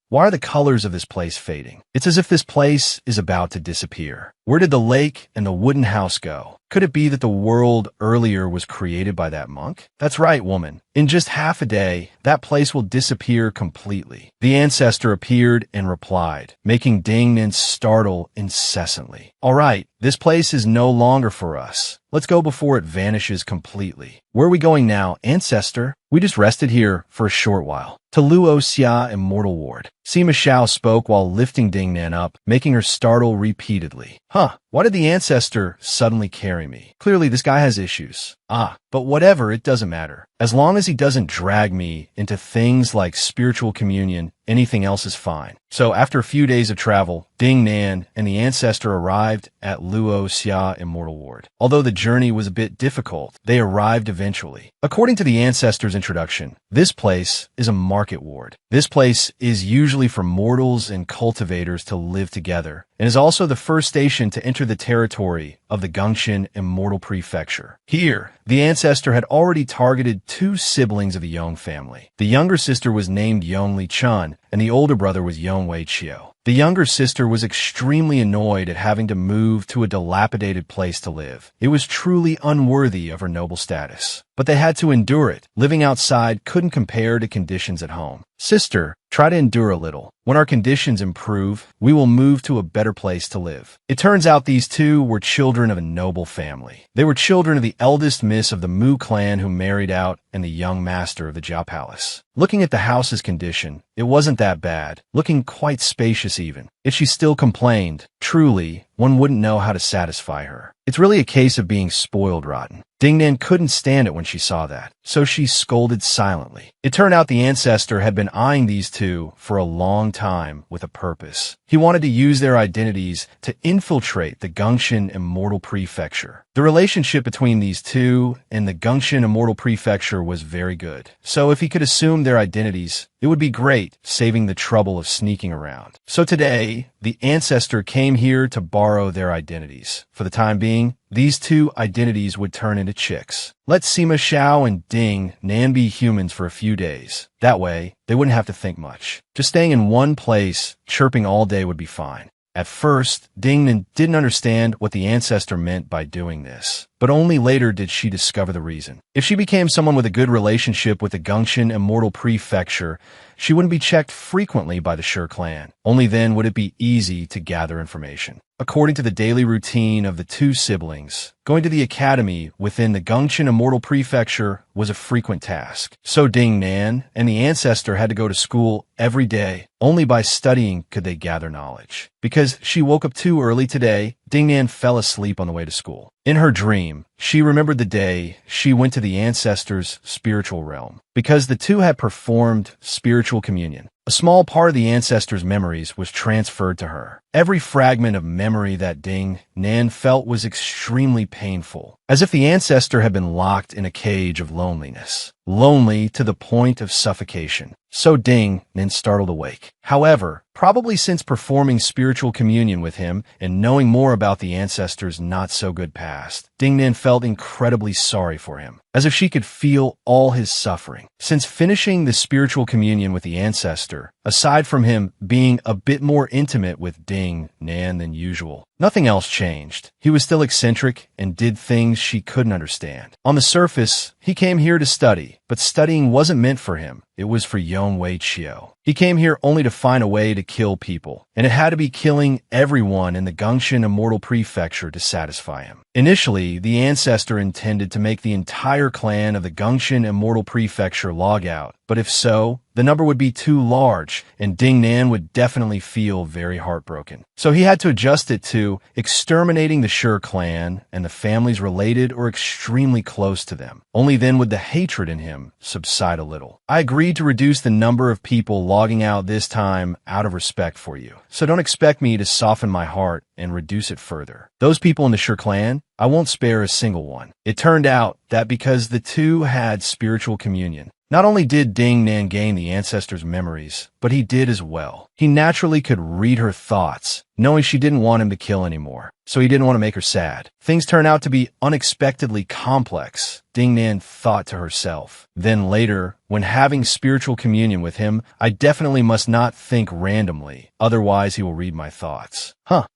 Why are the colors of this place fading? It's as if this place is about to disappear. Where did the lake and the wooden house go? Could it be that the world earlier was created by that monk? That's right, woman. In just half a day, that place will disappear completely. The ancestor appeared and replied, making Dingnan startle incessantly. All right, this place is no longer for us. Let's go before it vanishes completely. Where are we going now, ancestor? We just rested here for a short while. To Luo Xia Immortal Ward. Sima Shao spoke while lifting Dingnan up, making her startle repeatedly. Why did the ancestor suddenly carry me? Clearly this guy has issues. But whatever, it doesn't matter. As long as he doesn't drag me into things like spiritual communion, anything else is fine. So after a few days of travel, Dingnan and the ancestor arrived at Luo Xia Immortal Ward. Although the journey was a bit difficult, they arrived eventually. According to the ancestor's introduction, this place is a market ward. This place is usually for mortals and cultivators to live together, and is also the first station to enter the territory of the Gongxin Immortal Prefecture. Here, the ancestor had already targeted 2 siblings of the Yong family. The younger sister was named Yong Li Chun, and the older brother was Yong Wei Chiu. The younger sister was extremely annoyed at having to move to a dilapidated place to live. It was truly unworthy of her noble status. But they had to endure it. Living outside couldn't compare to conditions at home. Sister, try to endure a little. When our conditions improve, we will move to a better place to live. It turns out these 2 were children of a noble family. They were children of the eldest miss of the Mu clan who married out and the young master of the Jiao Palace. Looking at the house's condition, it wasn't that bad, looking quite spacious even. If she still complained, truly, one wouldn't know how to satisfy her. It's really a case of being spoiled rotten. Dingnan couldn't stand it when she saw that, so she scolded silently. It turned out the ancestor had been eyeing these 2 for a long time with a purpose. He wanted to use their identities to infiltrate the Gongxin Immortal Prefecture. The relationship between these 2 and the Gongxin Immortal Prefecture ancestor was very good. So if he could assume their identities, it would be great, saving the trouble of sneaking around. So today, the ancestor came here to borrow their identities. For the time being, these two identities would turn into chicks. Let Sima Xiao and Ding Nan be humans for a few days. That way, they wouldn't have to think much. Just staying in one place, chirping all day would be fine. At first, Ding Nan didn't understand what the ancestor meant by doing this, but only later did she discover the reason. If she became someone with a good relationship with the Gongxian Immortal Prefecture, she wouldn't be checked frequently by the Shi clan. Only then would it be easy to gather information. According to the daily routine of the two siblings, going to the academy within the Gongxian Immortal Prefecture was a frequent task. So Ding Nan and the ancestor had to go to school every day. Only by studying could they gather knowledge. Because she woke up too early today, Ding Nan fell asleep on the way to school. In her dream, she remembered the day she went to the ancestor's spiritual realm, because the two had performed spiritual communion. A small part of the ancestor's memories was transferred to her. Every fragment of memory that Ding Nan felt was extremely painful, as if the ancestor had been locked in a cage of loneliness. Lonely to the point of suffocation. So Ding Nan startled awake. However, probably since performing spiritual communion with him and knowing more about the ancestor's not-so-good past, Ding Nan felt incredibly sorry for him, as if she could feel all his suffering. Since finishing the spiritual communion with the ancestor, aside from him being a bit more intimate with Ding Nan than usual, nothing else changed. He was still eccentric and did things she couldn't understand. On the surface, he came here to study, but studying wasn't meant for him. It was for Yong Wei Chio. He came here only to find a way to kill people, and it had to be killing everyone in the Gongxian Immortal Prefecture to satisfy him. Initially, the ancestor intended to make the entire clan of the Gongxian Immortal Prefecture log out, but if so, the number would be too large, and Ding Nan would definitely feel very heartbroken. So he had to adjust it to exterminating the Shi clan and the families related or extremely close to them. Only then would the hatred in him subside a little. I agreed to reduce the number of people logging out this time out of respect for you, so don't expect me to soften my heart and reduce it further. Those people in the Shi clan, I won't spare a single one. It turned out that because the two had spiritual communion, not only did Ding Nan gain the ancestor's memories, but he did as well. He naturally could read her thoughts, knowing she didn't want him to kill anymore, so he didn't want to make her sad. Things turned out to be unexpectedly complex, Ding Nan thought to herself. Then later, when having spiritual communion with him, I definitely must not think randomly, otherwise he will read my thoughts.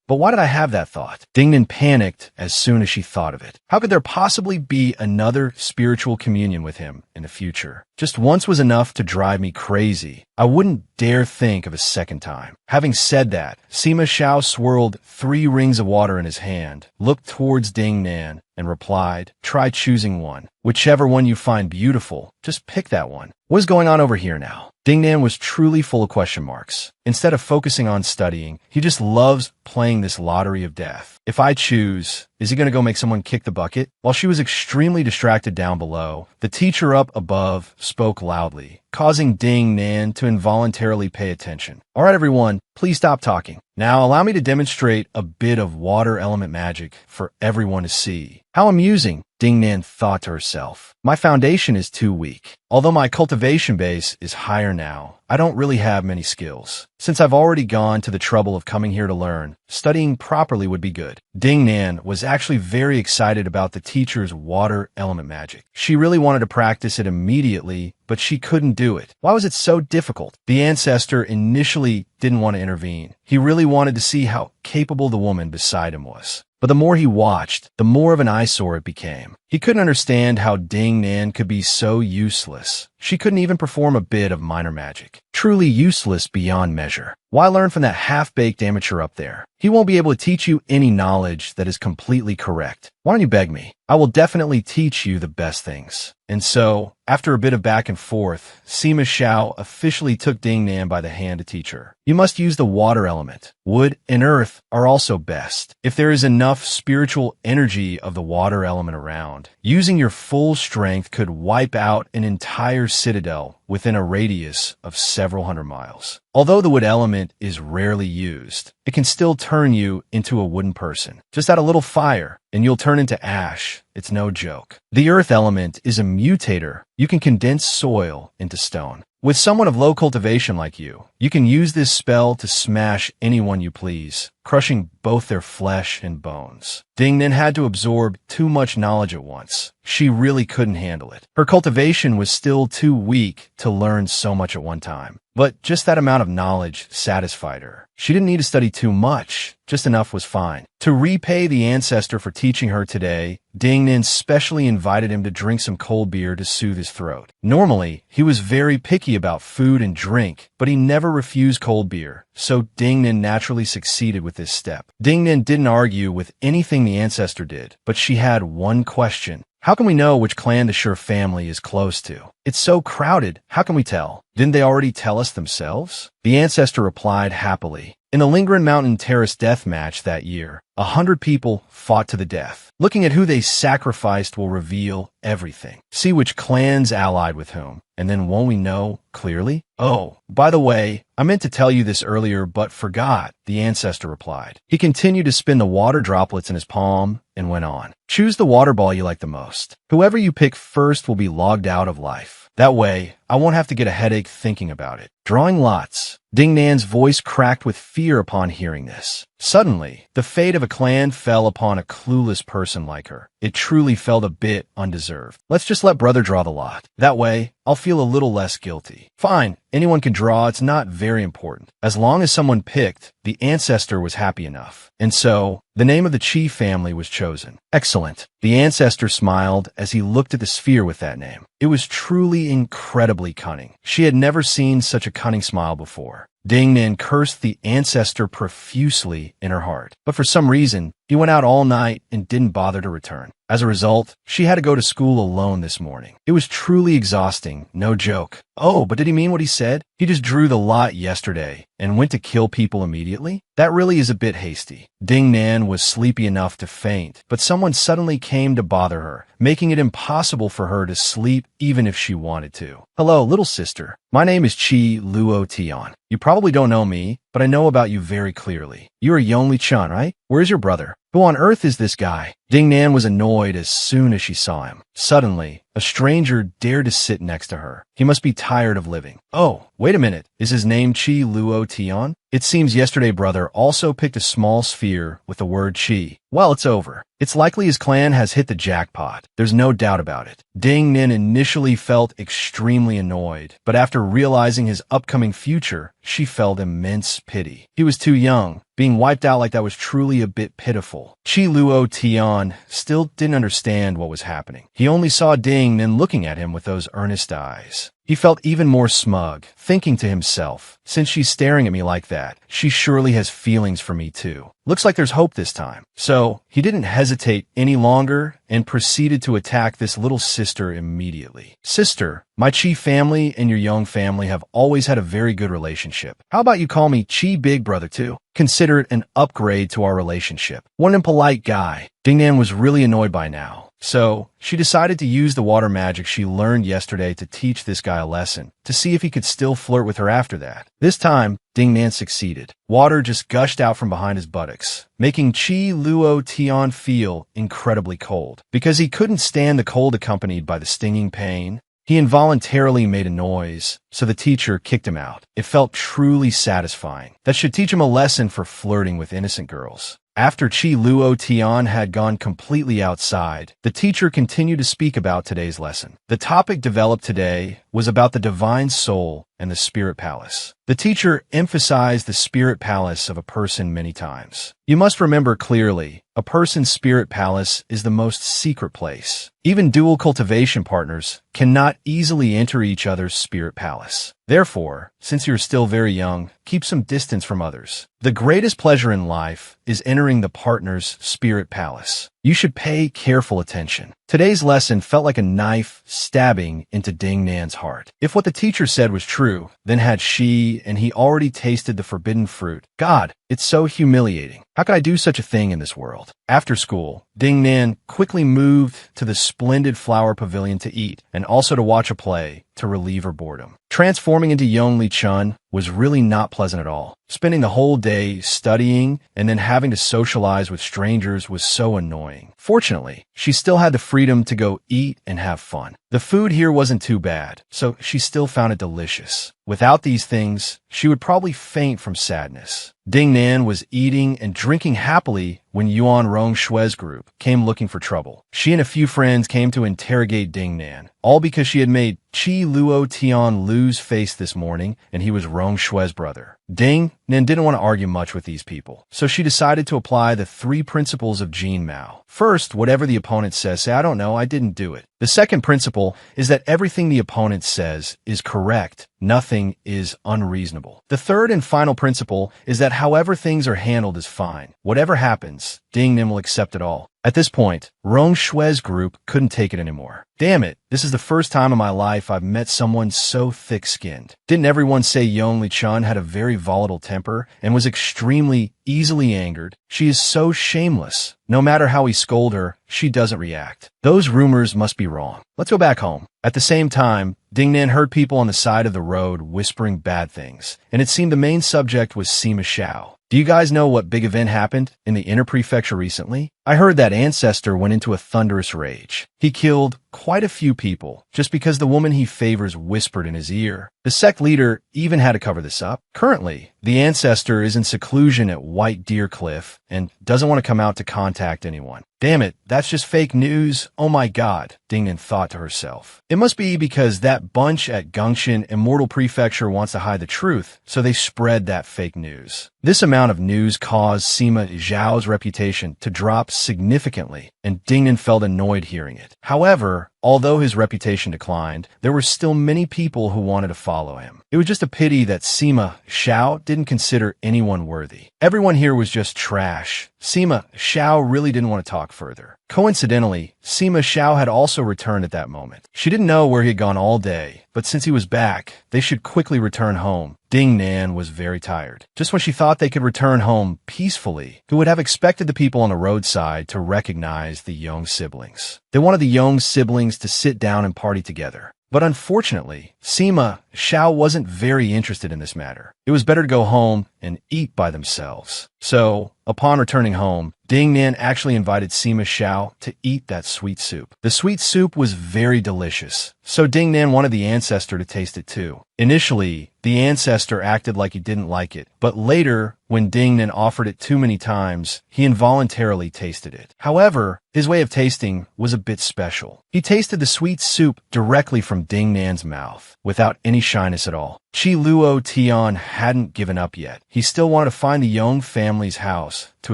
But why did I have that thought? Ding Nan panicked as soon as she thought of it. How could there possibly be another spiritual communion with him in the future? Just once was enough to drive me crazy. I wouldn't dare think of a second time. Having said that, Sima Xiao swirled 3 rings of water in his hand, looked towards Ding Nan, and replied, "Try choosing one. Whichever one you find beautiful, just pick that one." What is going on over here now? Ding Nan was truly full of question marks. Instead of focusing on studying, he just loves playing this lottery of death. If I choose, is he going to go make someone kick the bucket? While she was extremely distracted down below, the teacher up above spoke loudly, causing Ding Nan to involuntarily pay attention. All right, everyone, please stop talking. Now allow me to demonstrate a bit of water element magic for everyone to see. How amusing, Ding Nan thought to herself. My foundation is too weak. Although my cultivation base is higher now, I don't really have many skills. Since I've already gone to the trouble of coming here to learn, studying properly would be good. Ding Nan was actually very excited about the teacher's water element magic. She really wanted to practice it immediately, but she couldn't do it. Why was it so difficult? The ancestor initially didn't want to intervene. He really wanted to see how capable the woman beside him was. But the more he watched, the more of an eyesore it became. He couldn't understand how Ding Nan could be so useless. She couldn't even perform a bit of minor magic. Truly useless beyond measure. Why learn from that half-baked amateur up there? He won't be able to teach you any knowledge that is completely correct. Why don't you beg me? I will definitely teach you the best things. And so, after a bit of back and forth, Sima Xiao officially took Ding Nan by the hand to teach her. You must use the water element. Wood and earth are also best. If there is enough spiritual energy of the water element around, using your full strength could wipe out an entire citadel within a radius of several hundred miles. Although the wood element is rarely used, it can still turn you into a wooden person. Just add a little fire, and you'll turn into ash. It's no joke. The earth element is a mutator. You can condense soil into stone. With someone of low cultivation like you can use this spell to smash anyone you please, crushing both their flesh and bones. Dingnan had to absorb too much knowledge at once. She really couldn't handle it. Her cultivation was still too weak to learn so much at one time. But just that amount of knowledge satisfied her. She didn't need to study too much. Just enough was fine. To repay the ancestor for teaching her today, Dingnan specially invited him to drink some cold beer to soothe his throat. Normally, he was very picky about food and drink, but he never refused cold beer, so Dingnan naturally succeeded with this step. Dingnan didn't argue with anything the ancestor did, but she had one question. How can we know which clan the Sure family is close to? It's so crowded. How can we tell? Didn't they already tell us themselves? The ancestor replied happily. In a Lingren Mountain Terrace death match that year, 100 people fought to the death. Looking at who they sacrificed will reveal everything. See which clans allied with whom, and then won't we know clearly? Oh, by the way, I meant to tell you this earlier but forgot, the ancestor replied. He continued to spin the water droplets in his palm and went on. Choose the water ball you like the most. Whoever you pick first will be logged out of life. That way, I won't have to get a headache thinking about it. Drawing lots. Dingnan's voice cracked with fear upon hearing this. Suddenly, the fate of a clan fell upon a clueless person like her. It truly felt a bit undeserved. Let's just let brother draw the lot. That way, I'll feel a little less guilty. Fine, anyone can draw, it's not very important. As long as someone picked, the ancestor was happy enough. And so, the name of the Chi family was chosen. Excellent. The ancestor smiled as he looked at the sphere with that name. It was truly incredibly cunning. She had never seen such a cunning smile before. Dingnan cursed the ancestor profusely in her heart, but for some reason, he went out all night and didn't bother to return. As a result, she had to go to school alone this morning. It was truly exhausting, no joke. Oh, but did he mean what he said? He just drew the lot yesterday and went to kill people immediately? That really is a bit hasty. Dingnan was sleepy enough to faint, but someone suddenly came to bother her, making it impossible for her to sleep even if she wanted to. Hello, little sister. My name is Chi Luo Tian. You probably don't know me, but I know about you very clearly. You're Yongli Chan, right? Where's your brother? Who on earth is this guy? Dingnan was annoyed as soon as she saw him. Suddenly, a stranger dared to sit next to her. He must be tired of living. Oh, wait a minute. Is his name Chi Luo Tian? It seems yesterday brother also picked a small sphere with the word Chi. Well, it's over. It's likely his clan has hit the jackpot. There's no doubt about it. Dingnan initially felt extremely annoyed, but after realizing his upcoming future, she felt immense pity. He was too young. Being wiped out like that was truly a bit pitiful. Chi Luo Tian still didn't understand what was happening. He only saw Dingnan looking at him with those earnest eyes. He felt even more smug, thinking to himself, since she's staring at me like that, she surely has feelings for me too. Looks like there's hope this time. So, he didn't hesitate any longer and proceeded to attack this little sister immediately. Sister, my Chi family and your Young family have always had a very good relationship. How about you call me Chi Big Brother too? Consider it an upgrade to our relationship. What an impolite guy. Dingnan was really annoyed by now. So, she decided to use the water magic she learned yesterday to teach this guy a lesson, to see if he could still flirt with her after that. This time, Dingnan succeeded. Water just gushed out from behind his buttocks, making Chi Luo Tian feel incredibly cold. Because he couldn't stand the cold accompanied by the stinging pain, he involuntarily made a noise, so the teacher kicked him out. It felt truly satisfying. That should teach him a lesson for flirting with innocent girls. After Chi Luo Tian had gone completely outside, the teacher continued to speak about today's lesson. The topic developed today was about the divine soul and the spirit palace. The teacher emphasized the spirit palace of a person many times. You must remember clearly, a person's spirit palace is the most secret place. Even dual cultivation partners cannot easily enter each other's spirit palace. Therefore, since you're still very young, keep some distance from others. The greatest pleasure in life is entering the partner's spirit palace. You should pay careful attention. Today's lesson felt like a knife stabbing into Dingnan's heart. If what the teacher said was true, then had she and he already tasted the forbidden fruit. God, It's so humiliating. How could I do such a thing in this world? After school, Ding Nan quickly moved to the splendid flower pavilion to eat and also to watch a play to relieve her boredom. Transforming into young Li Chun was really not pleasant at all. Spending the whole day studying and then having to socialize with strangers was so annoying. Fortunately, she still had the freedom to go eat and have fun. The food here wasn't too bad, so she still found it delicious. Without these things, she would probably faint from sadness. Ding Nan was eating and drinking happily when Yuan Rongshue's group came looking for trouble. She and a few friends came to interrogate Ding Nan, all because she had made Qi Luo Tian lose face this morning and he was Rongshue's brother. Ding Nan didn't want to argue much with these people, so she decided to apply the 3 principles of Jin Mao. First, whatever the opponent says, say, I don't know, I didn't do it. The second principle is that everything the opponent says is correct. Nothing is unreasonable. The third and final principle is that however things are handled is fine. Whatever happens, Ding Nan will accept it all. At this point, Rongshue's group couldn't take it anymore. Damn it, this is the first time in my life I've met someone so thick-skinned. Didn't everyone say Yong Li Chun had a very volatile temper and was extremely easily angered? She is so shameless. No matter how he scold her, she doesn't react. Those rumors must be wrong. Let's go back home. At the same time, Ding Nan heard people on the side of the road whispering bad things, and it seemed the main subject was Sima Xiao. Do you guys know what big event happened in the inner prefecture recently? I heard that ancestor went into a thunderous rage. He killed quite a few people just because the woman he favors whispered in his ear. The sect leader even had to cover this up. Currently, the ancestor is in seclusion at White Deer Cliff and doesn't want to come out to contact anyone. Damn it, that's just fake news. Oh my god, Ding Nan thought to herself. It must be because that bunch at Gongxin Immortal Prefecture wants to hide the truth, so they spread that fake news. This amount of news caused Sima Zhao's reputation to drop significantly, and Ding Nan felt annoyed hearing it. However, although his reputation declined, there were still many people who wanted to follow him. It was just a pity that Sima Xiao didn't consider anyone worthy. Everyone here was just trash. Sima Xiao really didn't want to talk further. Coincidentally, Sima Xiao had also returned at that moment. She didn't know where he had gone all day, but since he was back, they should quickly return home. Ding Nan was very tired. Just when she thought they could return home peacefully, who would have expected the people on the roadside to recognize the Yong siblings. They wanted the Yong siblings to sit down and party together. But unfortunately, Sima Xiao wasn't very interested in this matter. It was better to go home and eat by themselves. So, upon returning home, Ding Nan actually invited Sima Xiao to eat that sweet soup. The sweet soup was very delicious, so Ding Nan wanted the ancestor to taste it too. Initially, the ancestor acted like he didn't like it, but later, when Ding Nan offered it too many times, he involuntarily tasted it. However, his way of tasting was a bit special. He tasted the sweet soup directly from Ding Nan's mouth, without any shyness at all. Qi Luo Tian hadn't given up yet. He still wanted to find the Yong family's house to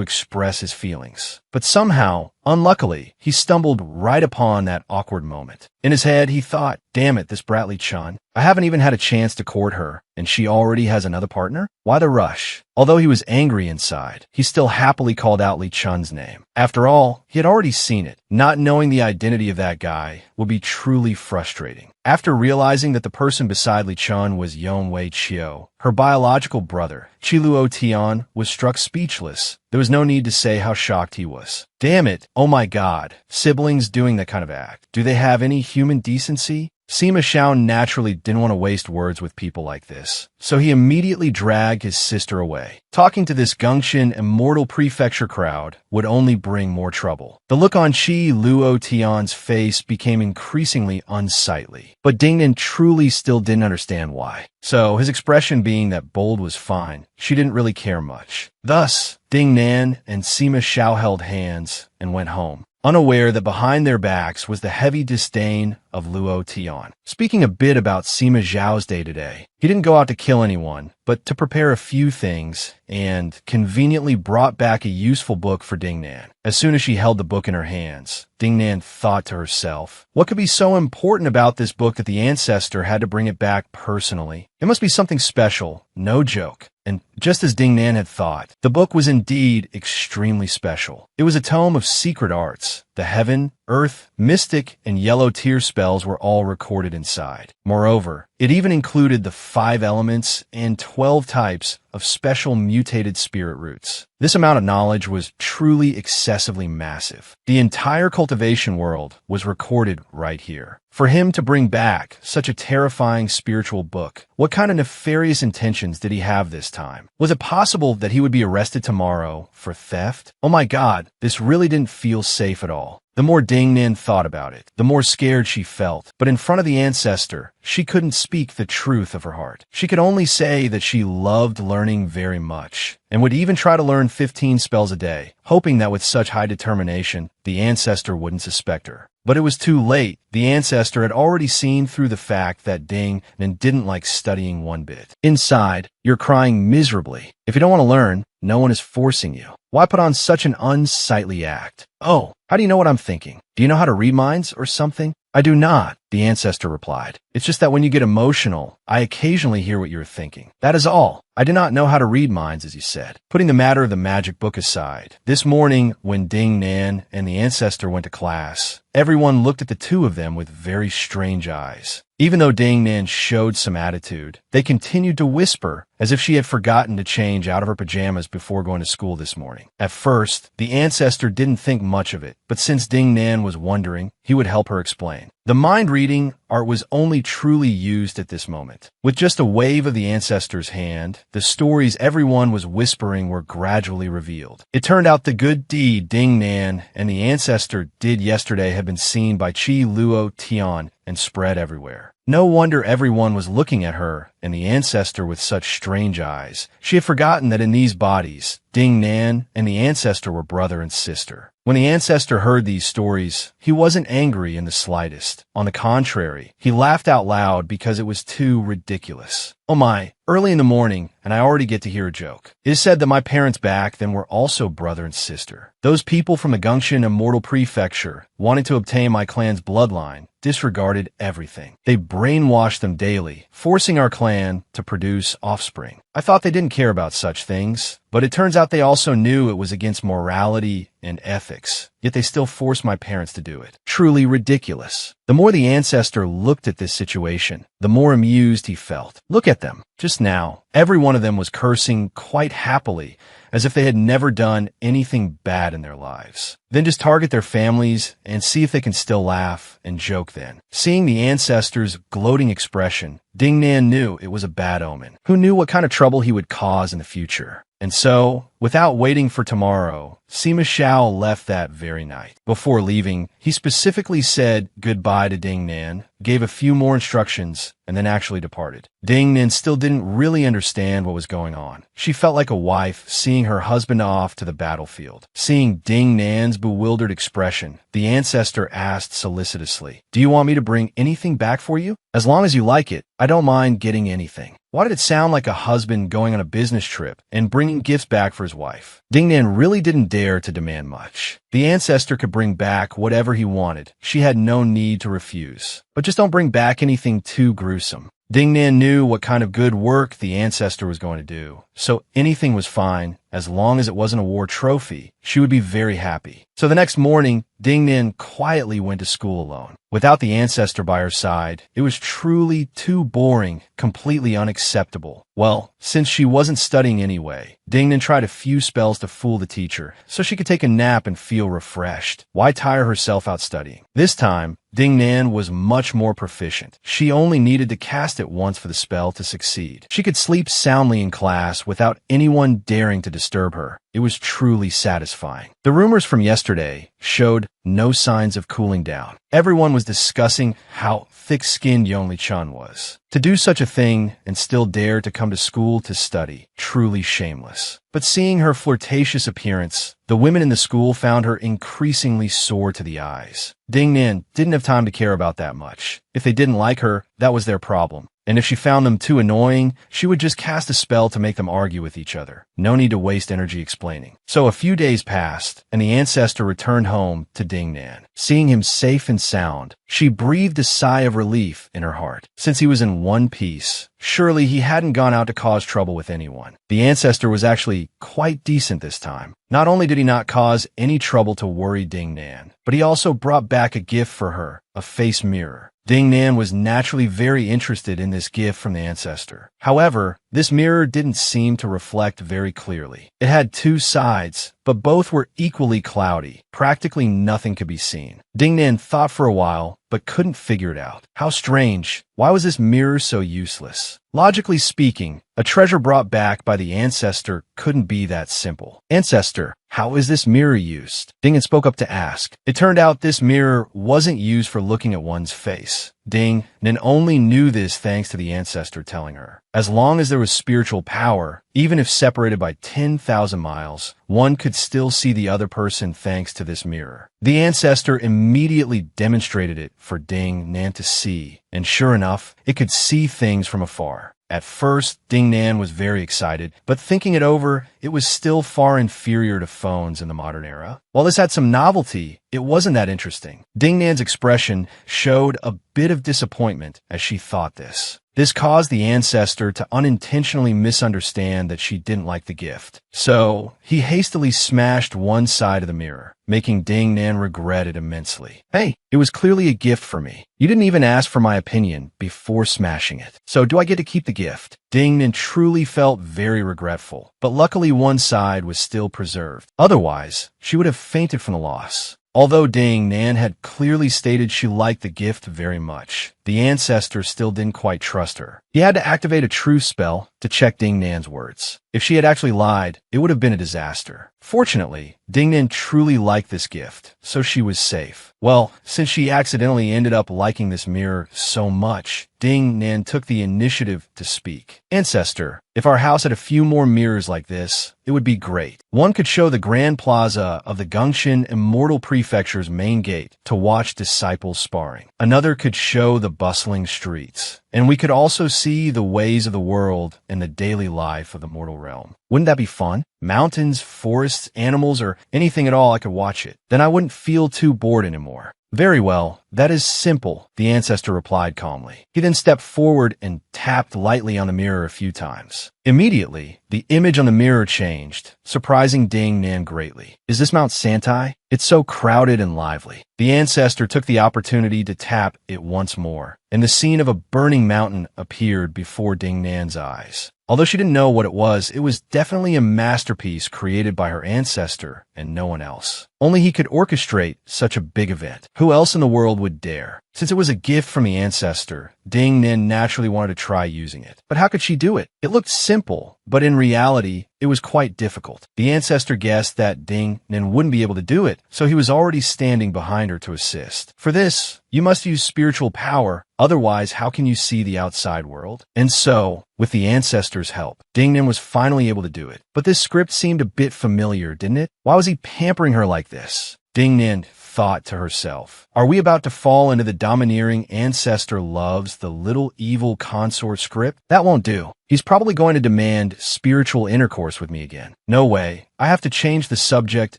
express his feelings. But somehow, unluckily, he stumbled right upon that awkward moment. In his head, he thought, damn it, this brat Li Chun. I haven't even had a chance to court her, and she already has another partner? Why the rush? Although he was angry inside, he still happily called out Li Chun's name. After all, he had already seen it. Not knowing the identity of that guy would be truly frustrating. After realizing that the person beside Li Chun was Yong Wei Chiu, her biological brother, Qi Luo Tian, was struck speechless. There was no need to say how shocked he was. Damn it, oh my god, siblings doing that kind of act. Do they have any human decency? Sima Xiao naturally didn't want to waste words with people like this, so he immediately dragged his sister away. Talking to this Gongxin Immortal Prefecture crowd would only bring more trouble. The look on Qi Luo Tian's face became increasingly unsightly, but Ding Nan truly still didn't understand why. So, his expression being that bold was fine, she didn't really care much. Thus, Ding Nan and Sima Xiao held hands and went home, unaware that behind their backs was the heavy disdain of Luo Tian. Speaking a bit about Sima Zhao's day-to-day, he didn't go out to kill anyone, but to prepare a few things, and conveniently brought back a useful book for Ding Nan. As soon as she held the book in her hands, Ding Nan thought to herself, what could be so important about this book that the ancestor had to bring it back personally? It must be something special, no joke. And just as Ding Nan had thought, the book was indeed extremely special. It was a tome of secret arts. The heaven, earth, mystic, and yellow tear spells were all recorded inside. Moreover, it even included the 5 elements and 12 types of special mutated spirit roots. This amount of knowledge was truly excessively massive. The entire cultivation world was recorded right here. For him to bring back such a terrifying spiritual book, what kind of nefarious intentions did he have this time? Was it possible that he would be arrested tomorrow for theft? Oh my God, this really didn't feel safe at all. The more Ding-Nan thought about it, the more scared she felt. But in front of the ancestor, she couldn't speak the truth of her heart. She could only say that she loved learning very much, and would even try to learn 15 spells a day, hoping that with such high determination, the ancestor wouldn't suspect her. But it was too late. The ancestor had already seen through the fact that Ding-Nan didn't like studying one bit. Inside, you're crying miserably. If you don't want to learn, no one is forcing you. Why put on such an unsightly act? Oh, how do you know what I'm thinking? Do you know how to read minds or something? I do not, the ancestor replied. It's just that when you get emotional, I occasionally hear what you're thinking. That is all. I do not know how to read minds, as you said. Putting the matter of the magic book aside, this morning when Ding-Nan and the ancestor went to class, everyone looked at the two of them with very strange eyes. Even though Ding-Nan showed some attitude, they continued to whisper as if she had forgotten to change out of her pajamas before going to school this morning. At first, the ancestor didn't think much of it, but since Ding-Nan was wondering, he would help her explain. The mind-reading art was only truly used at this moment. With just a wave of the ancestor's hand, the stories everyone was whispering were gradually revealed. It turned out the good deed Ding-Nan and the ancestor did yesterday had been seen by Chi Luo Tian and spread everywhere. No wonder everyone was looking at her and the ancestor with such strange eyes. She had forgotten that in these bodies, Ding-Nan and the ancestor were brother and sister. When the ancestor heard these stories, he wasn't angry in the slightest. On the contrary, he laughed out loud because it was too ridiculous. Oh my, early in the morning, and I already get to hear a joke. It is said that my parents back then were also brother and sister. Those people from the Gungshan Immortal Prefecture, wanting to obtain my clan's bloodline, disregarded everything. They brainwashed them daily, forcing our clan to produce offspring. I thought they didn't care about such things, but it turns out they also knew it was against morality and ethics, yet they still forced my parents to do it. Truly ridiculous. The more the ancestor looked at this situation, the more amused he felt. Look at them. Just now, every one of them was cursing quite happily, as if they had never done anything bad in their lives. Then just target their families and see if they can still laugh and joke then. Seeing the ancestor's gloating expression, Ding-Nan knew it was a bad omen. Who knew what kind of trouble he would cause in the future? And so, without waiting for tomorrow, Sima Shao left that very night. Before leaving, he specifically said goodbye to Ding-Nan, gave a few more instructions, and then actually departed. Ding-Nan still didn't really understand what was going on. She felt like a wife seeing her husband off to the battlefield. Seeing Ding-Nan's bewildered expression, the ancestor asked solicitously, "Do you want me to bring anything back for you? As long as you like it, I don't mind getting anything." Why did it sound like a husband going on a business trip and bringing gifts back for his wife? Ding-Nan really didn't dare to demand much. The ancestor could bring back whatever he wanted. She had no need to refuse. But just don't bring back anything too gruesome. Ding-Nan knew what kind of good work the ancestor was going to do, so anything was fine. As long as it wasn't a war trophy, she would be very happy. So the next morning, Ding-Nan quietly went to school alone. Without the ancestor by her side, it was truly too boring, completely unacceptable. Well, since she wasn't studying anyway, Ding-Nan tried a few spells to fool the teacher, so she could take a nap and feel refreshed. Why tire herself out studying? This time, Ding-Nan was much more proficient. She only needed to cast it once for the spell to succeed. She could sleep soundly in class without anyone daring to disturb her. It was truly satisfying. The rumors from yesterday showed no signs of cooling down. Everyone was discussing how thick-skinned Yonli-chan was. To do such a thing and still dare to come to school to study, truly shameless. But seeing her flirtatious appearance, the women in the school found her increasingly sore to the eyes. Ding-Nan didn't have time to care about that much. If they didn't like her, that was their problem. And if she found them too annoying, she would just cast a spell to make them argue with each other. No need to waste energy explaining. So a few days passed, and the ancestor returned home to Ding-Nan. Seeing him safe and sound, she breathed a sigh of relief in her heart. Since he was in one piece, surely he hadn't gone out to cause trouble with anyone. The ancestor was actually quite decent this time. Not only did he not cause any trouble to worry Ding-Nan, but he also brought back a gift for her, a face mirror. Ding Nan was naturally very interested in this gift from the ancestor. However, this mirror didn't seem to reflect very clearly. It had two sides, but both were equally cloudy. Practically nothing could be seen. Ding Nan thought for a while, but couldn't figure it out. How strange. Why was this mirror so useless? Logically speaking, a treasure brought back by the ancestor couldn't be that simple. Ancestor, how is this mirror used? Ding Nan spoke up to ask. It turned out this mirror wasn't used for looking at one's face. Ding Nan only knew this thanks to the ancestor telling her. As long as there was spiritual power, even if separated by 10,000 miles, one could still see the other person thanks to this mirror. The ancestor immediately demonstrated it for Ding Nan to see, and sure enough, it could see things from afar. At first, Ding Nan was very excited, but thinking it over, it was still far inferior to phones in the modern era. While this had some novelty, it wasn't that interesting. Ding Nan's expression showed a bit of disappointment as she thought this. This caused the ancestor to unintentionally misunderstand that she didn't like the gift. So, he hastily smashed one side of the mirror, making Ding Nan regret it immensely. Hey, it was clearly a gift for me. You didn't even ask for my opinion before smashing it. So do I get to keep the gift? Ding Nan truly felt very regretful, but luckily one side was still preserved. Otherwise, she would have fainted from the loss. Although Ding Nan had clearly stated she liked the gift very much, the ancestor still didn't quite trust her. He had to activate a truth spell to check Ding Nan's words. If she had actually lied, it would have been a disaster. Fortunately, Ding Nan truly liked this gift, so she was safe. Well, since she accidentally ended up liking this mirror so much, Ding Nan took the initiative to speak. Ancestor, if our house had a few more mirrors like this, it would be great. One could show the grand plaza of the Gongxin Immortal Prefecture's main gate to watch disciples sparring. Another could show the bustling streets. And we could also see the ways of the world and the daily life of the mortal realm. Wouldn't that be fun? Mountains, forests, animals, or anything at all I could watch it. Then I wouldn't feel too bored anymore. Very well, that is simple, the ancestor replied calmly. He then stepped forward and tapped lightly on the mirror a few times. Immediately, the image on the mirror changed, surprising Ding Nan greatly. Is this Mount Santai? It's so crowded and lively. The ancestor took the opportunity to tap it once more, and the scene of a burning mountain appeared before Ding Nan's eyes. Although she didn't know what it was definitely a masterpiece created by her ancestor and no one else. Only he could orchestrate such a big event. Who else in the world would dare? Since it was a gift from the ancestor, Ding Nan naturally wanted to try using it. But how could she do it? It looked simple, but in reality, it was quite difficult. The ancestor guessed that Ding Nan wouldn't be able to do it, so he was already standing behind her to assist. For this, you must use spiritual power, otherwise how can you see the outside world? And so, with the ancestor's help, Ding Nan was finally able to do it. But this script seemed a bit familiar, didn't it? Why was he pampering her like this? Ding Nan thought to herself, are we about to fall into the domineering ancestor loves the little evil consort script? That won't do. He's probably going to demand spiritual intercourse with me again. No way. I have to change the subject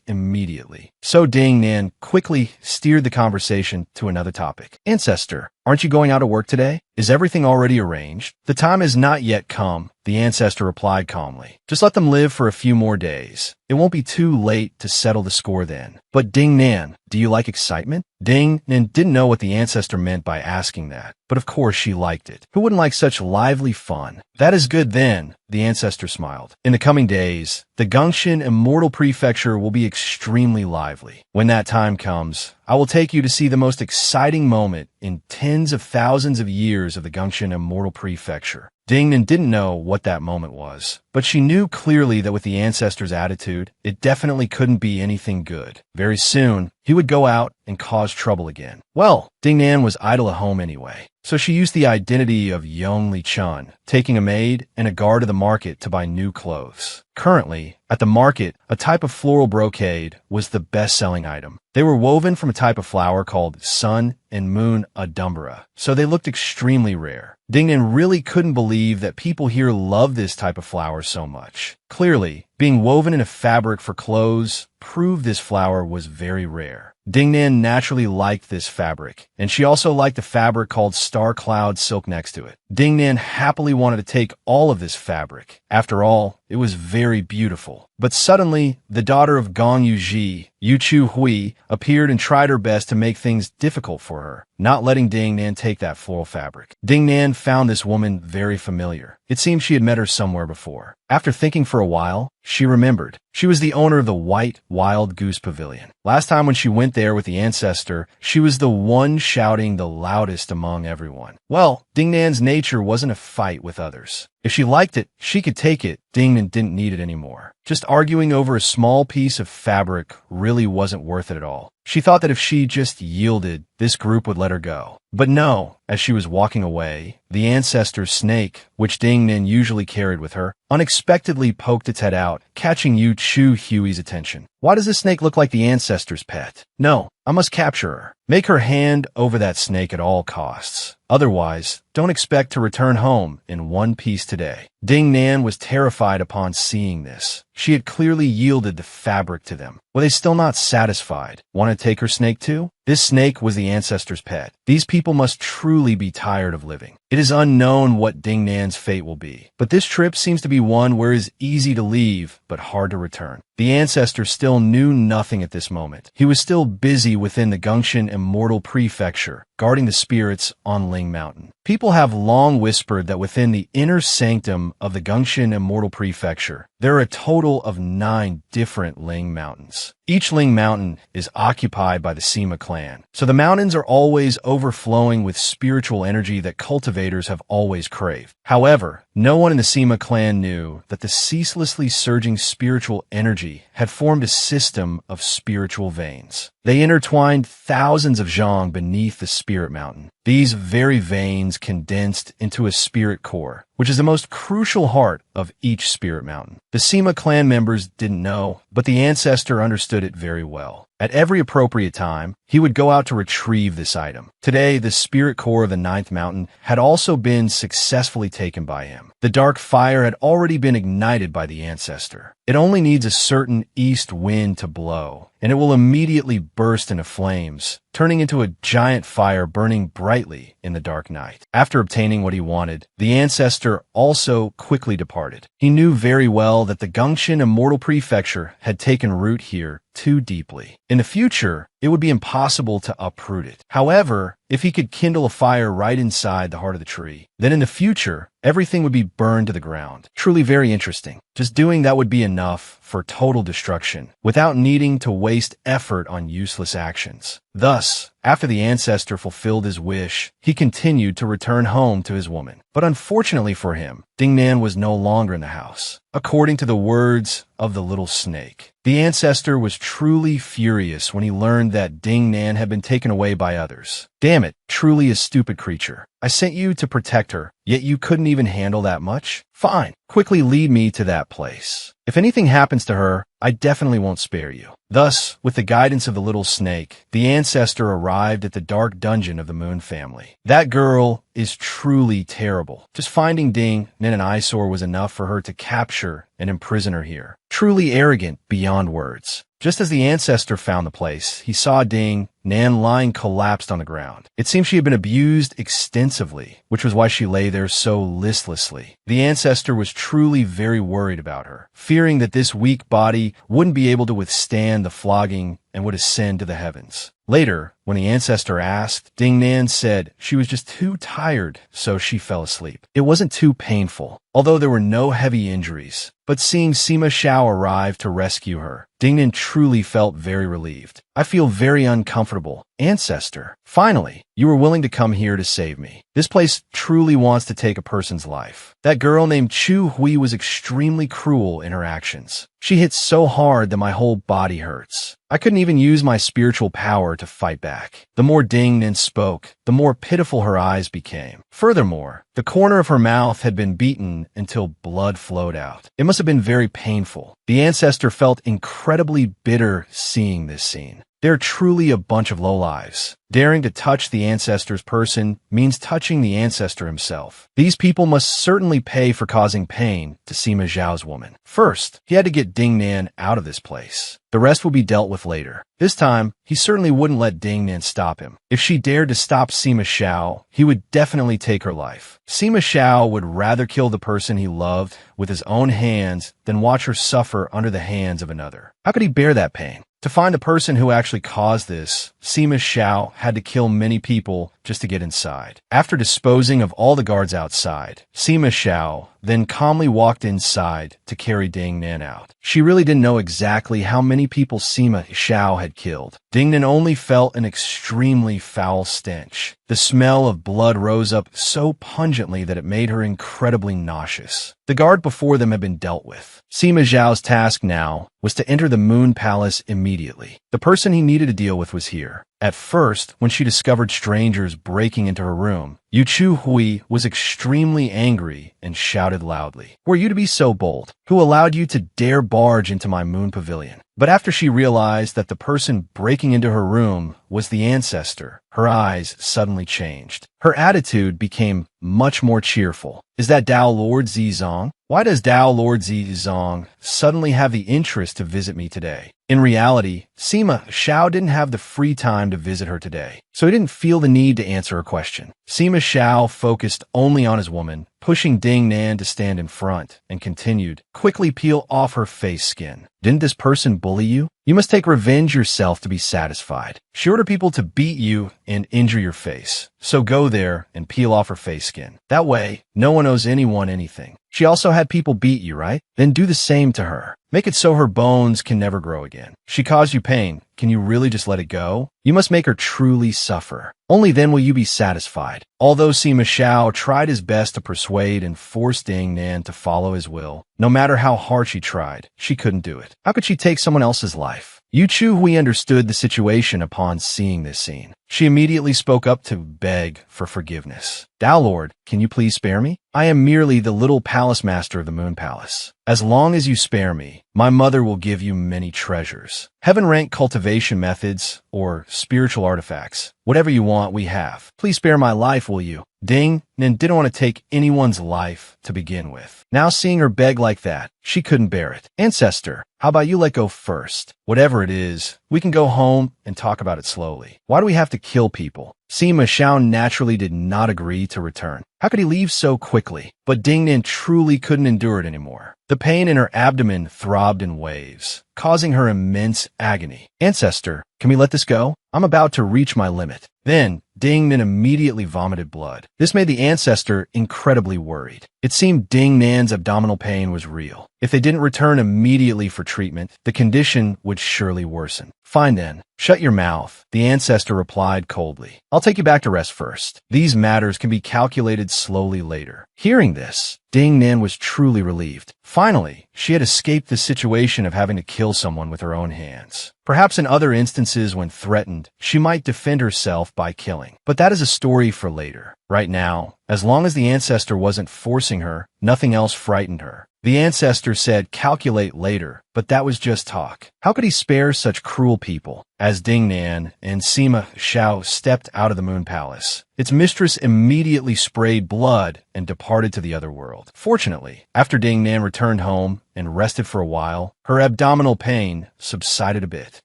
immediately. So Ding Nan quickly steered the conversation to another topic. Ancestor, aren't you going out to work today? Is everything already arranged? The time has not yet come, the ancestor replied calmly. Just let them live for a few more days. It won't be too late to settle the score then. But Ding Nan, do you like excitement? Ding Nan didn't know what the ancestor meant by asking that, but of course she liked it. Who wouldn't like such lively fun? That is good then, the ancestor smiled. In the coming days, the Gongxin Immortal Prefecture will be extremely lively. When that time comes, I will take you to see the most exciting moment in tens of thousands of years of the Gongxin Immortal Prefecture. Ding Nan didn't know what that moment was, but she knew clearly that with the ancestor's attitude, it definitely couldn't be anything good. Very soon, he would go out and cause trouble again. Well, Ding Nan was idle at home anyway, so she used the identity of Yong Li Chun, taking a maid and a guard to the market to buy new clothes. Currently, at the market, a type of floral brocade was the best-selling item. They were woven from a type of flower called Sun and Moon Adumbra, so they looked extremely rare. Ding Nan really couldn't believe that people here love this type of flower so much. Clearly, being woven in a fabric for clothes proved this flower was very rare. Ding Nan naturally liked this fabric, and she also liked the fabric called Star Cloud silk next to it. Ding Nan happily wanted to take all of this fabric. After all, it was very beautiful. But suddenly, the daughter of Gong Yuji, Yu Chu Hui, appeared and tried her best to make things difficult for her, not letting Ding Nan take that floral fabric. Ding Nan found this woman very familiar. It seemed she had met her somewhere before. After thinking for a while, she remembered. She was the owner of the White Wild Goose Pavilion. Last time when she went there with the ancestor, she was the one shouting the loudest among everyone. Well, Ding Nan's nature wasn't a fight with others. If she liked it, she could take it. Ding Nan didn't need it anymore. Just arguing over a small piece of fabric really wasn't worth it at all. She thought that if she just yielded, this group would let her go. But no, as she was walking away, the ancestor's snake, which Ding Nan usually carried with her, unexpectedly poked its head out, catching Yu Chu Hui's attention. Why does this snake look like the ancestor's pet? No, I must capture her. Make her hand over that snake at all costs. Otherwise, don't expect to return home in one piece today. Ding Nan was terrified upon seeing this. She had clearly yielded the fabric to them. Were they still not satisfied? Want to take her snake too? This snake was the ancestor's pet. These people must truly be tired of living. It is unknown what Ding Nan's fate will be, but this trip seems to be one where it is easy to leave, but hard to return. The ancestor still knew nothing at this moment. He was still busy within the Gungshan Immortal Prefecture, guarding the spirits on Ling Mountain. People have long whispered that within the inner sanctum of the Gungshan Immortal Prefecture, there are a total of 9 different Ling Mountains. Each Ling Mountain is occupied by the Sima clan, so the mountains are always overflowing with spiritual energy that cultivators have always craved. However, no one in the Sima clan knew that the ceaselessly surging spiritual energy had formed a system of spiritual veins. They intertwined thousands of zhang beneath the spirit mountain. These very veins condensed into a spirit core, which is the most crucial heart of each spirit mountain. The Sima clan members didn't know, but the ancestor understood it very well. At every appropriate time, he would go out to retrieve this item. Today, the spirit core of the 9th mountain had also been successfully taken by him. The dark fire had already been ignited by the ancestor. It only needs a certain east wind to blow, and it will immediately burst into flames, turning into a giant fire burning brightly in the dark night. After obtaining what he wanted, the ancestor also quickly departed. He knew very well that the Gungshan Immortal Prefecture had taken root here too deeply. In the future, it would be impossible to uproot it. However, if he could kindle a fire right inside the heart of the tree, then in the future, everything would be burned to the ground. Truly very interesting. Just doing that would be enough for total destruction, without needing to waste effort on useless actions. Thus, after the ancestor fulfilled his wish, he continued to return home to his woman. But unfortunately for him, Ding Nan was no longer in the house. According to the words of the little snake, the ancestor was truly furious when he learned that Ding Nan had been taken away by others. Damn it, truly a stupid creature. I sent you to protect her, yet you couldn't even handle that much? Fine, quickly lead me to that place. If anything happens to her, I definitely won't spare you. Thus, with the guidance of the little snake, the ancestor arrived at the dark dungeon of the Moon family. That girl is truly terrible. Just finding Ding Nan an eyesore was enough for her to capture and imprison her here. Truly arrogant beyond words. Just as the ancestor found the place, he saw Ding Nan lying collapsed on the ground. It seemed she had been abused extensively, which was why she lay there so listlessly. The ancestor was truly very worried about her, fearing that this weak body wouldn't be able to withstand the flogging and would ascend to the heavens. Later, when the ancestor asked, Ding Nan said she was just too tired, so she fell asleep. It wasn't too painful, although there were no heavy injuries. But seeing Sima Xiao arrive to rescue her, Ding Nan truly felt very relieved. I feel very uncomfortable. Ancestor, finally, you were willing to come here to save me. This place truly wants to take a person's life. That girl named Chu Hui was extremely cruel in her actions. She hit so hard that my whole body hurts. I couldn't even use my spiritual power to fight back. The more Ding Nan spoke, the more pitiful her eyes became. Furthermore, the corner of her mouth had been beaten until blood flowed out. It must have been very painful. The ancestor felt incredibly bitter seeing this scene. They're truly a bunch of lowlives. Daring to touch the ancestor's person means touching the ancestor himself. These people must certainly pay for causing pain to Sima Zhao's woman. First, he had to get Ding Nan out of this place. The rest will be dealt with later. This time, he certainly wouldn't let Ding Nan stop him. If she dared to stop Sima Zhao, he would definitely take her life. Sima Zhao would rather kill the person he loved with his own hands than watch her suffer under the hands of another. How could he bear that pain? To find the person who actually caused this, Sima Zhao had to kill many people just to get inside. After disposing of all the guards outside, Sima Zhao then calmly walked inside to carry Ding Nan out. She really didn't know exactly how many people Sima Zhao had killed. Ding Nan only felt an extremely foul stench. The smell of blood rose up so pungently that it made her incredibly nauseous. The guard before them had been dealt with. Sima Zhao's task now was to enter the Moon Palace immediately. The person he needed to deal with was here. At first, when she discovered strangers breaking into her room, Yu Chu Hui was extremely angry and shouted loudly, "Were you to be so bold? Who allowed you to dare barge into my moon pavilion?" But after she realized that the person breaking into her room was the ancestor, her eyes suddenly changed. Her attitude became much more cheerful. "Is that Dao Lord Zizong? Why does Dao Lord Zizong suddenly have the interest to visit me today?" In reality, Sima Zhao didn't have the free time to visit her today, so he didn't feel the need to answer her question. Sima Zhao focused only on his woman, pushing Ding Nan to stand in front, and continued, "Quickly peel off her face skin. Didn't this person bully you? You must take revenge yourself to be satisfied. She ordered people to beat you and injure your face. So go there and peel off her face skin. That way, no one owes anyone anything. She also had people beat you, right? Then do the same to her. Make it so her bones can never grow again. She caused you pain. Can you really just let it go? You must make her truly suffer. Only then will you be satisfied." Although Sima Zhao tried his best to persuade and force Ding Nan to follow his will, no matter how hard she tried, she couldn't do it. How could she take someone else's life? Yu Chu Hui understood the situation upon seeing this scene. She immediately spoke up to beg for forgiveness. "Dao Lord, can you please spare me? I am merely the little palace master of the Moon Palace. As long as you spare me, my mother will give you many treasures. Heaven-rank cultivation methods or spiritual artifacts. Whatever you want, we have. Please spare my life, will you?" Ding Nan didn't want to take anyone's life to begin with. Now seeing her beg like that, she couldn't bear it. "Ancestor, how about you let go first? Whatever it is, we can go home and talk about it slowly. Why do we have to kill people?" Sima Zhao naturally did not agree to return. How could he leave so quickly? But Ding Nan truly couldn't endure it anymore. The pain in her abdomen throbbed in waves, causing her immense agony. "Ancestor, can we let this go? I'm about to reach my limit." Then, Ding Nan immediately vomited blood. This made the ancestor incredibly worried. It seemed Ding Nan's abdominal pain was real. If they didn't return immediately for treatment, the condition would surely worsen. "Fine then, shut your mouth," the ancestor replied coldly. "I'll take you back to rest first. These matters can be calculated slowly later." Hearing this, Ding Nan was truly relieved. Finally, she had escaped the situation of having to kill someone with her own hands. Perhaps in other instances when threatened, she might defend herself by killing. But that is a story for later. Right now, as long as the ancestor wasn't forcing her, nothing else frightened her. The ancestor said calculate later, but that was just talk. How could he spare such cruel people? As Ding Nan and Sima Zhao stepped out of the Moon Palace, its mistress immediately sprayed blood and departed to the other world. Fortunately, after Ding Nan returned home and rested for a while, her abdominal pain subsided a bit.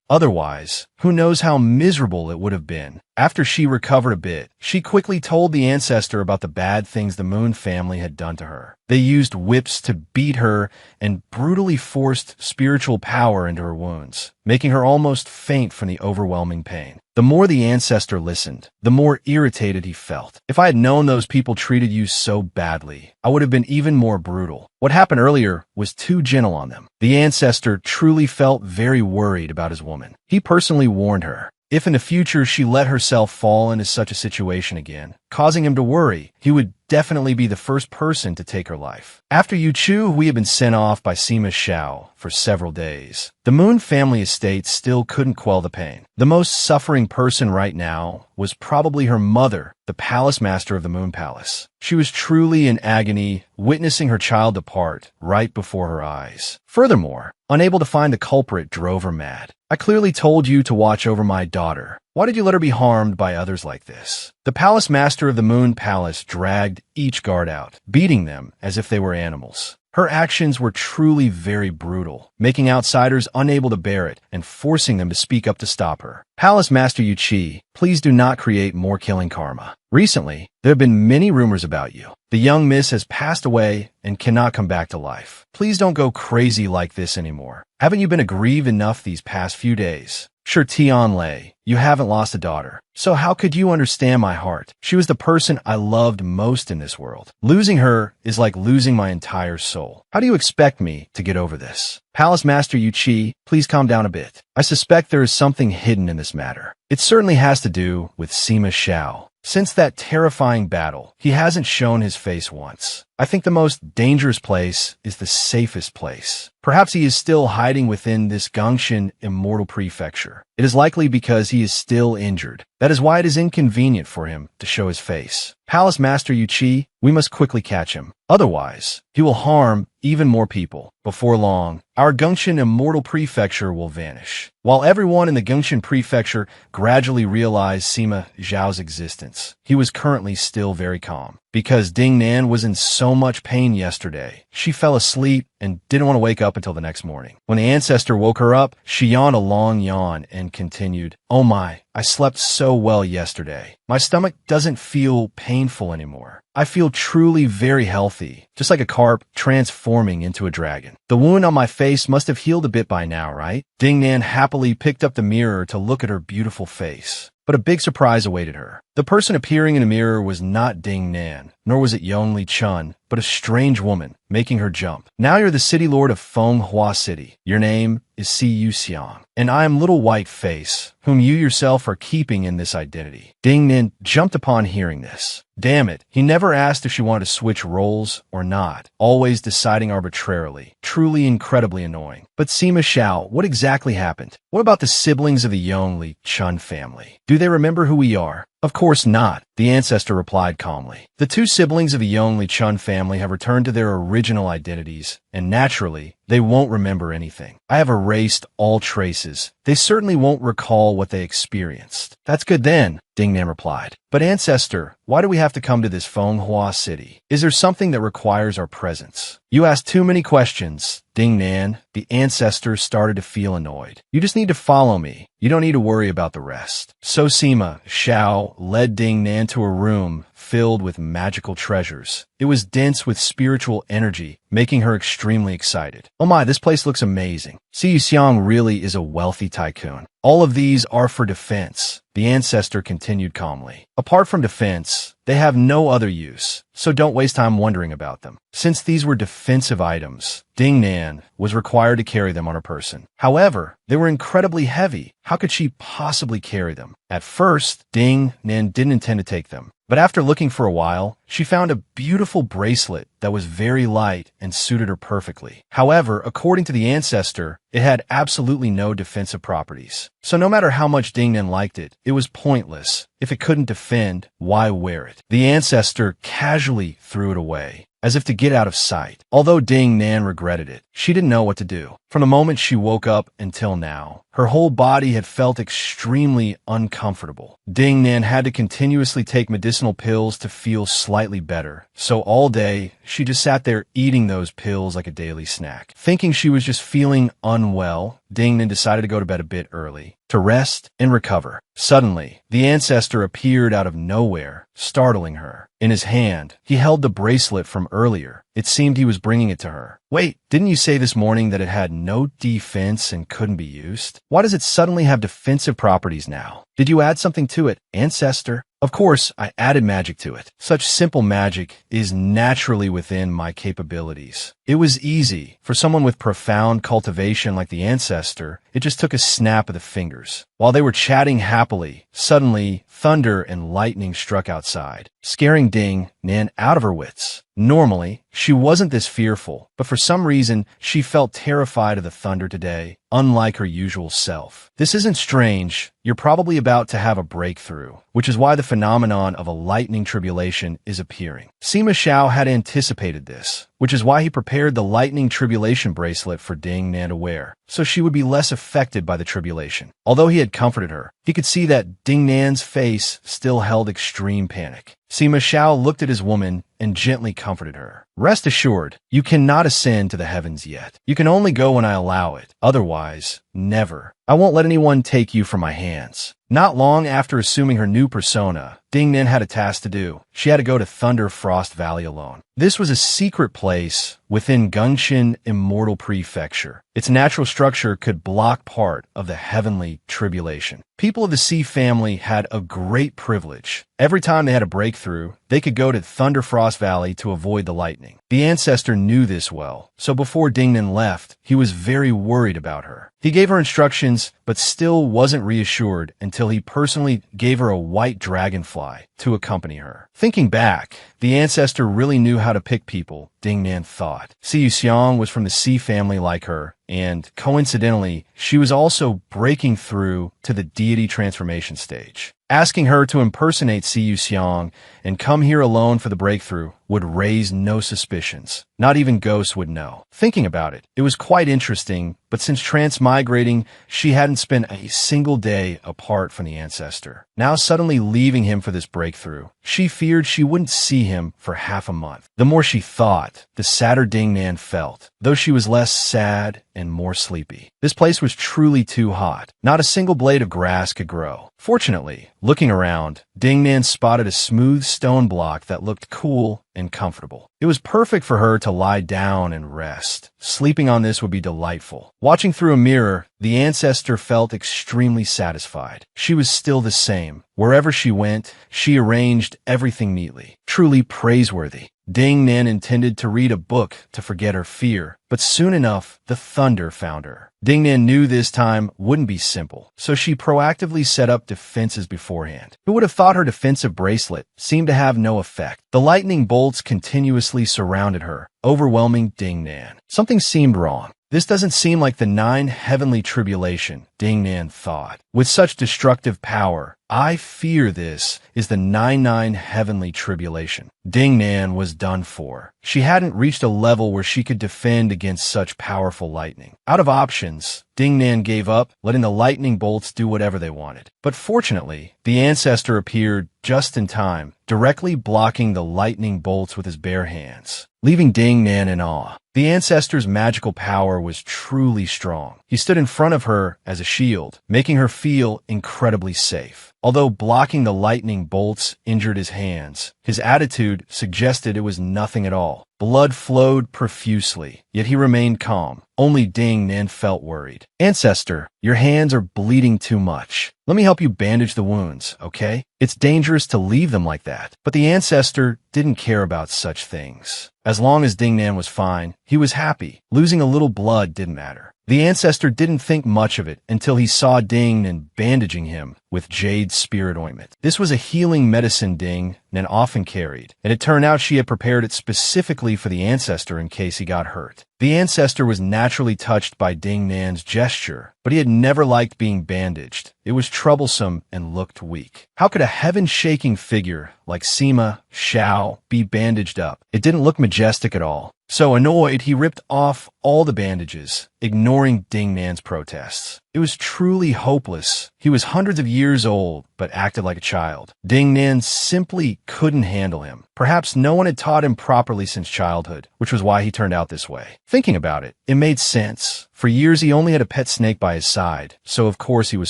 Otherwise, who knows how miserable it would have been. After she recovered a bit, she quickly told the ancestor about the bad things the Moon family had done to her. They used whips to beat her and brutally forced spiritual power into her wounds, making her almost faint from the overwhelming pain. The more the ancestor listened, the more irritated he felt. "If I had known those people treated you so badly, I would have been even more brutal. What happened earlier was too gentle on them." The ancestor truly felt very worried about his woman. He personally warned her, if in the future she let herself fall into such a situation again, causing him to worry, he would definitely be the first person to take her life. After Yu Chu, we had been sent off by Sima Zhao for several days. The Moon family estate still couldn't quell the pain. The most suffering person right now was probably her mother, the palace master of the Moon Palace. She was truly in agony, witnessing her child depart right before her eyes. Furthermore, unable to find the culprit drove her mad. I clearly told you to watch over my daughter. Why did you let her be harmed by others like this? The palace master of the Moon Palace dragged each guard out, beating them as if they were animals. Her actions were truly very brutal, making outsiders unable to bear it and forcing them to speak up to stop her. Palace Master Yuchi, please do not create more killing karma. Recently, there have been many rumors about you. The young miss has passed away and cannot come back to life. Please don't go crazy like this anymore. Haven't you been aggrieved enough these past few days? Sure, Tian Lei, you haven't lost a daughter. So how could you understand my heart? She was the person I loved most in this world. Losing her is like losing my entire soul. How do you expect me to get over this? Palace Master Yuchi, please calm down a bit. I suspect there is something hidden in this matter. It certainly has to do with Sima Xiao. Since that terrifying battle, he hasn't shown his face once. I think the most dangerous place is the safest place. Perhaps he is still hiding within this Gongshan immortal prefecture. It is likely because he is still injured. That is why it is inconvenient for him to show his face. Palace Master Yuchi, we must quickly catch him. Otherwise, he will harm even more people. Before long, our Gongshan immortal prefecture will vanish. While everyone in the Gongshan prefecture gradually realized Sima Zhao's existence, he was currently still very calm. Because Ding Nan was in so much pain yesterday, she fell asleep and didn't want to wake up until the next morning. When the ancestor woke her up, she yawned a long yawn and continued, "Oh my, I slept so well yesterday. My stomach doesn't feel painful anymore. I feel truly very healthy, just like a carp transforming into a dragon. The wound on my face must have healed a bit by now, right?" Ding Nan happily picked up the mirror to look at her beautiful face. But a big surprise awaited her. The person appearing in the mirror was not Ding Nan, nor was it Yongli Chun, but a strange woman, making her jump. "Now you're the city lord of Fenghua City. Your name is Siyu Xiang, and I am Little White Face, whom you yourself are keeping in this identity." Ding Nan jumped upon hearing this. Damn it, he never asked if she wanted to switch roles or not, always deciding arbitrarily. Truly incredibly annoying. But Sima Xiao, what exactly happened? What about the siblings of the Yongli Chun family? Do they remember who we are? Of course not, the ancestor replied calmly. The two siblings of the Yongli Chun family have returned to their original identities, and naturally, they won't remember anything. I have erased all traces. They certainly won't recall what they experienced. That's good then, Ding Nan replied. But ancestor, why do we have to come to this Fenghua City? Is there something that requires our presence? You ask too many questions, Ding Nan. The ancestor started to feel annoyed. You just need to follow me. You don't need to worry about the rest. So Sima Xiao led Ding Nan to a room filled with magical treasures. It was dense with spiritual energy, making her extremely excited. Oh my, this place looks amazing. Siyu Xiang really is a wealthy tycoon. All of these are for defense, the ancestor continued calmly. Apart from defense, they have no other use, so don't waste time wondering about them. Since these were defensive items, Ding Nan was required to carry them on her person. However, they were incredibly heavy. How could she possibly carry them? At first, Ding Nan didn't intend to take them. But after looking for a while, she found a beautiful bracelet that was very light and suited her perfectly. However, according to the ancestor, it had absolutely no defensive properties. So no matter how much Ding Nan liked it, it was pointless. If it couldn't defend, why wear it? The ancestor casually threw it away, as if to get out of sight. Although Ding Nan regretted it, she didn't know what to do. From the moment she woke up until now, her whole body had felt extremely uncomfortable. Ding Nan had to continuously take medicinal pills to feel slightly better. So all day, she just sat there eating those pills like a daily snack. Thinking she was just feeling unwell, Ding Nan decided to go to bed a bit early, to rest and recover. Suddenly, the ancestor appeared out of nowhere, startling her. In his hand, he held the bracelet from earlier. It seemed he was bringing it to her. Wait, didn't you say this morning that it had no defense and couldn't be used? Why does it suddenly have defensive properties now? Did you add something to it, ancestor? Of course, I added magic to it. Such simple magic is naturally within my capabilities. It was easy. For someone with profound cultivation like the ancestor, it just took a snap of the fingers. While they were chatting happily, suddenly, thunder and lightning struck outside, scaring Ding Nan out of her wits. Normally, she wasn't this fearful, but for some reason, she felt terrified of the thunder today, unlike her usual self. This isn't strange. You're probably about to have a breakthrough, which is why the phenomenon of a lightning tribulation is appearing. Sima Xiao had anticipated this. which is why he prepared the lightning tribulation bracelet for Ding Nan to wear, so she would be less affected by the tribulation. Although he had comforted her, he could see that Ding Nan's face still held extreme panic. Sima Xiao looked at his woman and gently comforted her. Rest assured, you cannot ascend to the heavens yet. You can only go when I allow it. Otherwise, never. I won't let anyone take you from my hands. Not long after assuming her new persona, Ding Nan had a task to do. She had to go to Thunder Frost Valley alone. This was a secret place within Gunshin Immortal Prefecture. Its natural structure could block part of the heavenly tribulation. People of the Sea family had a great privilege. Every time they had a breakthrough, they could go to Thunder Frost Valley to avoid the lightning. The ancestor knew this well, so before Ding Nan left, he was very worried about her. He gave her instructions, but still wasn't reassured until he personally gave her a white dragonfly to accompany her. Thinking back, the ancestor really knew how to pick people, Ding Nan thought. Siyu Xiang was from the Sea family like her, and coincidentally, she was also breaking through to the deity transformation stage. Asking her to impersonate Siyu Xiang and come here alone for the breakthrough would raise no suspicions. Not even ghosts would know. Thinking about it, it was quite interesting, but since transmigrating, she hadn't spent a single day apart from the ancestor. Now suddenly leaving him for this breakthrough, she feared she wouldn't see him for half a month. The more she thought, the sadder Ding Nan felt, though she was less sad and more sleepy. This place was truly too hot. Not a single blade of grass could grow. Fortunately, looking around, Ding Nan spotted a smooth stone block that looked cool and comfortable. It was perfect for her to lie down and rest. Sleeping on this would be delightful. Watching through a mirror, the ancestor felt extremely satisfied. She was still the same. Wherever she went, she arranged everything neatly. Truly praiseworthy. Ding Nan intended to read a book to forget her fear, but soon enough, the thunder found her. Ding Nan knew this time wouldn't be simple, so she proactively set up defenses beforehand. Who would have thought her defensive bracelet seemed to have no effect? The lightning bolts continuously surrounded her, overwhelming Ding Nan. Something seemed wrong. This doesn't seem like the 9 heavenly tribulation, Ding Nan thought. With such destructive power, I fear this is the 9 heavenly tribulation. Ding Nan was done for. She hadn't reached a level where she could defend against such powerful lightning. Out of options, Ding Nan gave up, letting the lightning bolts do whatever they wanted. But fortunately, the ancestor appeared just in time, directly blocking the lightning bolts with his bare hands, leaving Ding Nan in awe. The ancestor's magical power was truly strong. He stood in front of her as a shield, making her feel incredibly safe. Although blocking the lightning bolts injured his hands, his attitude suggested it was nothing at all. Blood flowed profusely, yet he remained calm. Only Ding Nan felt worried. Ancestor, your hands are bleeding too much. Let me help you bandage the wounds, okay? It's dangerous to leave them like that. But the ancestor didn't care about such things. As long as Ding Nan was fine, he was happy. Losing a little blood didn't matter. The ancestor didn't think much of it until he saw Ding Nan bandaging him with Jade's spirit ointment. This was a healing medicine Ding Nan often carried, and it turned out she had prepared it specifically for the ancestor in case he got hurt. The ancestor was naturally touched by Ding Nan's gesture, but he had never liked being bandaged. It was troublesome and looked weak. How could a heaven-shaking figure like Sima Xiao be bandaged up? It didn't look majestic at all. So annoyed, he ripped off all the bandages, ignoring Ding Nan's protests. It was truly hopeless. He was hundreds of years old, but acted like a child. Ding Nan simply couldn't handle him. Perhaps no one had taught him properly since childhood, which was why he turned out this way. Thinking about it, it made sense. For years, he only had a pet snake by his side, so of course he was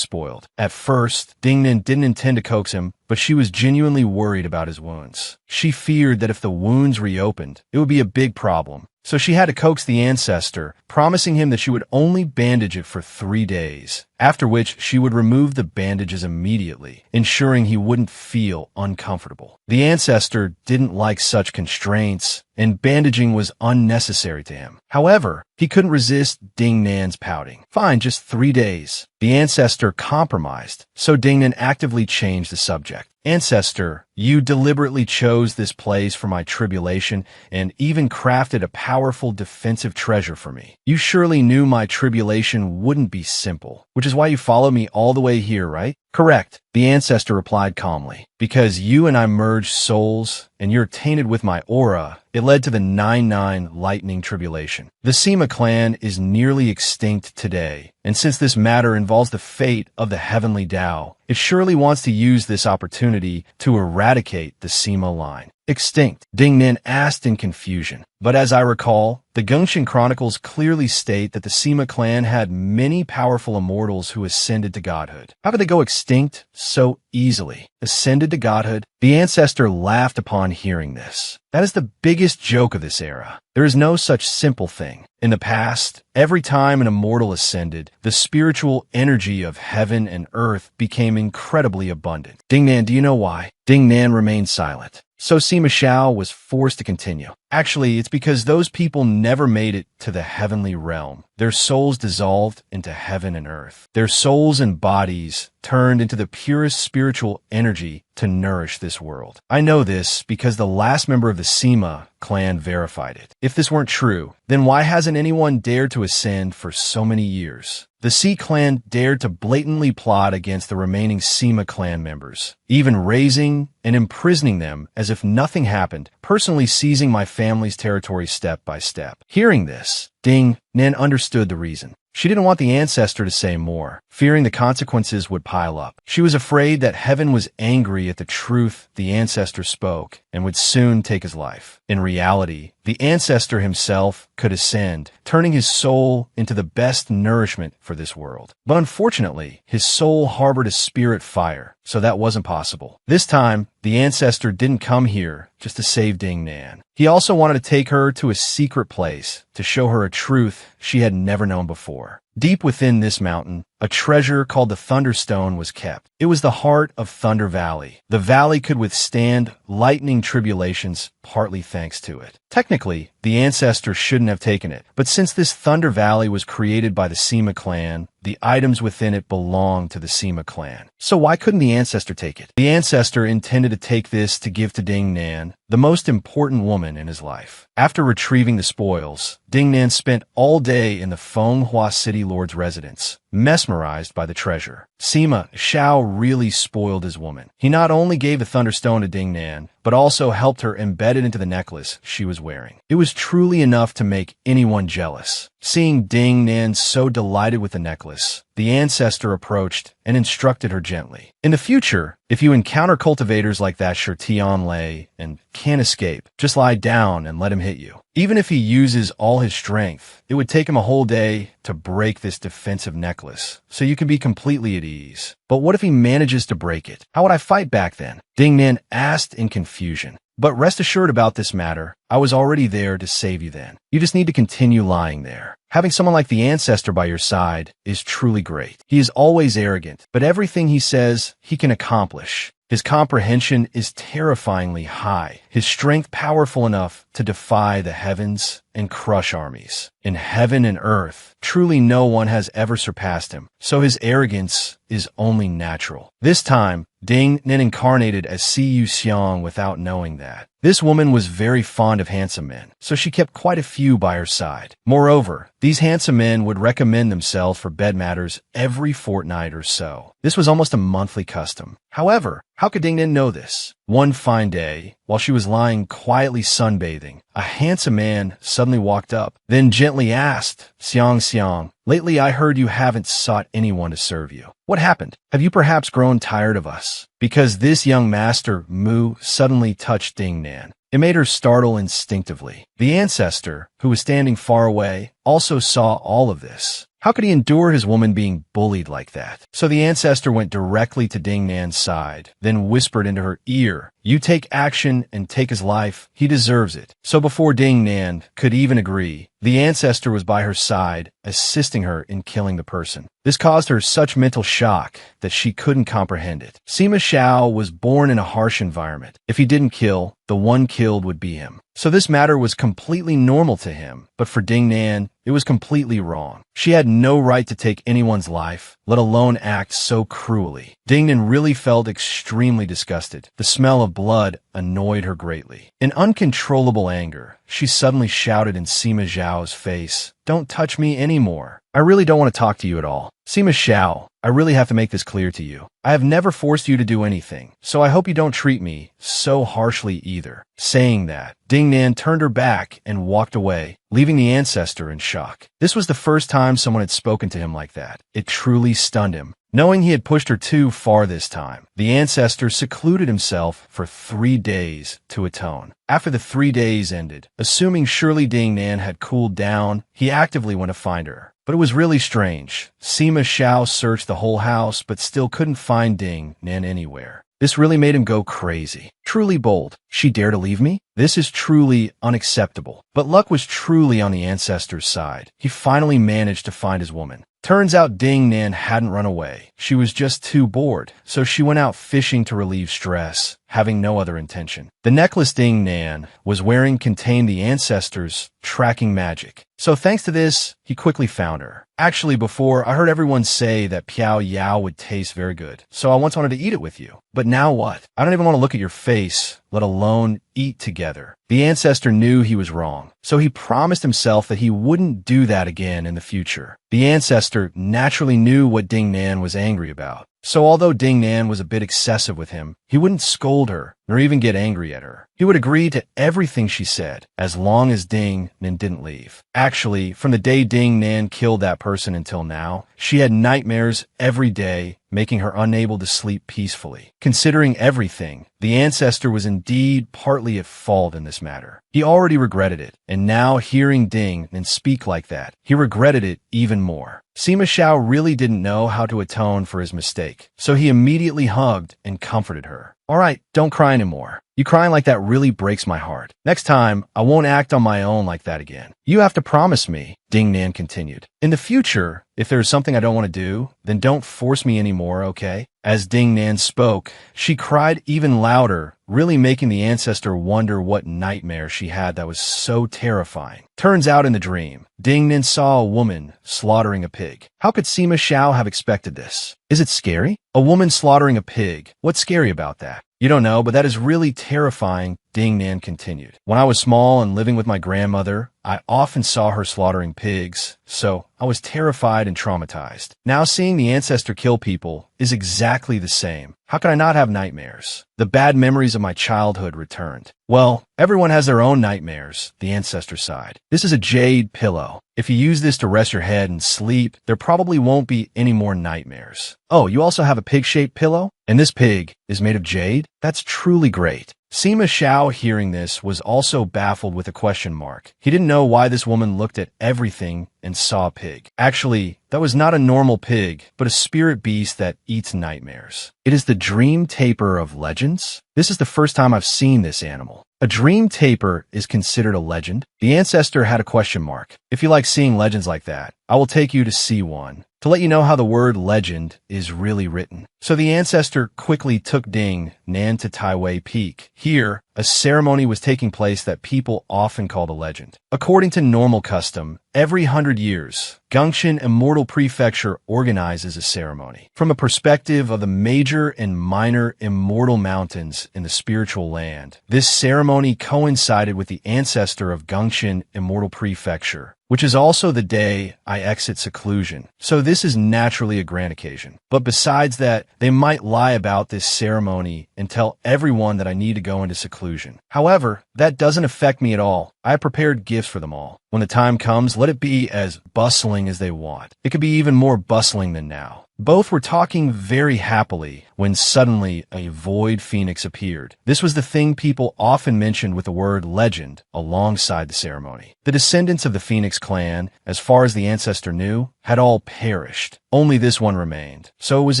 spoiled. At first, Ding Nan didn't intend to coax him, but she was genuinely worried about his wounds. She feared that if the wounds reopened, it would be a big problem. So she had to coax the ancestor, promising him that she would only bandage it for 3 days, after which she would remove the bandages immediately, ensuring he wouldn't feel uncomfortable. The ancestor didn't like such constraints, and bandaging was unnecessary to him. However, he couldn't resist Ding Nan's pouting. Fine, just 3 days. The ancestor compromised, so Ding Nan actively changed the subject. Ancestor, you deliberately chose this place for my tribulation and even crafted a powerful defensive treasure for me. You surely knew my tribulation wouldn't be simple, which is why you followed me all the way here, right? Correct, the ancestor replied calmly. Because you and I merged souls, and you're tainted with my aura, it led to the 9-9 lightning tribulation. The Sima clan is nearly extinct today, and since this matter involves the fate of the heavenly Tao, it surely wants to use this opportunity to eradicate the Sima line. Extinct, Ding Nin asked in confusion. But as I recall, the Gengxian Chronicles clearly state that the Sima clan had many powerful immortals who ascended to godhood. How could they go extinct so easily? Ascended to godhood? The ancestor laughed upon hearing this. That is the biggest joke of this era. There is no such simple thing. In the past, every time an immortal ascended, the spiritual energy of heaven and earth became incredibly abundant. Ding Nan, do you know why? Ding Nan remained silent. So Sima Xiao was forced to continue. Actually, it's because those people never made it to the heavenly realm. Their souls dissolved into heaven and earth. Their souls and bodies turned into the purest spiritual energy to nourish this world. I know this because the last member of the Sima clan verified it. If this weren't true, then why hasn't anyone dared to ascend for so many years? The Sea clan dared to blatantly plot against the remaining Sima clan members, even raising and imprisoning them as if nothing happened, personally seizing my family's territory step by step. Hearing this, Ding Nin understood the reason. She didn't want the ancestor to say more, fearing the consequences would pile up. She was afraid that heaven was angry at the truth the ancestor spoke and would soon take his life. In reality, the ancestor himself could ascend, turning his soul into the best nourishment for this world. But unfortunately, his soul harbored a spirit fire, so that wasn't possible. This time, the ancestor didn't come here just to save Ding Nan. He also wanted to take her to a secret place to show her a truth she had never known before. Deep within this mountain, a treasure called the Thunderstone was kept. It was the heart of Thunder Valley. The valley could withstand lightning tribulations, partly thanks to it. Technically, the ancestor shouldn't have taken it, but since this Thunder Valley was created by the Sima clan, the items within it belonged to the Sima clan. So why couldn't the ancestor take it? The ancestor intended to take this to give to Ding Nan, the most important woman in his life. After retrieving the spoils, Ding Nan spent all day in the Fenghua City Lord's residence, mesmerized by the treasure. Sima Xiao really spoiled his woman. He not only gave the Thunderstone to Ding Nan, but also helped her embed it into the necklace she was wearing. It was truly enough to make anyone jealous. Seeing Ding Nan so delighted with the necklace, the ancestor approached and instructed her gently. In the future, if you encounter cultivators like that Shirtian Lei and can't escape, just lie down and let him hit you. Even if he uses all his strength, it would take him a whole day to break this defensive necklace, so you can be completely at ease. But what if he manages to break it? How would I fight back then? Ding Nan asked in confusion. But rest assured about this matter, I was already there to save you then. You just need to continue lying there. Having someone like the ancestor by your side is truly great. He is always arrogant, but everything he says, he can accomplish. His comprehension is terrifyingly high, his strength powerful enough to defy the heavens and crush armies. In heaven and earth, truly no one has ever surpassed him, so his arrogance is only natural. This time, Ding Nin incarnated as Si Yu Xiang without knowing that. This woman was very fond of handsome men, so she kept quite a few by her side. Moreover, these handsome men would recommend themselves for bed matters every fortnight or so. This was almost a monthly custom. However, how could Ding Nin know this? One fine day, while she was lying quietly sunbathing, a handsome man suddenly walked up, then gently asked, Xiang, lately I heard you haven't sought anyone to serve you. What happened? Have you perhaps grown tired of us? Because this young master, Mu, suddenly touched Ding Nan. It made her startle instinctively. The ancestor, who was standing far away, also saw all of this. How could he endure his woman being bullied like that? So the ancestor went directly to Ding Nan's side, then whispered into her ear, "You take action and take his life. He deserves it." So before Ding Nan could even agree, the ancestor was by her side, assisting her in killing the person. This caused her such mental shock that she couldn't comprehend it. Sima Xiao was born in a harsh environment. If he didn't kill, the one killed would be him. So this matter was completely normal to him, but for Ding Nan, it was completely wrong. She had no right to take anyone's life, let alone act so cruelly. Ding Nan really felt extremely disgusted. The smell of blood annoyed her greatly. In uncontrollable anger, she suddenly shouted in Sima Xiao's face, "Don't touch me anymore. I really don't want to talk to you at all." Sima Xiao, I really have to make this clear to you. I have never forced you to do anything, so I hope you don't treat me so harshly either. Saying that, Ding Nan turned her back and walked away, leaving the ancestor in shock. This was the first time someone had spoken to him like that. It truly stunned him. Knowing he had pushed her too far this time, the ancestor secluded himself for 3 days to atone. After the 3 days ended, assuming surely Ding Nan had cooled down, he actively went to find her. But it was really strange. Sima Xiao searched the whole house but still couldn't find Ding Nan anywhere. This really made him go crazy. Truly bold. She dare to leave me? This is truly unacceptable. But luck was truly on the ancestor's side. He finally managed to find his woman. Turns out Ding Nan hadn't run away. She was just too bored, so she went out fishing to relieve stress, having no other intention. The necklace Ding Nan was wearing contained the ancestor's tracking magic. So thanks to this, he quickly found her. Actually, before, I heard everyone say that Piao Yao would taste very good, so I once wanted to eat it with you. But now what? I don't even want to look at your face, let alone eat together. The ancestor knew he was wrong, so he promised himself that he wouldn't do that again in the future. The ancestor naturally knew what Ding Nan was angry about. So although Ding Nan was a bit excessive with him, he wouldn't scold her, nor even get angry at her. He would agree to everything she said, as long as Ding Nan didn't leave. Actually, from the day Ding Nan killed that person until now, she had nightmares every day, making her unable to sleep peacefully. Considering everything, the ancestor was indeed partly at fault in this matter. He already regretted it, and now hearing Ding Nan speak like that, he regretted it even more. Sima Xiao really didn't know how to atone for his mistake, so he immediately hugged and comforted her. All right, don't cry anymore. You crying like that really breaks my heart. Next time, I won't act on my own like that again. You have to promise me, Ding Nan continued. In the future, if there's something I don't want to do, then don't force me anymore, okay? As Ding Nan spoke, she cried even louder, really making the ancestor wonder what nightmare she had that was so terrifying. Turns out in the dream, Ding Nan saw a woman slaughtering a pig. How could Sima Xiao have expected this? Is it scary? A woman slaughtering a pig. What's scary about that? You don't know, but that is really terrifying, Ding Nan continued. When I was small and living with my grandmother, I often saw her slaughtering pigs, so I was terrified and traumatized. Now seeing the ancestor kill people is exactly the same. How could I not have nightmares? The bad memories of my childhood returned. Well, everyone has their own nightmares, the ancestor sighed. This is a jade pillow. If you use this to rest your head and sleep, there probably won't be any more nightmares. Oh, you also have a pig-shaped pillow? And this pig is made of jade? That's truly great. Sima Xiao, hearing this, was also baffled with a question mark. He didn't know why this woman looked at everything and saw a pig. Actually, that was not a normal pig, but a spirit beast that eats nightmares. It is the dream tapir of legends? This is the first time I've seen this animal. A dream tapir is considered a legend? The ancestor had a question mark. If you like seeing legends like that, I will take you to see one, to let you know how the word legend is really written. So the ancestor quickly took Ding Nan to Tai Wei Peak. Here, a ceremony was taking place that people often called a legend. According to normal custom, every 100 years, Gongxin Immortal Prefecture organizes a ceremony. From a perspective of the major and minor immortal mountains in the spiritual land, this ceremony coincided with the ancestor of Gongxin Immortal Prefecture, which is also the day I exit seclusion. So this is naturally a grand occasion. But besides that, they might lie about this ceremony and tell everyone that I need to go into seclusion. However, that doesn't affect me at all. I have prepared gifts for them all. When the time comes, let it be as bustling as they want. It could be even more bustling than now. Both were talking very happily when suddenly a void phoenix appeared. This was the thing people often mentioned with the word legend alongside the ceremony. The descendants of the Phoenix clan, as far as the ancestor knew, had all perished. Only this one remained, so it was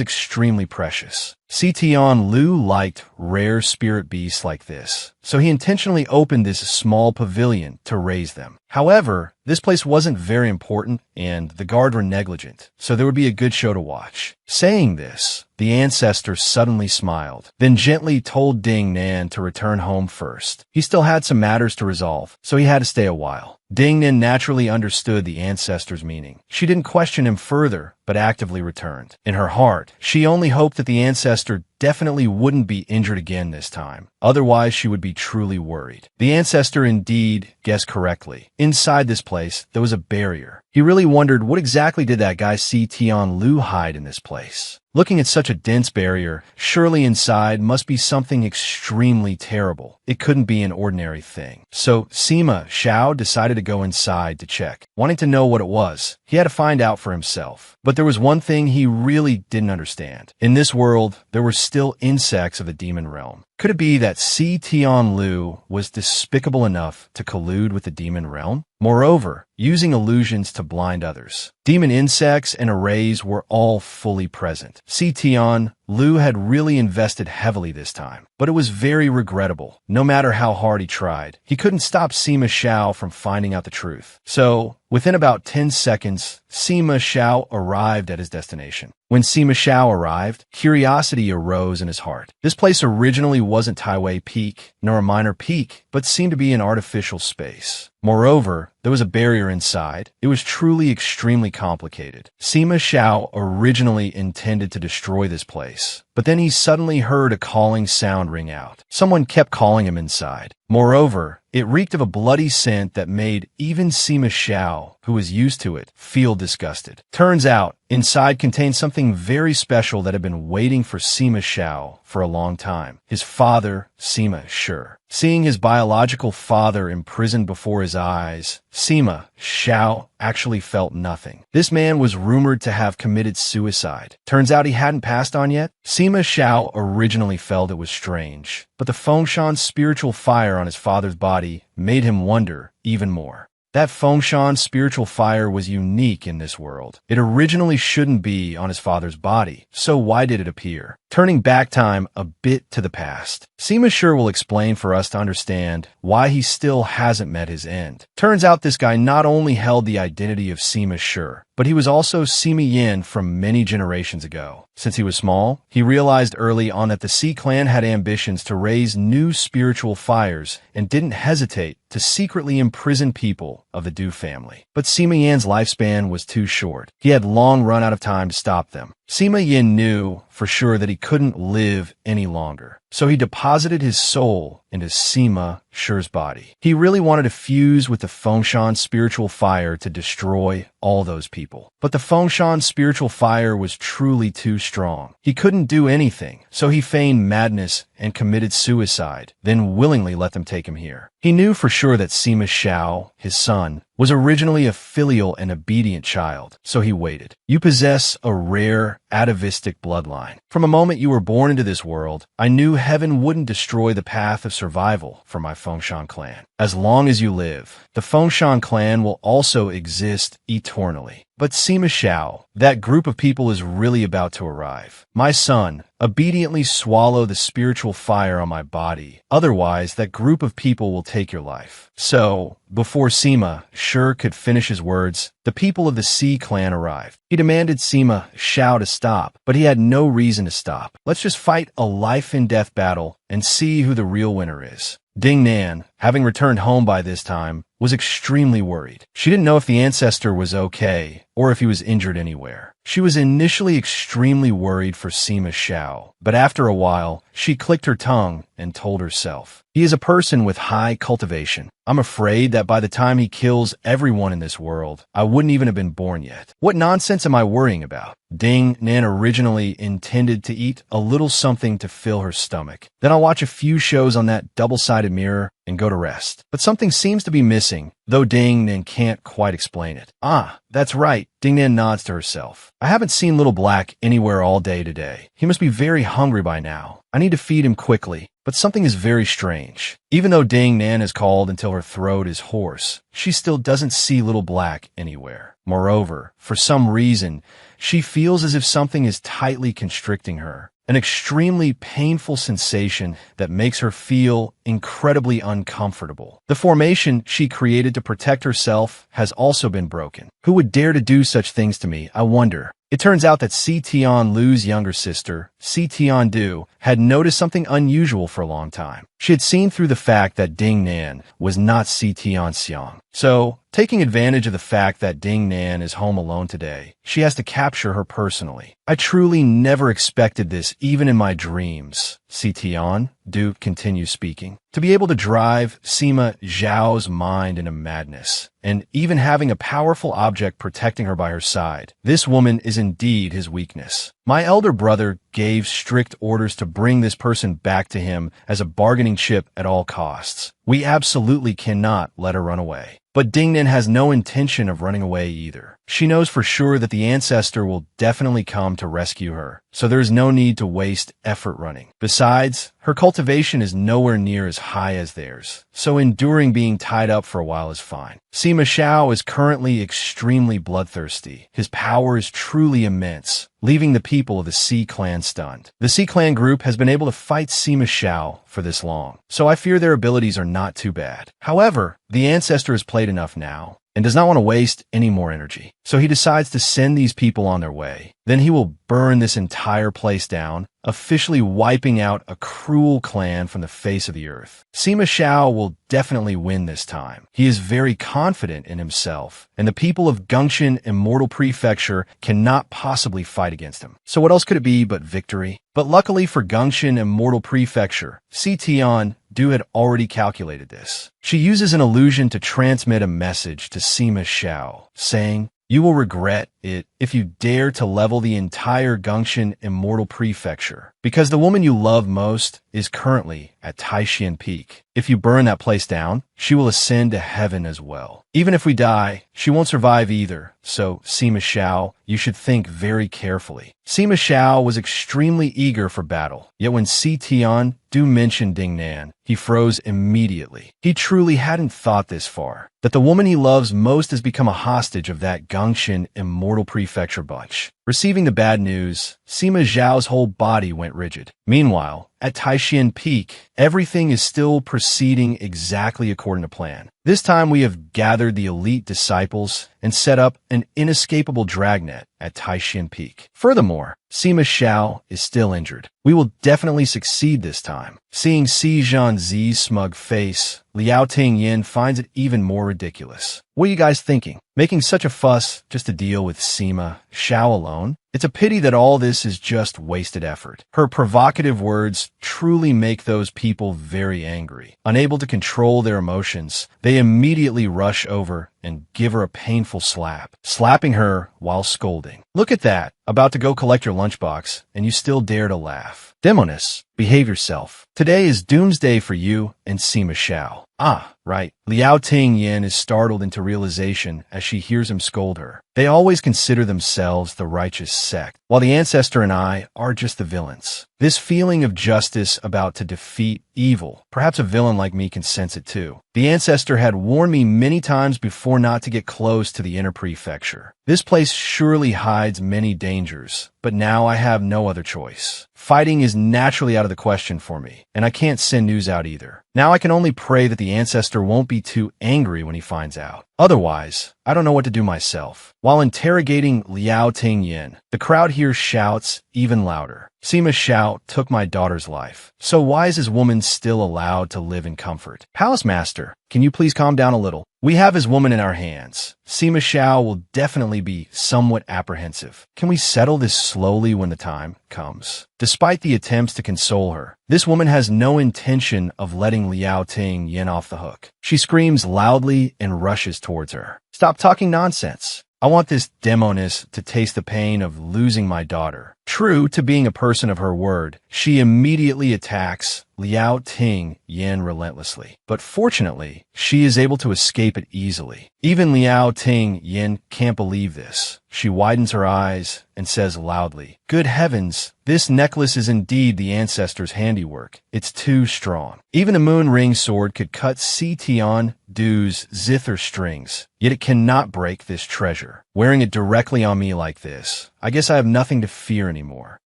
extremely precious. Xition Lu liked rare spirit beasts like this, so he intentionally opened this small pavilion to raise them. However, this place wasn't very important, and the guard were negligent, so there would be a good show to watch. Saying this, the ancestor suddenly smiled, then gently told Ding Nan to return home first. He still had some matters to resolve, so he had to stay a while. Ding Nan naturally understood the ancestor's meaning. She didn't question him further, but but actively returned. In her heart, she only hoped that the ancestor definitely wouldn't be injured again this time. Otherwise, she would be truly worried. The ancestor indeed guessed correctly. Inside this place, there was a barrier. He really wondered what exactly did that guy see Tian Lu hide in this place. Looking at such a dense barrier, surely inside must be something extremely terrible. It couldn't be an ordinary thing. So Sima Xiao decided to go inside to check. Wanting to know what it was, he had to find out for himself. But there was one thing he really didn't understand. In this world, there were still insects of the demon realm. Could it be that Si Tian Lu was despicable enough to collude with the demon realm? Moreover, using illusions to blind others. Demon insects and arrays were all fully present. Si Tian Lu had really invested heavily this time, but it was very regrettable. No matter how hard he tried, he couldn't stop Sima Xiao from finding out the truth. So, within about 10 seconds, Sima Xiao arrived at his destination. When Sima Xiao arrived, curiosity arose in his heart. This place originally wasn't Taiwei Peak, nor a minor peak, but seemed to be an artificial space. Moreover, there was a barrier inside. It was truly extremely complicated. Sima Xiao originally intended to destroy this place, but then he suddenly heard a calling sound ring out. Someone kept calling him inside. Moreover, it reeked of a bloody scent that made even Sima Xiao, who was used to it, feel disgusted. Turns out, inside contained something very special that had been waiting for Sima Xiao for a long time. His father, Sima Shi. Seeing his biological father imprisoned before his eyes, Sima Xiao actually felt nothing. This man was rumored to have committed suicide. Turns out he hadn't passed on yet. Sima Xiao originally felt it was strange, but the Fengshan's spiritual fire on his father's body made him wonder even more. That Fengshan spiritual fire was unique in this world. It originally shouldn't be on his father's body, so why did it appear? Turning back time a bit to the past, Sima Shi will explain for us to understand why he still hasn't met his end. Turns out this guy not only held the identity of Sima Shi, but he was also Sima Yin from many generations ago. Since he was small, he realized early on that the Si clan had ambitions to raise new spiritual fires and didn't hesitate to secretly imprison people of the Du family. But Sima Yin's lifespan was too short. He had long run out of time to stop them. Sima Yin knew for sure that he couldn't live any longer, so he deposited his soul into Sima Shi's body. He really wanted to fuse with the Fengshan spiritual fire to destroy all those people. But the Fengshan spiritual fire was truly too strong. He couldn't do anything, so he feigned madness and committed suicide, then willingly let them take him here. He knew for sure that Sima Xiao, his son, was originally a filial and obedient child, so he waited. You possess a rare, atavistic bloodline. From a moment you were born into this world, I knew heaven wouldn't destroy the path of survival for my Fengshan clan. As long as you live, the Fengshan clan will also exist eternally. But Sima Xiao, that group of people is really about to arrive. My son, obediently swallow the spiritual fire on my body. Otherwise, that group of people will take your life. So, before Sima Shi could finish his words, the people of the Si clan arrived. He demanded Sima Xiao to stop, but he had no reason to stop. Let's just fight a life-and-death battle and see who the real winner is. Ding Nan, having returned home by this time, was extremely worried. She didn't know if the ancestor was okay or if he was injured anywhere. She was initially extremely worried for Sima Xiao, but after a while, she clicked her tongue and told herself, he is a person with high cultivation. I'm afraid that by the time he kills everyone in this world, I wouldn't even have been born yet. What nonsense am I worrying about? Ding Nan originally intended to eat a little something to fill her stomach. Then I'll watch a few shows on that double-sided mirror and go to rest. But something seems to be missing, though Ding Nan can't quite explain it. Ah, that's right. Ding Nan nods to herself. I haven't seen Little Black anywhere all day today. He must be very hungry by now. I need to feed him quickly. But something is very strange. Even though Ding Nan is called until her throat is hoarse, she still doesn't see Little Black anywhere. Moreover, for some reason, she feels as if something is tightly constricting her. An extremely painful sensation that makes her feel incredibly uncomfortable. The formation she created to protect herself has also been broken. Who would dare to do such things to me, I wonder? It turns out that Si Tian Lu's younger sister, Si Tian Du, had noticed something unusual for a long time. She had seen through the fact that Ding Nan was not Si Tian Xiang. So, taking advantage of the fact that Ding Nan is home alone today, she has to capture her personally. I truly never expected this even in my dreams. Si Tian Du continues speaking. To be able to drive Sima Zhao's mind into madness, and even having a powerful object protecting her by her side, this woman is indeed his weakness. My elder brother gave strict orders to bring this person back to him as a bargaining chip at all costs. We absolutely cannot let her run away. But Dingnan has no intention of running away either. She knows for sure that the ancestor will definitely come to rescue her, so there is no need to waste effort running. Besides, her cultivation is nowhere near as high as theirs, so enduring being tied up for a while is fine. Sima Xiao is currently extremely bloodthirsty. His power is truly immense, leaving the people of the Xi clan stunned. The Xi clan group has been able to fight Sima Xiao for this long, so I fear their abilities are not too bad. However, the ancestor has played enough now, and does not want to waste any more energy. So he decides to send these people on their way. Then he will burn this entire place down, officially wiping out a cruel clan from the face of the earth. Sima Xiao will definitely win this time. He is very confident in himself, and the people of Gongxin Immortal Prefecture cannot possibly fight against him. So what else could it be but victory? But luckily for Gongxin Immortal Prefecture, Si Tian Du had already calculated this. She uses an illusion to transmit a message to Sima Xiao, saying, "You will regret it if you dare to level the entire Gongxin Immortal Prefecture, because the woman you love most is currently at Taishan Peak. If you burn that place down, she will ascend to heaven as well. Even if we die, she won't survive either, so Sima Xiao, you should think very carefully." Sima Xiao was extremely eager for battle, yet when Si Tian Du mentioned Ding Nan, he froze immediately. He truly hadn't thought this far, that the woman he loves most has become a hostage of that Gongxin Immortal Prefecture bunch. Receiving the bad news, Sima Zhao's whole body went rigid. Meanwhile, at Taishan Peak, everything is still proceeding exactly according to plan. This time we have gathered the elite disciples and set up an inescapable dragnet at Taishan Peak. Furthermore, Sima Xiao is still injured. We will definitely succeed this time. Seeing Si Zhanzi's smug face, Liao Tingyin finds it even more ridiculous. What are you guys thinking? Making such a fuss just to deal with Sima Xiao alone? It's a pity that all this is just wasted effort. Her provocative words truly make those people very angry. Unable to control their emotions, they immediately rush over and give her a painful slap, slapping her while scolding. Look at that, about to go collect your lunchbox, and you still dare to laugh. Demoness, behave yourself. Today is doomsday for you and Sima Xiao. Ah, right. Liao Tingyin is startled into realization as she hears him scold her. They always consider themselves the righteous sect, while the ancestor and I are just the villains. This feeling of justice about to defeat evil, perhaps a villain like me can sense it too. The ancestor had warned me many times before not to get close to the inner prefecture. This place surely hides many dangers, but now I have no other choice. Fighting is naturally out of the question for me, and I can't send news out either. Now I can only pray that the ancestor won't be too angry when he finds out. Otherwise, I don't know what to do myself. While interrogating Liao Tingyin, the crowd here shouts even louder. Sima Xiao took my daughter's life. So why is this woman still allowed to live in comfort? Palace Master, can you please calm down a little? We have his woman in our hands. Sima Xiao will definitely be somewhat apprehensive. Can we settle this slowly when the time comes? Despite the attempts to console her, this woman has no intention of letting Liao Tingyin off the hook. She screams loudly and rushes towards her. Stop talking nonsense. I want this demoness to taste the pain of losing my daughter. True to being a person of her word, she immediately attacks Liao Tingyin relentlessly. But fortunately, she is able to escape it easily. Even Liao Tingyin can't believe this. She widens her eyes and says loudly, "Good heavens, this necklace is indeed the ancestor's handiwork. It's too strong." Even a moon ring sword could cut Si Tian Du's zither strings, yet it cannot break this treasure. Wearing it directly on me like this, I guess I have nothing to fear anymore.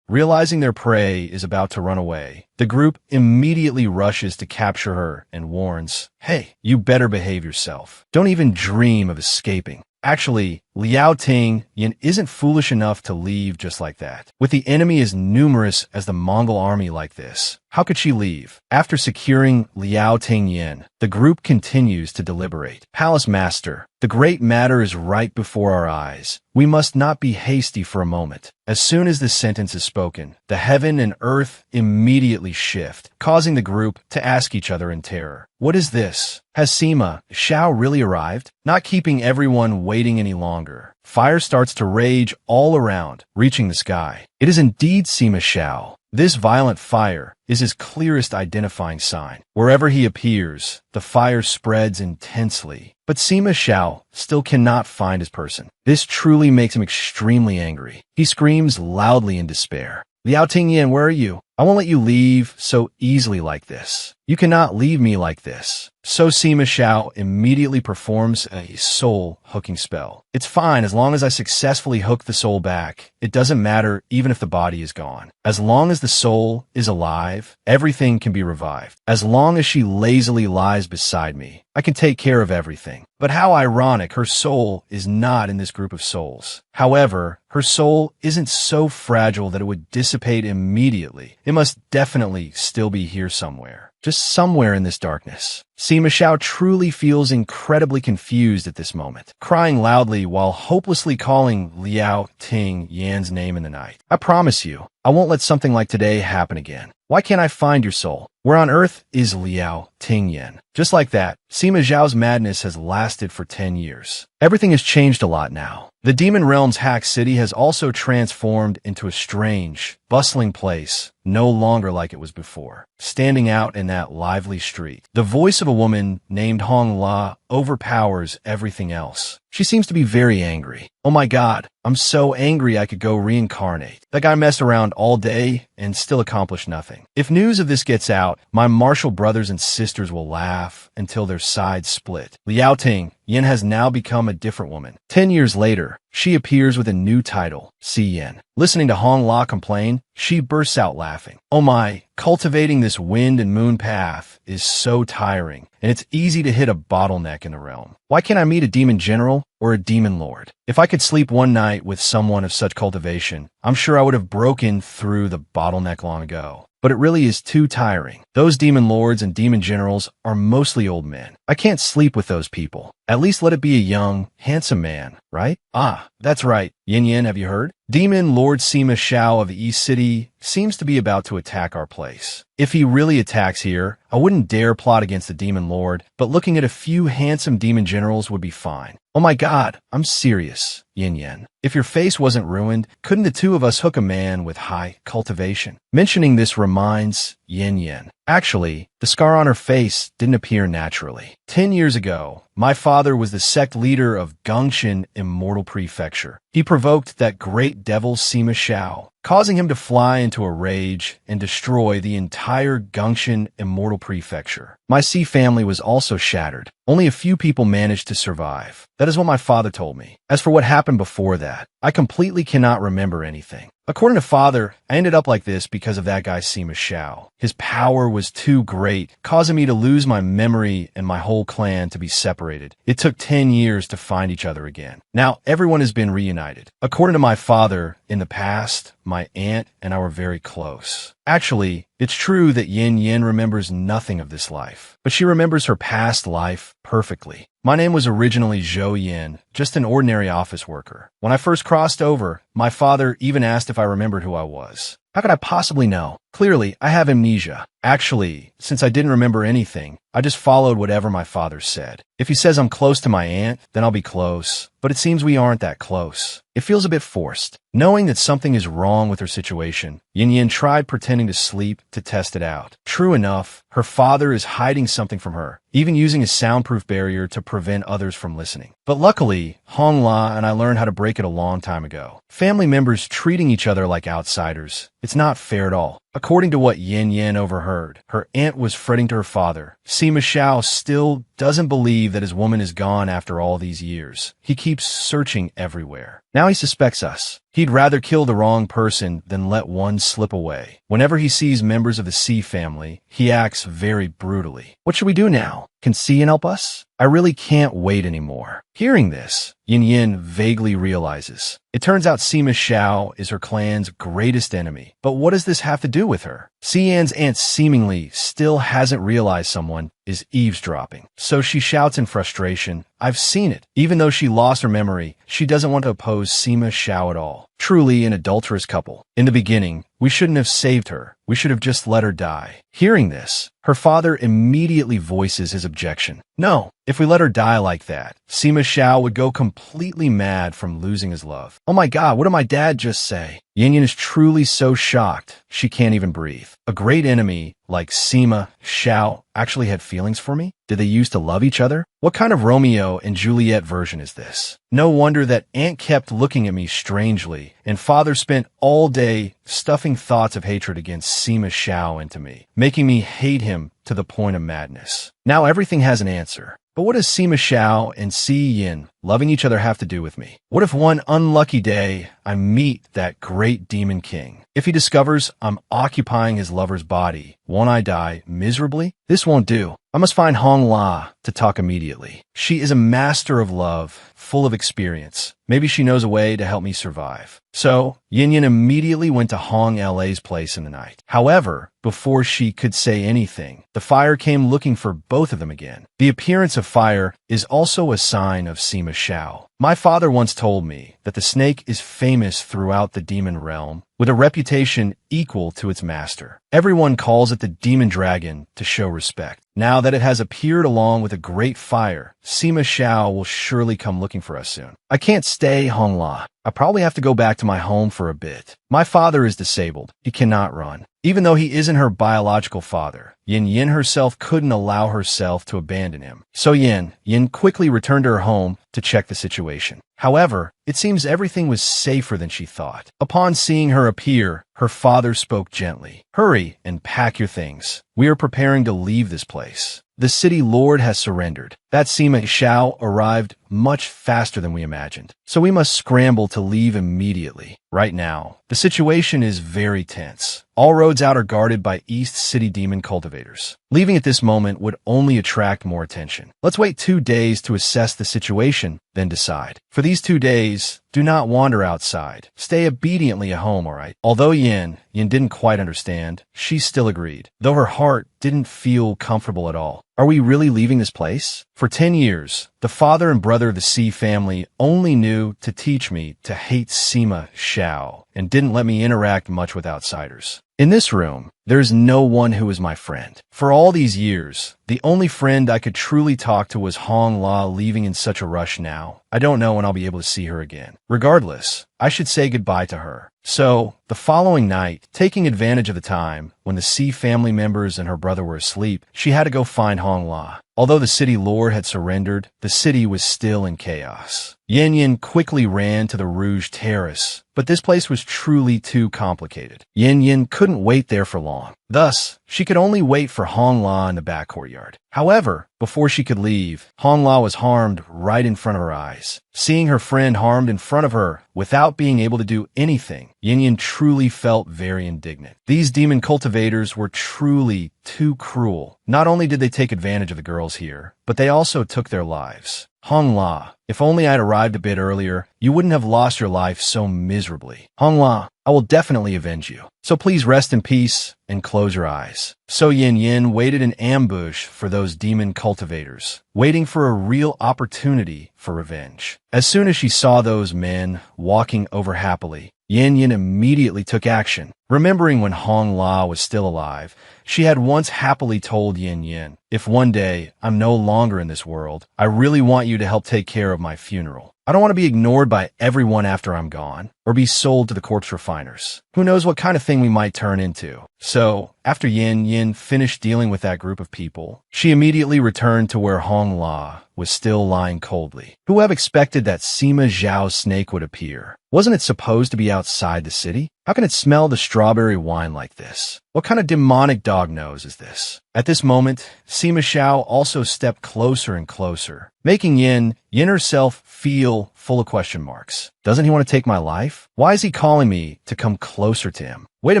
Realizing their prey is about to run away, the group immediately rushes to capture her and warns, "Hey, you better behave yourself. Don't even dream of escaping." Actually, Liao Ting Yin isn't foolish enough to leave just like that. With the enemy as numerous as the Mongol army like this, how could she leave? After securing Liao Ting Yin, the group continues to deliberate. Palace Master, the great matter is right before our eyes. We must not be hasty for a moment. As soon as this sentence is spoken, the heaven and earth immediately shift, causing the group to ask each other in terror. What is this? Has Sima Xiao really arrived? Not keeping everyone waiting any longer, fire starts to rage all around, reaching the sky. It is indeed Sima Xiao. This violent fire is his clearest identifying sign. Wherever he appears, the fire spreads intensely. But Sima Xiao still cannot find his person. This truly makes him extremely angry. He screams loudly in despair. Liao Tingyan, where are you? I won't let you leave so easily like this. You cannot leave me like this. So Sima Xiao immediately performs a soul hooking spell. It's fine as long as I successfully hook the soul back. It doesn't matter even if the body is gone. As long as the soul is alive, everything can be revived. As long as she lazily lies beside me, I can take care of everything. But how ironic, her soul is not in this group of souls. However, her soul isn't so fragile that it would dissipate immediately. It must definitely still be here somewhere. Just somewhere in this darkness. Sima Xiao truly feels incredibly confused at this moment, crying loudly while hopelessly calling Liao Ting Yan's name in the night. I promise you, I won't let something like today happen again. Why can't I find your soul? Where on earth is Liao Ting Yan? Just like that, Sima Xiao's madness has lasted for 10 years. Everything has changed a lot now. The Demon Realm's Hack City has also transformed into a strange, bustling place, no longer like it was before. Standing out in that lively street, the voice of a woman named Hong La overpowers everything else. She seems to be very angry. Oh my god, I'm so angry I could go reincarnate. That guy messed around all day and still accomplished nothing. If news of this gets out, my martial brothers and sisters will laugh until their sides split. Liao Ting Yin has now become a different woman. 10 years later, she appears with a new title, Si Yin. Listening to Hong La complain, she bursts out laughing. Oh my, cultivating this wind and moon path is so tiring, and it's easy to hit a bottleneck in the realm. Why can't I meet a demon general or a demon lord? If I could sleep one night with someone of such cultivation, I'm sure I would have broken through the bottleneck long ago. But it really is too tiring. Those demon lords and demon generals are mostly old men. I can't sleep with those people. At least let it be a young, handsome man, right? Ah, that's right. Yin Yin, have you heard? Demon Lord Sima Xiao of East City seems to be about to attack our place. If he really attacks here, I wouldn't dare plot against the Demon Lord, but looking at a few handsome demon generals would be fine. Oh my god, I'm serious, Yin Yin. If your face wasn't ruined, couldn't the two of us hook a man with high cultivation? Mentioning this reminds Yin Yin. Actually, the scar on her face didn't appear naturally. 10 years ago, my father was the sect leader of Gongxin Immortal Prefecture. He provoked that great devil Sima Xiao, causing him to fly into a rage and destroy the entire Gongxin Immortal Prefecture. My C family was also shattered. Only a few people managed to survive. That is what my father told me. As for what happened before that, I completely cannot remember anything. According to father, I ended up like this because of that guy Sima Xiao. His power was too great, causing me to lose my memory and my whole clan to be separated. It took 10 years to find each other again. Now, everyone has been reunited. According to my father, in the past, my aunt and I were very close. Actually, it's true that Yin Yin remembers nothing of this life, but she remembers her past life perfectly. My name was originally Zhou Yin, just an ordinary office worker. When I first crossed over, my father even asked if I remembered who I was. How could I possibly know? Clearly, I have amnesia. Actually, since I didn't remember anything, I just followed whatever my father said. If he says I'm close to my aunt, then I'll be close. But it seems we aren't that close. It feels a bit forced. Knowing that something is wrong with her situation, Yin Yin tried pretending to sleep to test it out. True enough, her father is hiding something from her, even using a soundproof barrier to prevent others from listening. But luckily, Hong La and I learned how to break it a long time ago. Family members treating each other like outsiders. It's not fair at all. According to what Yin Yin overheard, her aunt was fretting to her father. Sima Xiao still doesn't believe that his woman is gone after all these years. He keeps searching everywhere. Now he suspects us. He'd rather kill the wrong person than let one slip away. Whenever he sees members of the C family, he acts very brutally. What should we do now? Can C help us? I I really can't wait anymore. Hearing this, Yin vaguely realizes. It turns out Sima Xiao is her clan's greatest enemy. But what does this have to do with her? Xian's aunt seemingly still hasn't realized someone is eavesdropping. So she shouts in frustration, "I've seen it." Even though she lost her memory, she doesn't want to oppose Sima Xiao at all. Truly an adulterous couple. In the beginning, we shouldn't have saved her. We should have just let her die. Hearing this, her father immediately voices his objection. No, if we let her die like that, Sima Xiao would go completely mad from losing his love. Oh my god, what did my dad just say? Yin is truly so shocked, she can't even breathe. A great enemy like Sima Xiao actually had feelings for me? Did they used to love each other? What kind of Romeo and Juliet version is this? No wonder that aunt kept looking at me strangely, and father spent all day stuffing thoughts of hatred against Sima Xiao into me, making me hate him to the point of madness. Now everything has an answer. But what does Sima Xiao and Si Yin loving each other have to do with me? What if one unlucky day I meet that great demon king? If he discovers I'm occupying his lover's body, won't I die miserably? This won't do. I must find Hong La to talk immediately. She is a master of love, full of experience. Maybe she knows a way to help me survive. So, Yin immediately went to Hong La's place in the night. However, before she could say anything, the fire came looking for both of them again. The appearance of fire is also a sign of Sima Xiao. My father once told me that the snake is famous throughout the demon realm, with a reputation equal to its master. Everyone calls it the demon dragon to show respect. Now that it has appeared along with a great fire, Sima Xiao will surely come looking for us soon. I can't stay Hong La. I probably have to go back to my home for a bit. My father is disabled. He cannot run. Even though he isn't her biological father, Yin herself couldn't allow herself to abandon him. So Yin quickly returned to her home to check the situation. However, it seems everything was safer than she thought. Upon seeing her appear, her father spoke gently. "Hurry and pack your things. We are preparing to leave this place. The city lord has surrendered. That Sima Xiao arrived much faster than we imagined, so we must scramble to leave immediately. Right now, the situation is very tense. All roads out are guarded by East City demon cultivators. Leaving at this moment would only attract more attention. Let's wait 2 days to assess the situation, then decide. For these 2 days, do not wander outside. Stay obediently at home, alright?" Although Yin didn't quite understand, she still agreed, though her heart didn't feel comfortable at all. Are we really leaving this place? For 10 years, the father and brother of the C family only knew to teach me to hate Sima Xiao and didn't let me interact much with outsiders. In this room, there is no one who is my friend. For all these years, the only friend I could truly talk to was Hong La leaving in such a rush now. I don't know when I'll be able to see her again. Regardless, I should say goodbye to her. So, the following night, taking advantage of the time when the C family members and her brother were asleep, she had to go find Hong La. Although the city lord had surrendered, the city was still in chaos. Yin quickly ran to the Rouge Terrace, but this place was truly too complicated. Yin couldn't wait there for long. Thus, she could only wait for Hong La in the back courtyard. However, before she could leave, Hong La was harmed right in front of her eyes. Seeing her friend harmed in front of her without being able to do anything, Yin truly felt very indignant. These demon cultivators were truly too cruel. Not only did they take advantage of the girls here, but they also took their lives. Hong La, if only I'd arrived a bit earlier, you wouldn't have lost your life so miserably. Hong La, I will definitely avenge you. So please rest in peace and close your eyes. So Yin waited in ambush for those demon cultivators, waiting for a real opportunity for revenge. As soon as she saw those men walking over happily, Yin immediately took action. Remembering when Hong La was still alive, she had once happily told Yin, "If one day I'm no longer in this world, I really want you to help take care of my funeral. I don't want to be ignored by everyone after I'm gone, or be sold to the corpse refiners. Who knows what kind of thing we might turn into." So, after Yin finished dealing with that group of people, she immediately returned to where Hong La was still lying coldly. Who would have expected that Sima Zhao's snake would appear? Wasn't it supposed to be outside the city? How can it smell the strawberry wine like this? What kind of demonic dog nose is this? At this moment, Sima Xiao also stepped closer and closer, making Yin herself feel full of question marks. Doesn't he want to take my life? Why is he calling me to come closer to him? Wait a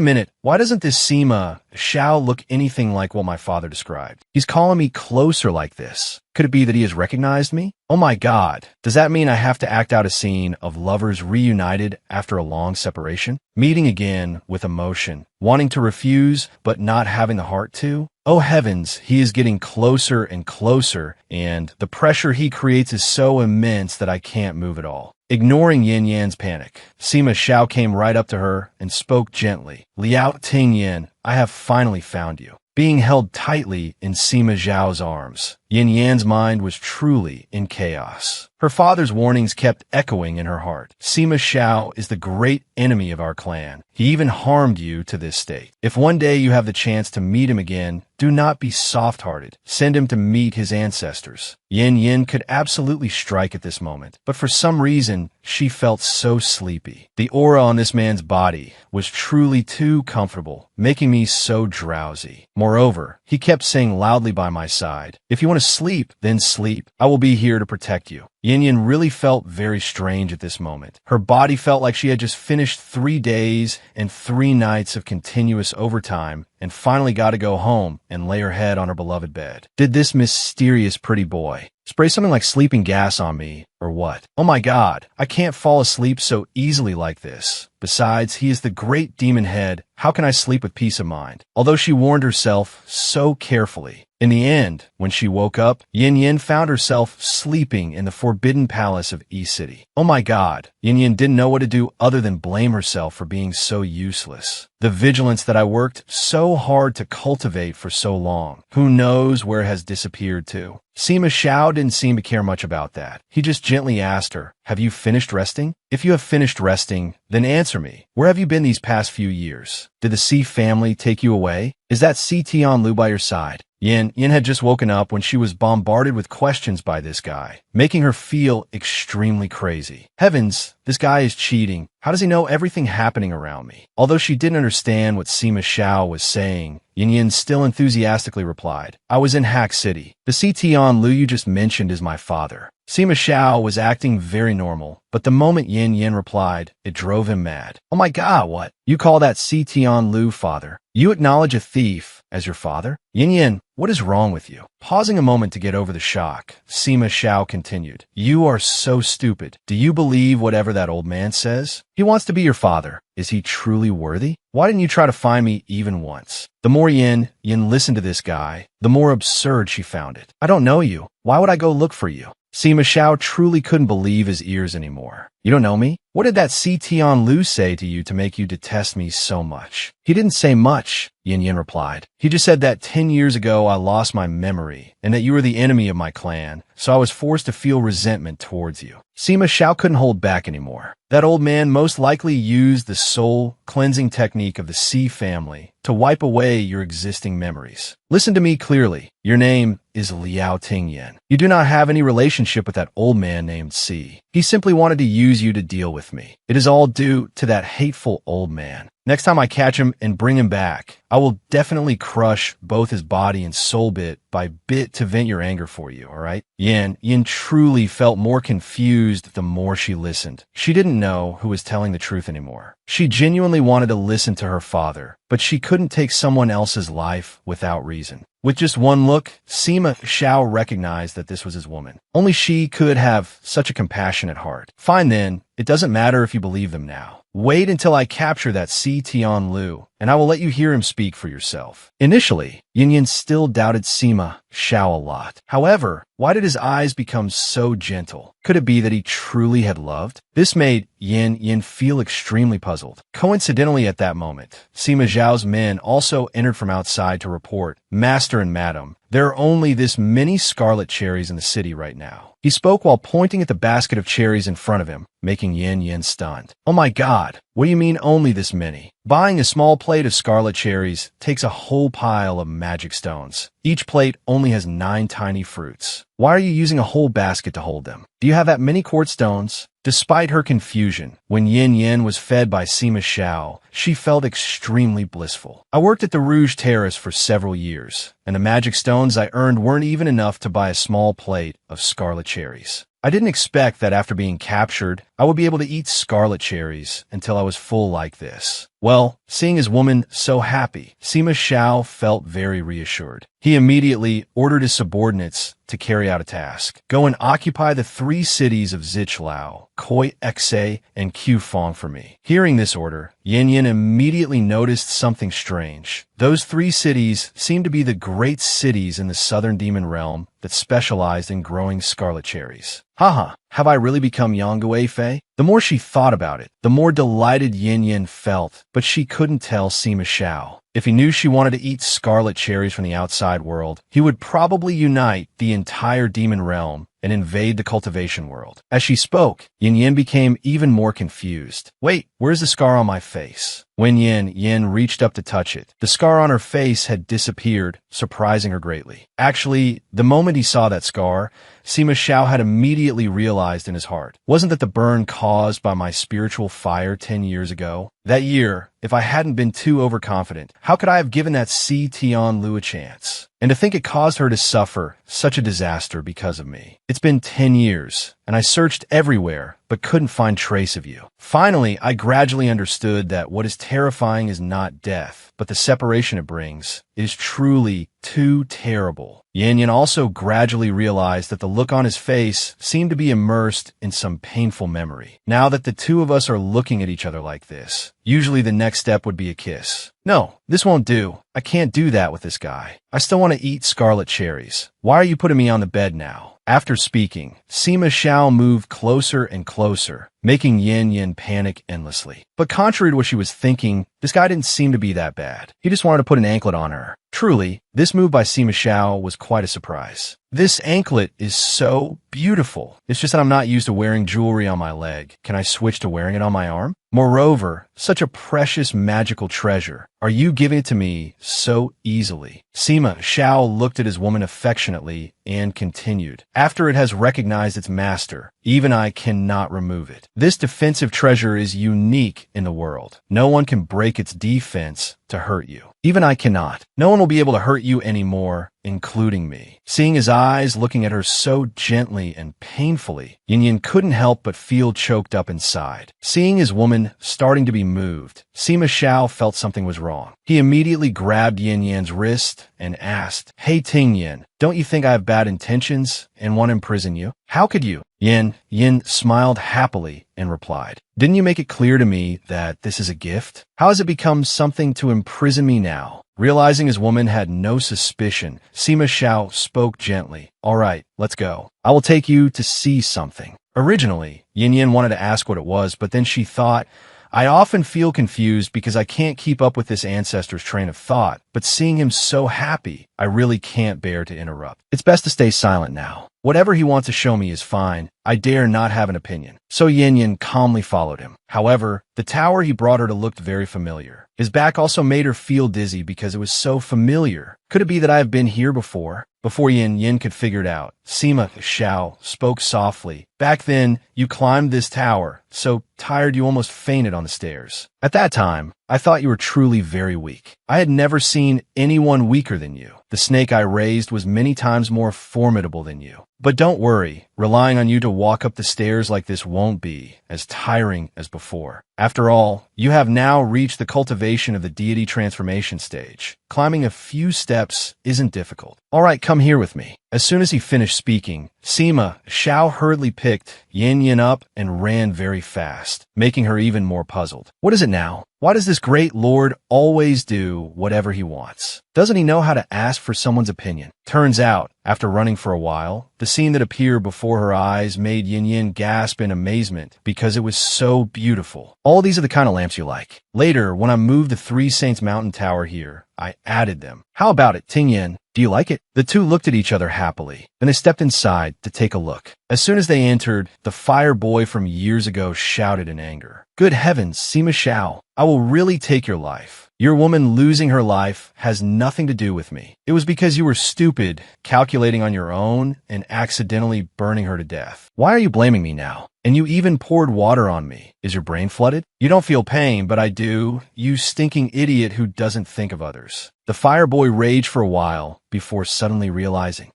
minute, why doesn't this Sima Xiao look anything like what my father described? He's calling me closer like this. Could it be that he has recognized me? Oh my god, does that mean I have to act out a scene of lovers reunited after a long separation? Meeting again with emotion, wanting to refuse but not having the heart to? Oh heavens, he is getting closer and closer, and the pressure he creates is so immense that I can't move at all. Ignoring Yin Yan's panic, Sima Xiao came right up to her and spoke gently. Liao Ting Yin, I have finally found you. Being held tightly in Sima Zhao's arms, Yin Yan's mind was truly in chaos. Her father's warnings kept echoing in her heart. Sima Xiao is the great enemy of our clan. He even harmed you to this state. If one day you have the chance to meet him again, do not be soft-hearted. Send him to meet his ancestors. Yin Yin could absolutely strike at this moment, but for some reason, she felt so sleepy. The aura on this man's body was truly too comfortable, making me so drowsy. Moreover, he kept saying loudly by my side, if you want to sleep, then sleep. I will be here to protect you. Yin Yin really felt very strange at this moment. Her body felt like she had just finished 3 days and 3 nights of continuous overtime and finally got to go home and lay her head on her beloved bed. Did this mysterious pretty boy spray something like sleeping gas on me, or what? Oh my god, I can't fall asleep so easily like this. Besides, he is the great demon head. How can I sleep with peace of mind? Although she warned herself so carefully. In the end, when she woke up, Yin Yin found herself sleeping in the forbidden palace of E-City. Oh my god, Yin Yin didn't know what to do other than blame herself for being so useless. The vigilance that I worked so hard to cultivate for so long, who knows where it has disappeared to? Sima Xiao didn't seem to care much about that. He just gently asked her, have you finished resting? If you have finished resting, then answer me. Where have you been these past few years? Did the C family take you away? Is that Si Tianlu by your side? Yin had just woken up when she was bombarded with questions by this guy, making her feel extremely crazy. Heavens, this guy is cheating. How does he know everything happening around me? Although she didn't understand what Sima Xiao was saying, Yin still enthusiastically replied, I was in Hack City. The Si Tianlu you just mentioned is my father. Sima Xiao was acting very normal, but the moment Yin replied, it drove him mad. Oh my god, what? You call that Si Tianlu father? You acknowledge a thief as your father? Yin, what is wrong with you? Pausing a moment to get over the shock, Sima Xiao continued, you are so stupid. Do you believe whatever that old man says? He wants to be your father. Is he truly worthy? Why didn't you try to find me even once? The more Yin listened to this guy, the more absurd she found it. I don't know you. Why would I go look for you? Sima Xiao truly couldn't believe his ears anymore. You don't know me? What did that Si Tianlu say to you to make you detest me so much? He didn't say much, Yin replied. He just said that 10 years ago I lost my memory, and that you were the enemy of my clan, so I was forced to feel resentment towards you. Sima Xiao couldn't hold back anymore. That old man most likely used the soul cleansing technique of the Si family to wipe away your existing memories. Listen to me clearly. Your name is Liao Tingyan. You do not have any relationship with that old man named Si. He simply wanted to use you to deal with me. It is all due to that hateful old man. Next time I catch him and bring him back, I will definitely crush both his body and soul bit by bit to vent your anger for you, alright? Yin truly felt more confused the more she listened. She didn't know who was telling the truth anymore. She genuinely wanted to listen to her father, but she couldn't take someone else's life without reason. With just one look, Sima Xiao recognized that this was his woman. Only she could have such a compassionate heart. Fine then, it doesn't matter if you believe them now. Wait until I capture that Si Tianlu, and I will let you hear him speak for yourself. Initially, Yin still doubted Sima Xiao a lot. However, why did his eyes become so gentle? Could it be that he truly had loved? This made Yin feel extremely puzzled. Coincidentally at that moment, Sima Zhao's men also entered from outside to report, Master and Madam, there are only this many scarlet cherries in the city right now. He spoke while pointing at the basket of cherries in front of him, making Yin stunned. Oh my god, what do you mean only this many? Buying a small plate of scarlet cherries takes a whole pile of magic stones. Each plate only has 9 tiny fruits. Why are you using a whole basket to hold them? Do you have that many quartz stones? Despite her confusion, when Yin was fed by Sima Xiao, she felt extremely blissful. I worked at the Rouge Terrace for several years, and the magic stones I earned weren't even enough to buy a small plate of scarlet cherries. I didn't expect that after being captured, I would be able to eat scarlet cherries until I was full like this. Well, seeing his woman so happy, Sima Xiao felt very reassured. He immediately ordered his subordinates to carry out a task. Go and occupy the 3 cities of Zichlao, Koi Xe, and Qufang for me. Hearing this order, Yin Yin immediately noticed something strange. Those 3 cities seemed to be the great cities in the southern demon realm that specialized in growing scarlet cherries. Haha, have I really become Yonggui Fei? The more she thought about it, the more delighted Yin Yin felt, but she couldn't tell Sima Xiao. If he knew she wanted to eat scarlet cherries from the outside world, he would probably unite the entire demon realm and invade the cultivation world. As she spoke, Yin Yin became even more confused. Wait, where's the scar on my face? When Yin reached up to touch it, the scar on her face had disappeared, surprising her greatly. Actually, the moment he saw that scar, Sima Xiao had immediately realized in his heart, wasn't that the burn caused by my spiritual fire 10 years ago? That year, if I hadn't been too overconfident, how could I have given that Si Tian Lu a chance? And to think it caused her to suffer such a disaster because of me. It's been 10 years, and I searched everywhere, but couldn't find trace of you. Finally, I gradually understood that what is terrifying is not death, but the separation it brings. It is truly too terrible. Yin Yin also gradually realized that the look on his face seemed to be immersed in some painful memory. Now that the two of us are looking at each other like this, usually the next step would be a kiss. No, this won't do. I can't do that with this guy. I still want to eat scarlet cherries. Why are you putting me on the bed now? After speaking, Sima Xiao moved closer and closer, making Yin Yin panic endlessly. But contrary to what she was thinking, this guy didn't seem to be that bad. He just wanted to put an anklet on her. Truly, this move by Sima Xiao was quite a surprise. This anklet is so beautiful. It's just that I'm not used to wearing jewelry on my leg. Can I switch to wearing it on my arm? Moreover, such a precious magical treasure. Are you giving it to me so easily? Sima Xiao looked at his woman affectionately and continued. After it has recognized its master, even I cannot remove it. This defensive treasure is unique in the world. No one can break its defense to hurt you. Even I cannot. No one will be able to hurt you anymore, including me. Seeing his eyes looking at her so gently and painfully, Yin Yin couldn't help but feel choked up inside. Seeing his woman starting to be moved, Sima Xiao felt something was wrong. He immediately grabbed Yin Yan's wrist and asked, "Hey Ting Yin, don't you think I have bad intentions and want to imprison you? How could you?" Yin smiled happily and replied, "Didn't you make it clear to me that this is a gift? How has it become something to imprison me now?" Realizing his woman had no suspicion, Sima Xiao spoke gently. "All right, let's go. I will take you to see something." Originally, Yin wanted to ask what it was, but then she thought, I often feel confused because I can't keep up with this ancestor's train of thought, but seeing him so happy, I really can't bear to interrupt. It's best to stay silent now. Whatever he wants to show me is fine. I dare not have an opinion. So Yin calmly followed him. However, the tower he brought her to looked very familiar. His back also made her feel dizzy because it was so familiar. Could it be that I have been here before? Before Yin could figure it out, Sima Xiao spoke softly. Back then, you climbed this tower, so tired you almost fainted on the stairs. At that time, I thought you were truly very weak. I had never seen anyone weaker than you. The snake I raised was many times more formidable than you. But don't worry, relying on you to walk up the stairs like this won't be as tiring as before. After all, you have now reached the cultivation of the deity transformation stage. Climbing a few steps isn't difficult. All right, come here with me. As soon as he finished speaking, Sima Xiao hurriedly picked Yin up and ran very fast, making her even more puzzled. What is it now? Why does this great lord always do whatever he wants? Doesn't he know how to ask for someone's opinion? Turns out, after running for a while, the scene that appeared before her eyes made Yin gasp in amazement because it was so beautiful. All these are the kind of lamps you like. Later, when I moved the Three Saints Mountain Tower here, I added them. How about it, Ting Yin? Do you like it? The two looked at each other happily. Then they stepped inside to take a look. As soon as they entered, the fire boy from years ago shouted in anger. Good heavens, Sima Xiao, I will really take your life. Your woman losing her life has nothing to do with me. It was because you were stupid, calculating on your own, and accidentally burning her to death. Why are you blaming me now? And you even poured water on me. Is your brain flooded? You don't feel pain, but I do. You stinking idiot who doesn't think of others. The fireboy raged for a while before suddenly realizing,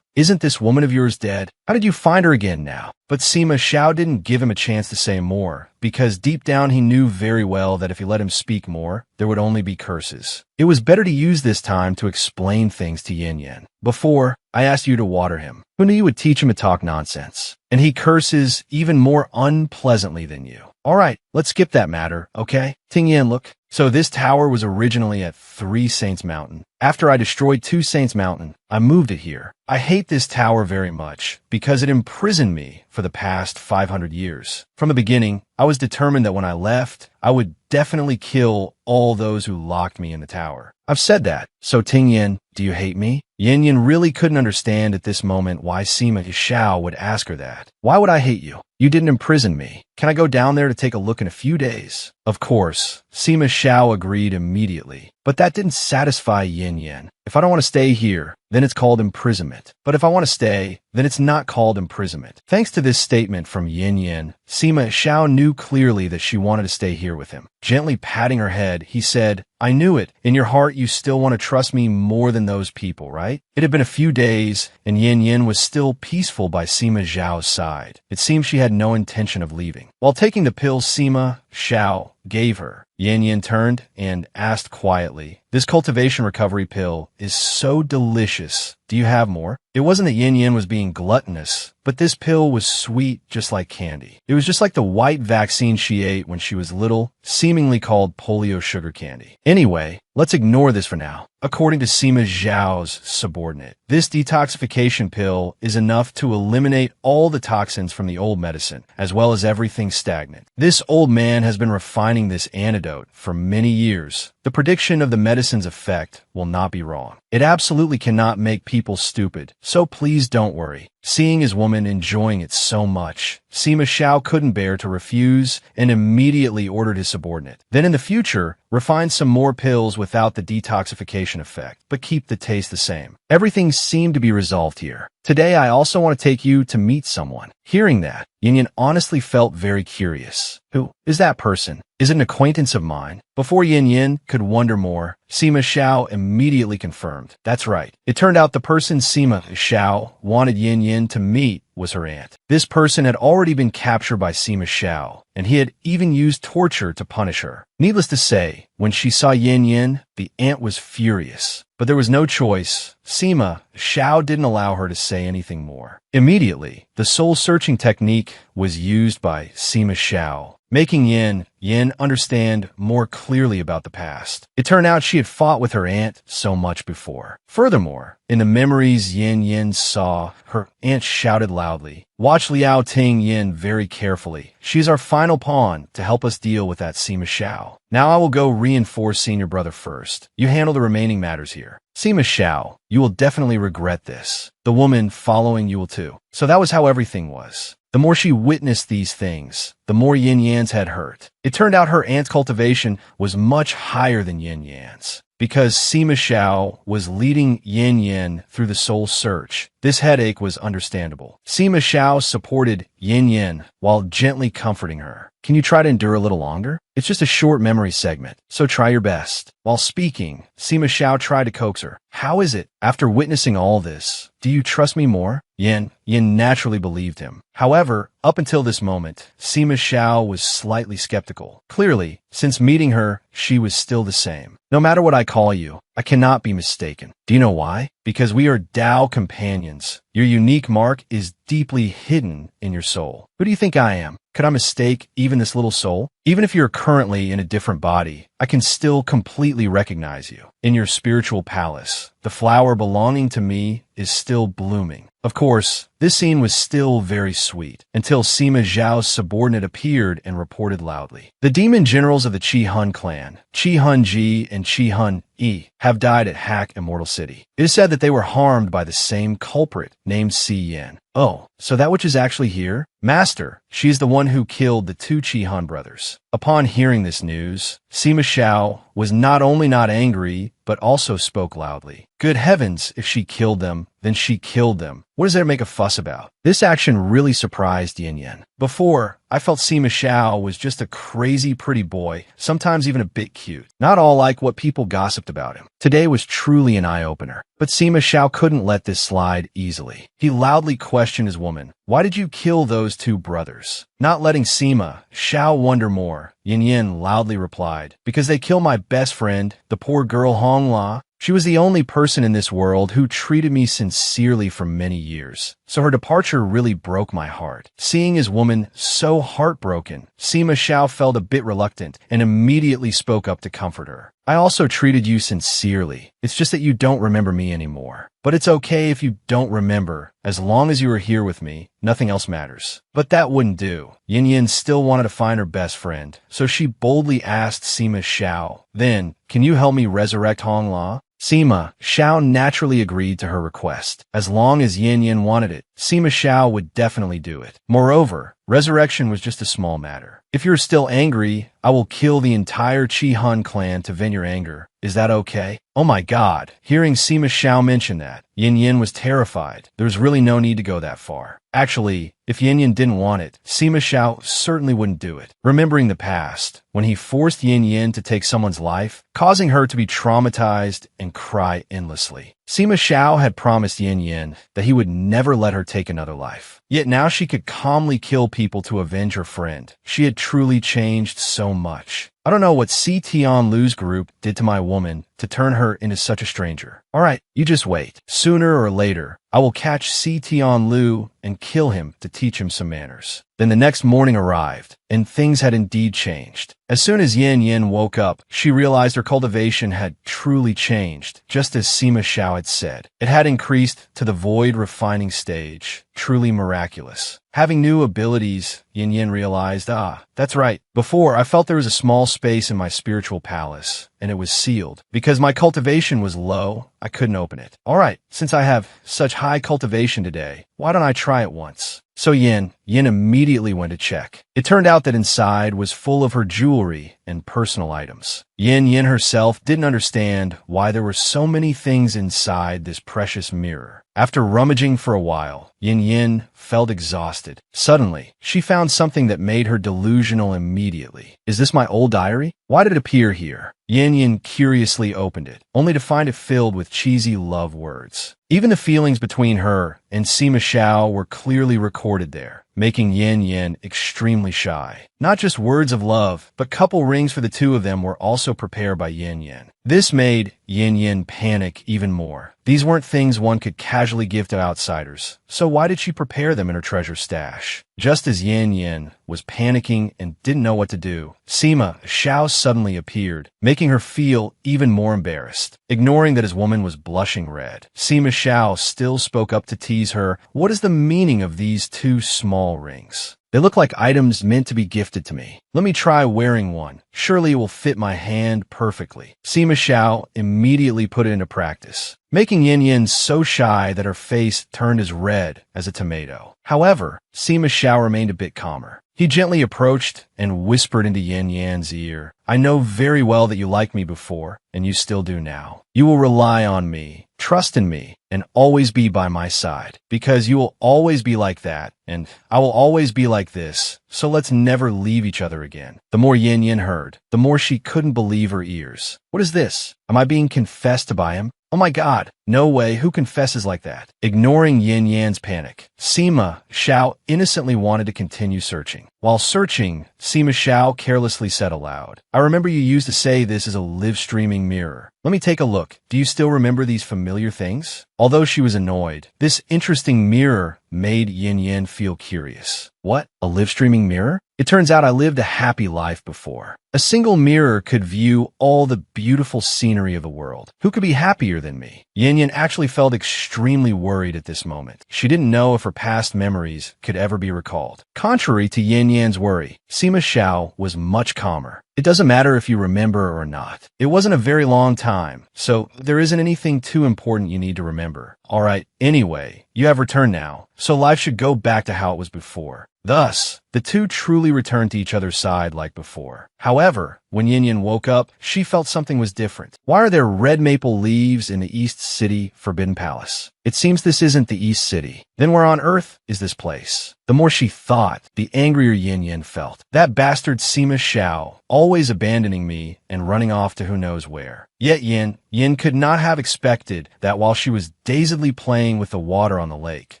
isn't this woman of yours dead? How did you find her again now? But Sima Xiao didn't give him a chance to say more, because deep down he knew very well that if he let him speak more, there would only be curses. It was better to use this time to explain things to Yin Yin. Before, I asked you to water him. Who knew you would teach him to talk nonsense? And he curses even more unpleasantly than you. All right, let's skip that matter, okay? Ting Yin, look. So this tower was originally at 3 Saints Mountain. After I destroyed 2 Saints Mountain, I moved it here. I hate this tower very much because it imprisoned me for the past 500 years. From the beginning, I was determined that when I left, I would definitely kill all those who locked me in the tower. I've said that. So Ting Yin, do you hate me? Yin Yin really couldn't understand at this moment why Sima Xiao would ask her that. Why would I hate you? You didn't imprison me. Can I go down there to take a look in a few days? Of course, Sima Xiao agreed immediately. But that didn't satisfy Yin Yin. If I don't want to stay here, then it's called imprisonment. But if I want to stay, then it's not called imprisonment. Thanks to this statement from Yin Yin, Sima Xiao knew clearly that she wanted to stay here with him. Gently patting her head, he said, I knew it. In your heart, you still want to trust me more than those people, right? It had been a few days, and Yin Yin was still peaceful by Sima Xiao's side. It seemed she had no intention of leaving. While taking the pill Sima Xiao gave her, Yin Yin turned and asked quietly, this cultivation recovery pill is so delicious. Do you have more? It wasn't that Yin Yin was being gluttonous, but this pill was sweet just like candy. It was just like the white vaccine she ate when she was little, seemingly called polio sugar candy. Anyway, let's ignore this for now. According to Sima Zhao's subordinate, this detoxification pill is enough to eliminate all the toxins from the old medicine, as well as everything stagnant. This old man has been refining this antidote for many years. The prediction of the medicine's effect will not be wrong. It absolutely cannot make people stupid, so please don't worry. Seeing his woman enjoying it so much, Sima Xiao couldn't bear to refuse and immediately ordered his subordinate. Then in the future, refine some more pills without the detoxification effect, but keep the taste the same. Everything seemed to be resolved here. Today, I also want to take you to meet someone. Hearing that, Yin Yin honestly felt very curious. Who is that person? Is it an acquaintance of mine? Before Yin Yin could wonder more, Sima Xiao immediately confirmed. That's right. It turned out the person Sima Xiao wanted Yin Yin to meet was her aunt. This person had already been captured by Sima Xiao, and he had even used torture to punish her. Needless to say, when she saw Yin Yin, the aunt was furious. But there was no choice. Sima Xiao didn't allow her to say anything more. Immediately, the soul-searching technique was used by Sima Xiao, making Yin understand more clearly about the past. It turned out she had fought with her aunt so much before. Furthermore, in the memories Yin saw, her aunt shouted loudly, watch Liao Ting Yin very carefully. She's our final pawn to help us deal with that Sima Xiao. Now I will go reinforce senior brother first. You handle the remaining matters here. Sima Xiao, you will definitely regret this. The woman following you will too. So that was how everything was. The more she witnessed these things, the more Yin Yan's had hurt. It turned out her aunt's cultivation was much higher than Yin Yan's. Because Sima Xiao was leading Yin Yin through the soul search, this headache was understandable. Sima Xiao supported Yin Yin while gently comforting her. Can you try to endure a little longer? It's just a short memory segment, so try your best. While speaking, Sima Xiao tried to coax her. How is it, after witnessing all this, do you trust me more? Yin naturally believed him. However, up until this moment, Sima Xiao was slightly skeptical. Clearly, since meeting her, she was still the same. No matter what I call you, I cannot be mistaken. Do you know why? Because we are Tao companions. Your unique mark is deeply hidden in your soul. Who do you think I am? Could I mistake even this little soul? Even if you're currently in a different body, I can still completely recognize you. In your spiritual palace, the flower belonging to me is still blooming. Of course, this scene was still very sweet, until Sima Zhao's subordinate appeared and reported loudly. The demon generals of the Qi Hun clan, Qi Hun Ji and Qi Hun Yi, have died at Hack Immortal City. It is said that they were harmed by the same culprit named Si Yin. Oh, so that witch is actually here? Master, she's the one who killed the 2 Qi Hun brothers. Upon hearing this news, Sima Xiao was not only not angry, but also spoke loudly. Good heavens, if she killed them, then she killed them. What is there to make a fuss about? This action really surprised Yin Yin. Before, I felt Sima Xiao was just a crazy pretty boy, sometimes even a bit cute. Not all like what people gossiped about him. Today was truly an eye-opener. But Sima Xiao couldn't let this slide easily. He loudly questioned his woman, "Why did you kill those two brothers?" Not letting Sima Xiao wonder more, Yin Yin loudly replied, "Because they killed my best friend, the poor girl Hong La. She was the only person in this world who treated me sincerely for many years. So her departure really broke my heart." Seeing his woman so heartbroken, Sima Xiao felt a bit reluctant and immediately spoke up to comfort her. "I also treated you sincerely. It's just that you don't remember me anymore. But it's okay if you don't remember. As long as you are here with me, nothing else matters." But that wouldn't do. Yin Yin still wanted to find her best friend, so she boldly asked Sima Xiao, "Then, can you help me resurrect Hong La?" Sima Xiao naturally agreed to her request. As long as Yin Yin wanted it, Sima Xiao would definitely do it. Moreover, resurrection was just a small matter. "If you're still angry, I will kill the entire Chi Han clan to vent your anger. Is that okay?" Oh my god. Hearing Sima Xiao mention that, Yin Yin was terrified. There was really no need to go that far. Actually, if Yin Yin didn't want it, Sima Xiao certainly wouldn't do it. Remembering the past, when he forced Yin Yin to take someone's life, causing her to be traumatized and cry endlessly. Sima Xiao had promised Yin Yin that he would never let her take another life. Yet now she could calmly kill people to avenge her friend. She had truly changed so much. I don't know what Si Tian Lu's group did to my woman to turn her into such a stranger. Alright, you just wait. Sooner or later, I will catch Si Tian Lu and kill him to teach him some manners. Then the next morning arrived, and things had indeed changed. As soon as Yin Yin woke up, she realized her cultivation had truly changed, just as Sima Xiao had said. It had increased to the void refining stage, truly miraculous. Having new abilities, Yin Yin realized, that's right. Before, I felt there was a small space in my spiritual palace, and it was sealed. Because my cultivation was low, I couldn't open it. Alright, since I have such high cultivation today, why don't I try it once? So Yin immediately went to check. It turned out that inside was full of her jewelry and personal items. Yin herself didn't understand why there were so many things inside this precious mirror. After rummaging for a while, Yin felt exhausted. Suddenly, she found something that made her delusional immediately. Is this my old diary? Why did it appear here? Yin curiously opened it, only to find it filled with cheesy love words. Even the feelings between her and Sima Xiao were clearly recorded there, making Yin extremely shy. Not just words of love, but couple rings for the two of them were also prepared by Yin. This made Yin panic even more. These weren't things one could casually give to outsiders, so why did she prepare them in her treasure stash? Just as Yin was panicking and didn't know what to do, Sima Xiao suddenly appeared, making her feel even more embarrassed. Ignoring that his woman was blushing red, Sima Xiao still spoke up to tease her. "What is the meaning of these two small rings? They look like items meant to be gifted to me. Let me try wearing one. Surely it will fit my hand perfectly." Sima Xiao immediately put it into practice, making Yin so shy that her face turned as red as a tomato. However, Sima Xiao remained a bit calmer. He gently approached and whispered into Yin-Yan's ear, "I know very well that you liked me before, and you still do now. You will rely on me, trust in me, and always be by my side, because you will always be like that, and I will always be like this, so let's never leave each other again." The more Yin heard, the more she couldn't believe her ears. What is this? Am I being confessed to by him? Oh my god, no way, who confesses like that? Ignoring Yin-Yan's panic, Sima Xiao innocently wanted to continue searching. While searching, Sima Xiao carelessly said aloud, "I remember you used to say this is a live-streaming mirror. Let me take a look. Do you still remember these familiar things?" Although she was annoyed, this interesting mirror made Yin feel curious. What? A live-streaming mirror? It turns out I lived a happy life before. A single mirror could view all the beautiful scenery of the world. Who could be happier than me? Yin actually felt extremely worried at this moment. She didn't know if her past memories could ever be recalled. Contrary to Yin-Yan's worry, Sima Xiao was much calmer. It doesn't matter if you remember or not. It wasn't a very long time, so there isn't anything too important you need to remember. Alright, anyway, you have returned now, so life should go back to how it was before. Thus, the two truly returned to each other's side like before. However, when Yin Yin woke up, she felt something was different. Why are there red maple leaves in the East City Forbidden Palace? It seems this isn't the East City. Then where on earth is this place? The more she thought, the angrier Yin Yin felt. That bastard Sima Xiao, always abandoning me and running off to who knows where. Yet Yin could not have expected that while she was dazedly playing with the water on the lake,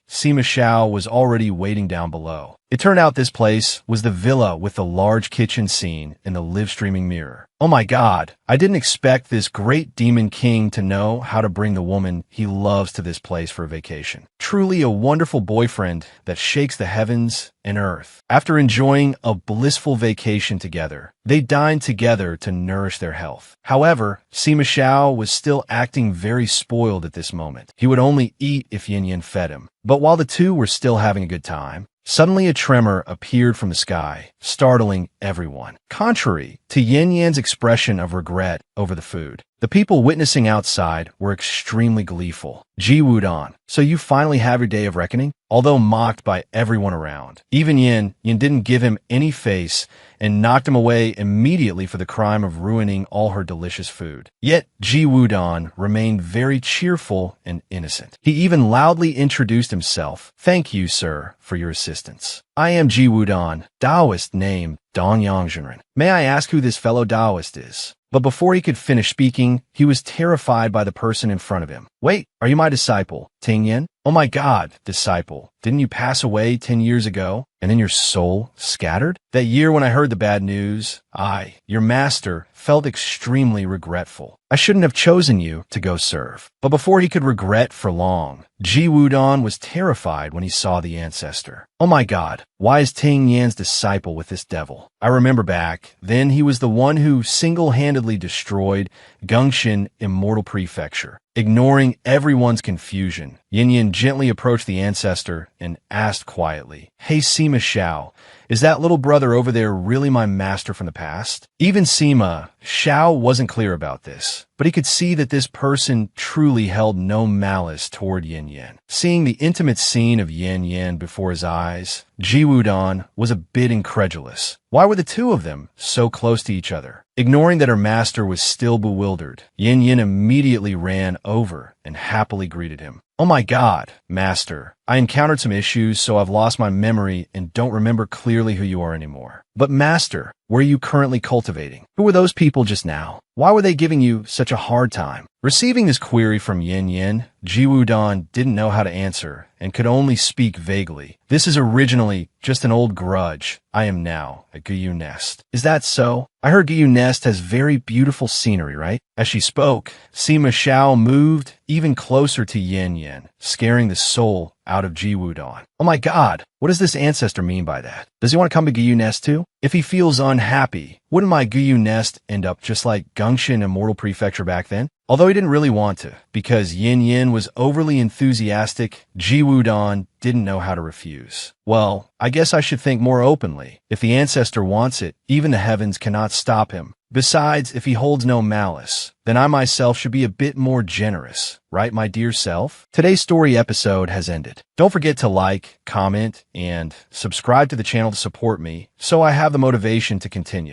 Sima Xiao was already waiting down below. It turned out this place was the villa with the large kitchen scene in the live-streaming mirror. Oh my god, I didn't expect this great demon king to know how to bring the woman he loves to this place for a vacation. Truly a wonderful boyfriend that shakes the heavens and earth. After enjoying a blissful vacation together, they dined together to nourish their health. However, Sima Xiao was still acting very spoiled at this moment. He would only eat if Yin Yin fed him. But while the two were still having a good time, suddenly a tremor appeared from the sky, startling everyone. Contrary to Yin Yan's expression of regret over the food, the people witnessing outside were extremely gleeful. Ji Wudon, so you finally have your day of reckoning? Although mocked by everyone around, even Yin didn't give him any face and knocked him away immediately for the crime of ruining all her delicious food. Yet Ji Wudon remained very cheerful and innocent. He even loudly introduced himself. Thank you, sir, for your assistance. I am Ji Wudon, Taoist named Dong Yongzhenren. May I ask who this fellow Taoist is? But before he could finish speaking, he was terrified by the person in front of him. Wait, are you my disciple, Ting Yin? Oh my god, disciple, didn't you pass away 10 years ago, and then your soul scattered? That year when I heard the bad news, I, your master, felt extremely regretful. I shouldn't have chosen you to go serve. But before he could regret for long, Ji Wudon was terrified when he saw the ancestor. Oh my god, why is Ting Yan's disciple with this devil? I remember back, then he was the one who single-handedly destroyed Gongxin Immortal Prefecture. Ignoring everyone's confusion, Yin Yin gently approached the ancestor and asked quietly, Hey Sima Xiao, is that little brother over there really my master from the past? Even Sima Xiao wasn't clear about this, but he could see that this person truly held no malice toward Yin Yin. Seeing the intimate scene of Yin Yin before his eyes, Ji Wudon was a bit incredulous. Why were the two of them so close to each other? Ignoring that her master was still bewildered, Yin Yin immediately ran over and happily greeted him. Oh my god, master, I encountered some issues, so I've lost my memory and don't remember clearly who you are anymore. But master, where are you currently cultivating? Who were those people just now? Why were they giving you such a hard time? Receiving this query from Yin Yin, Ji Wudon didn't know how to answer and could only speak vaguely. This is originally just an old grudge. I am now at Guyu Nest. Is that so? I heard Guyu Nest has very beautiful scenery, right? As she spoke, Sima Xiao moved even closer to Yin Yin, scaring the soul out of Ji Wudon. Oh my god, what does this ancestor mean by that? Does he want to come to Guyu Nest too? If he feels unhappy, wouldn't my Guyu Nest end up just like Gongxin Immortal Prefecture back then? Although he didn't really want to, because Yin Yin was overly enthusiastic, Ji Wudon didn't know how to refuse. Well, I guess I should think more openly. If the ancestor wants it, even the heavens cannot stop him. Besides, if he holds no malice, then I myself should be a bit more generous, right, my dear self? Today's story episode has ended. Don't forget to like, comment, and subscribe to the channel to support me, so I have the motivation to continue.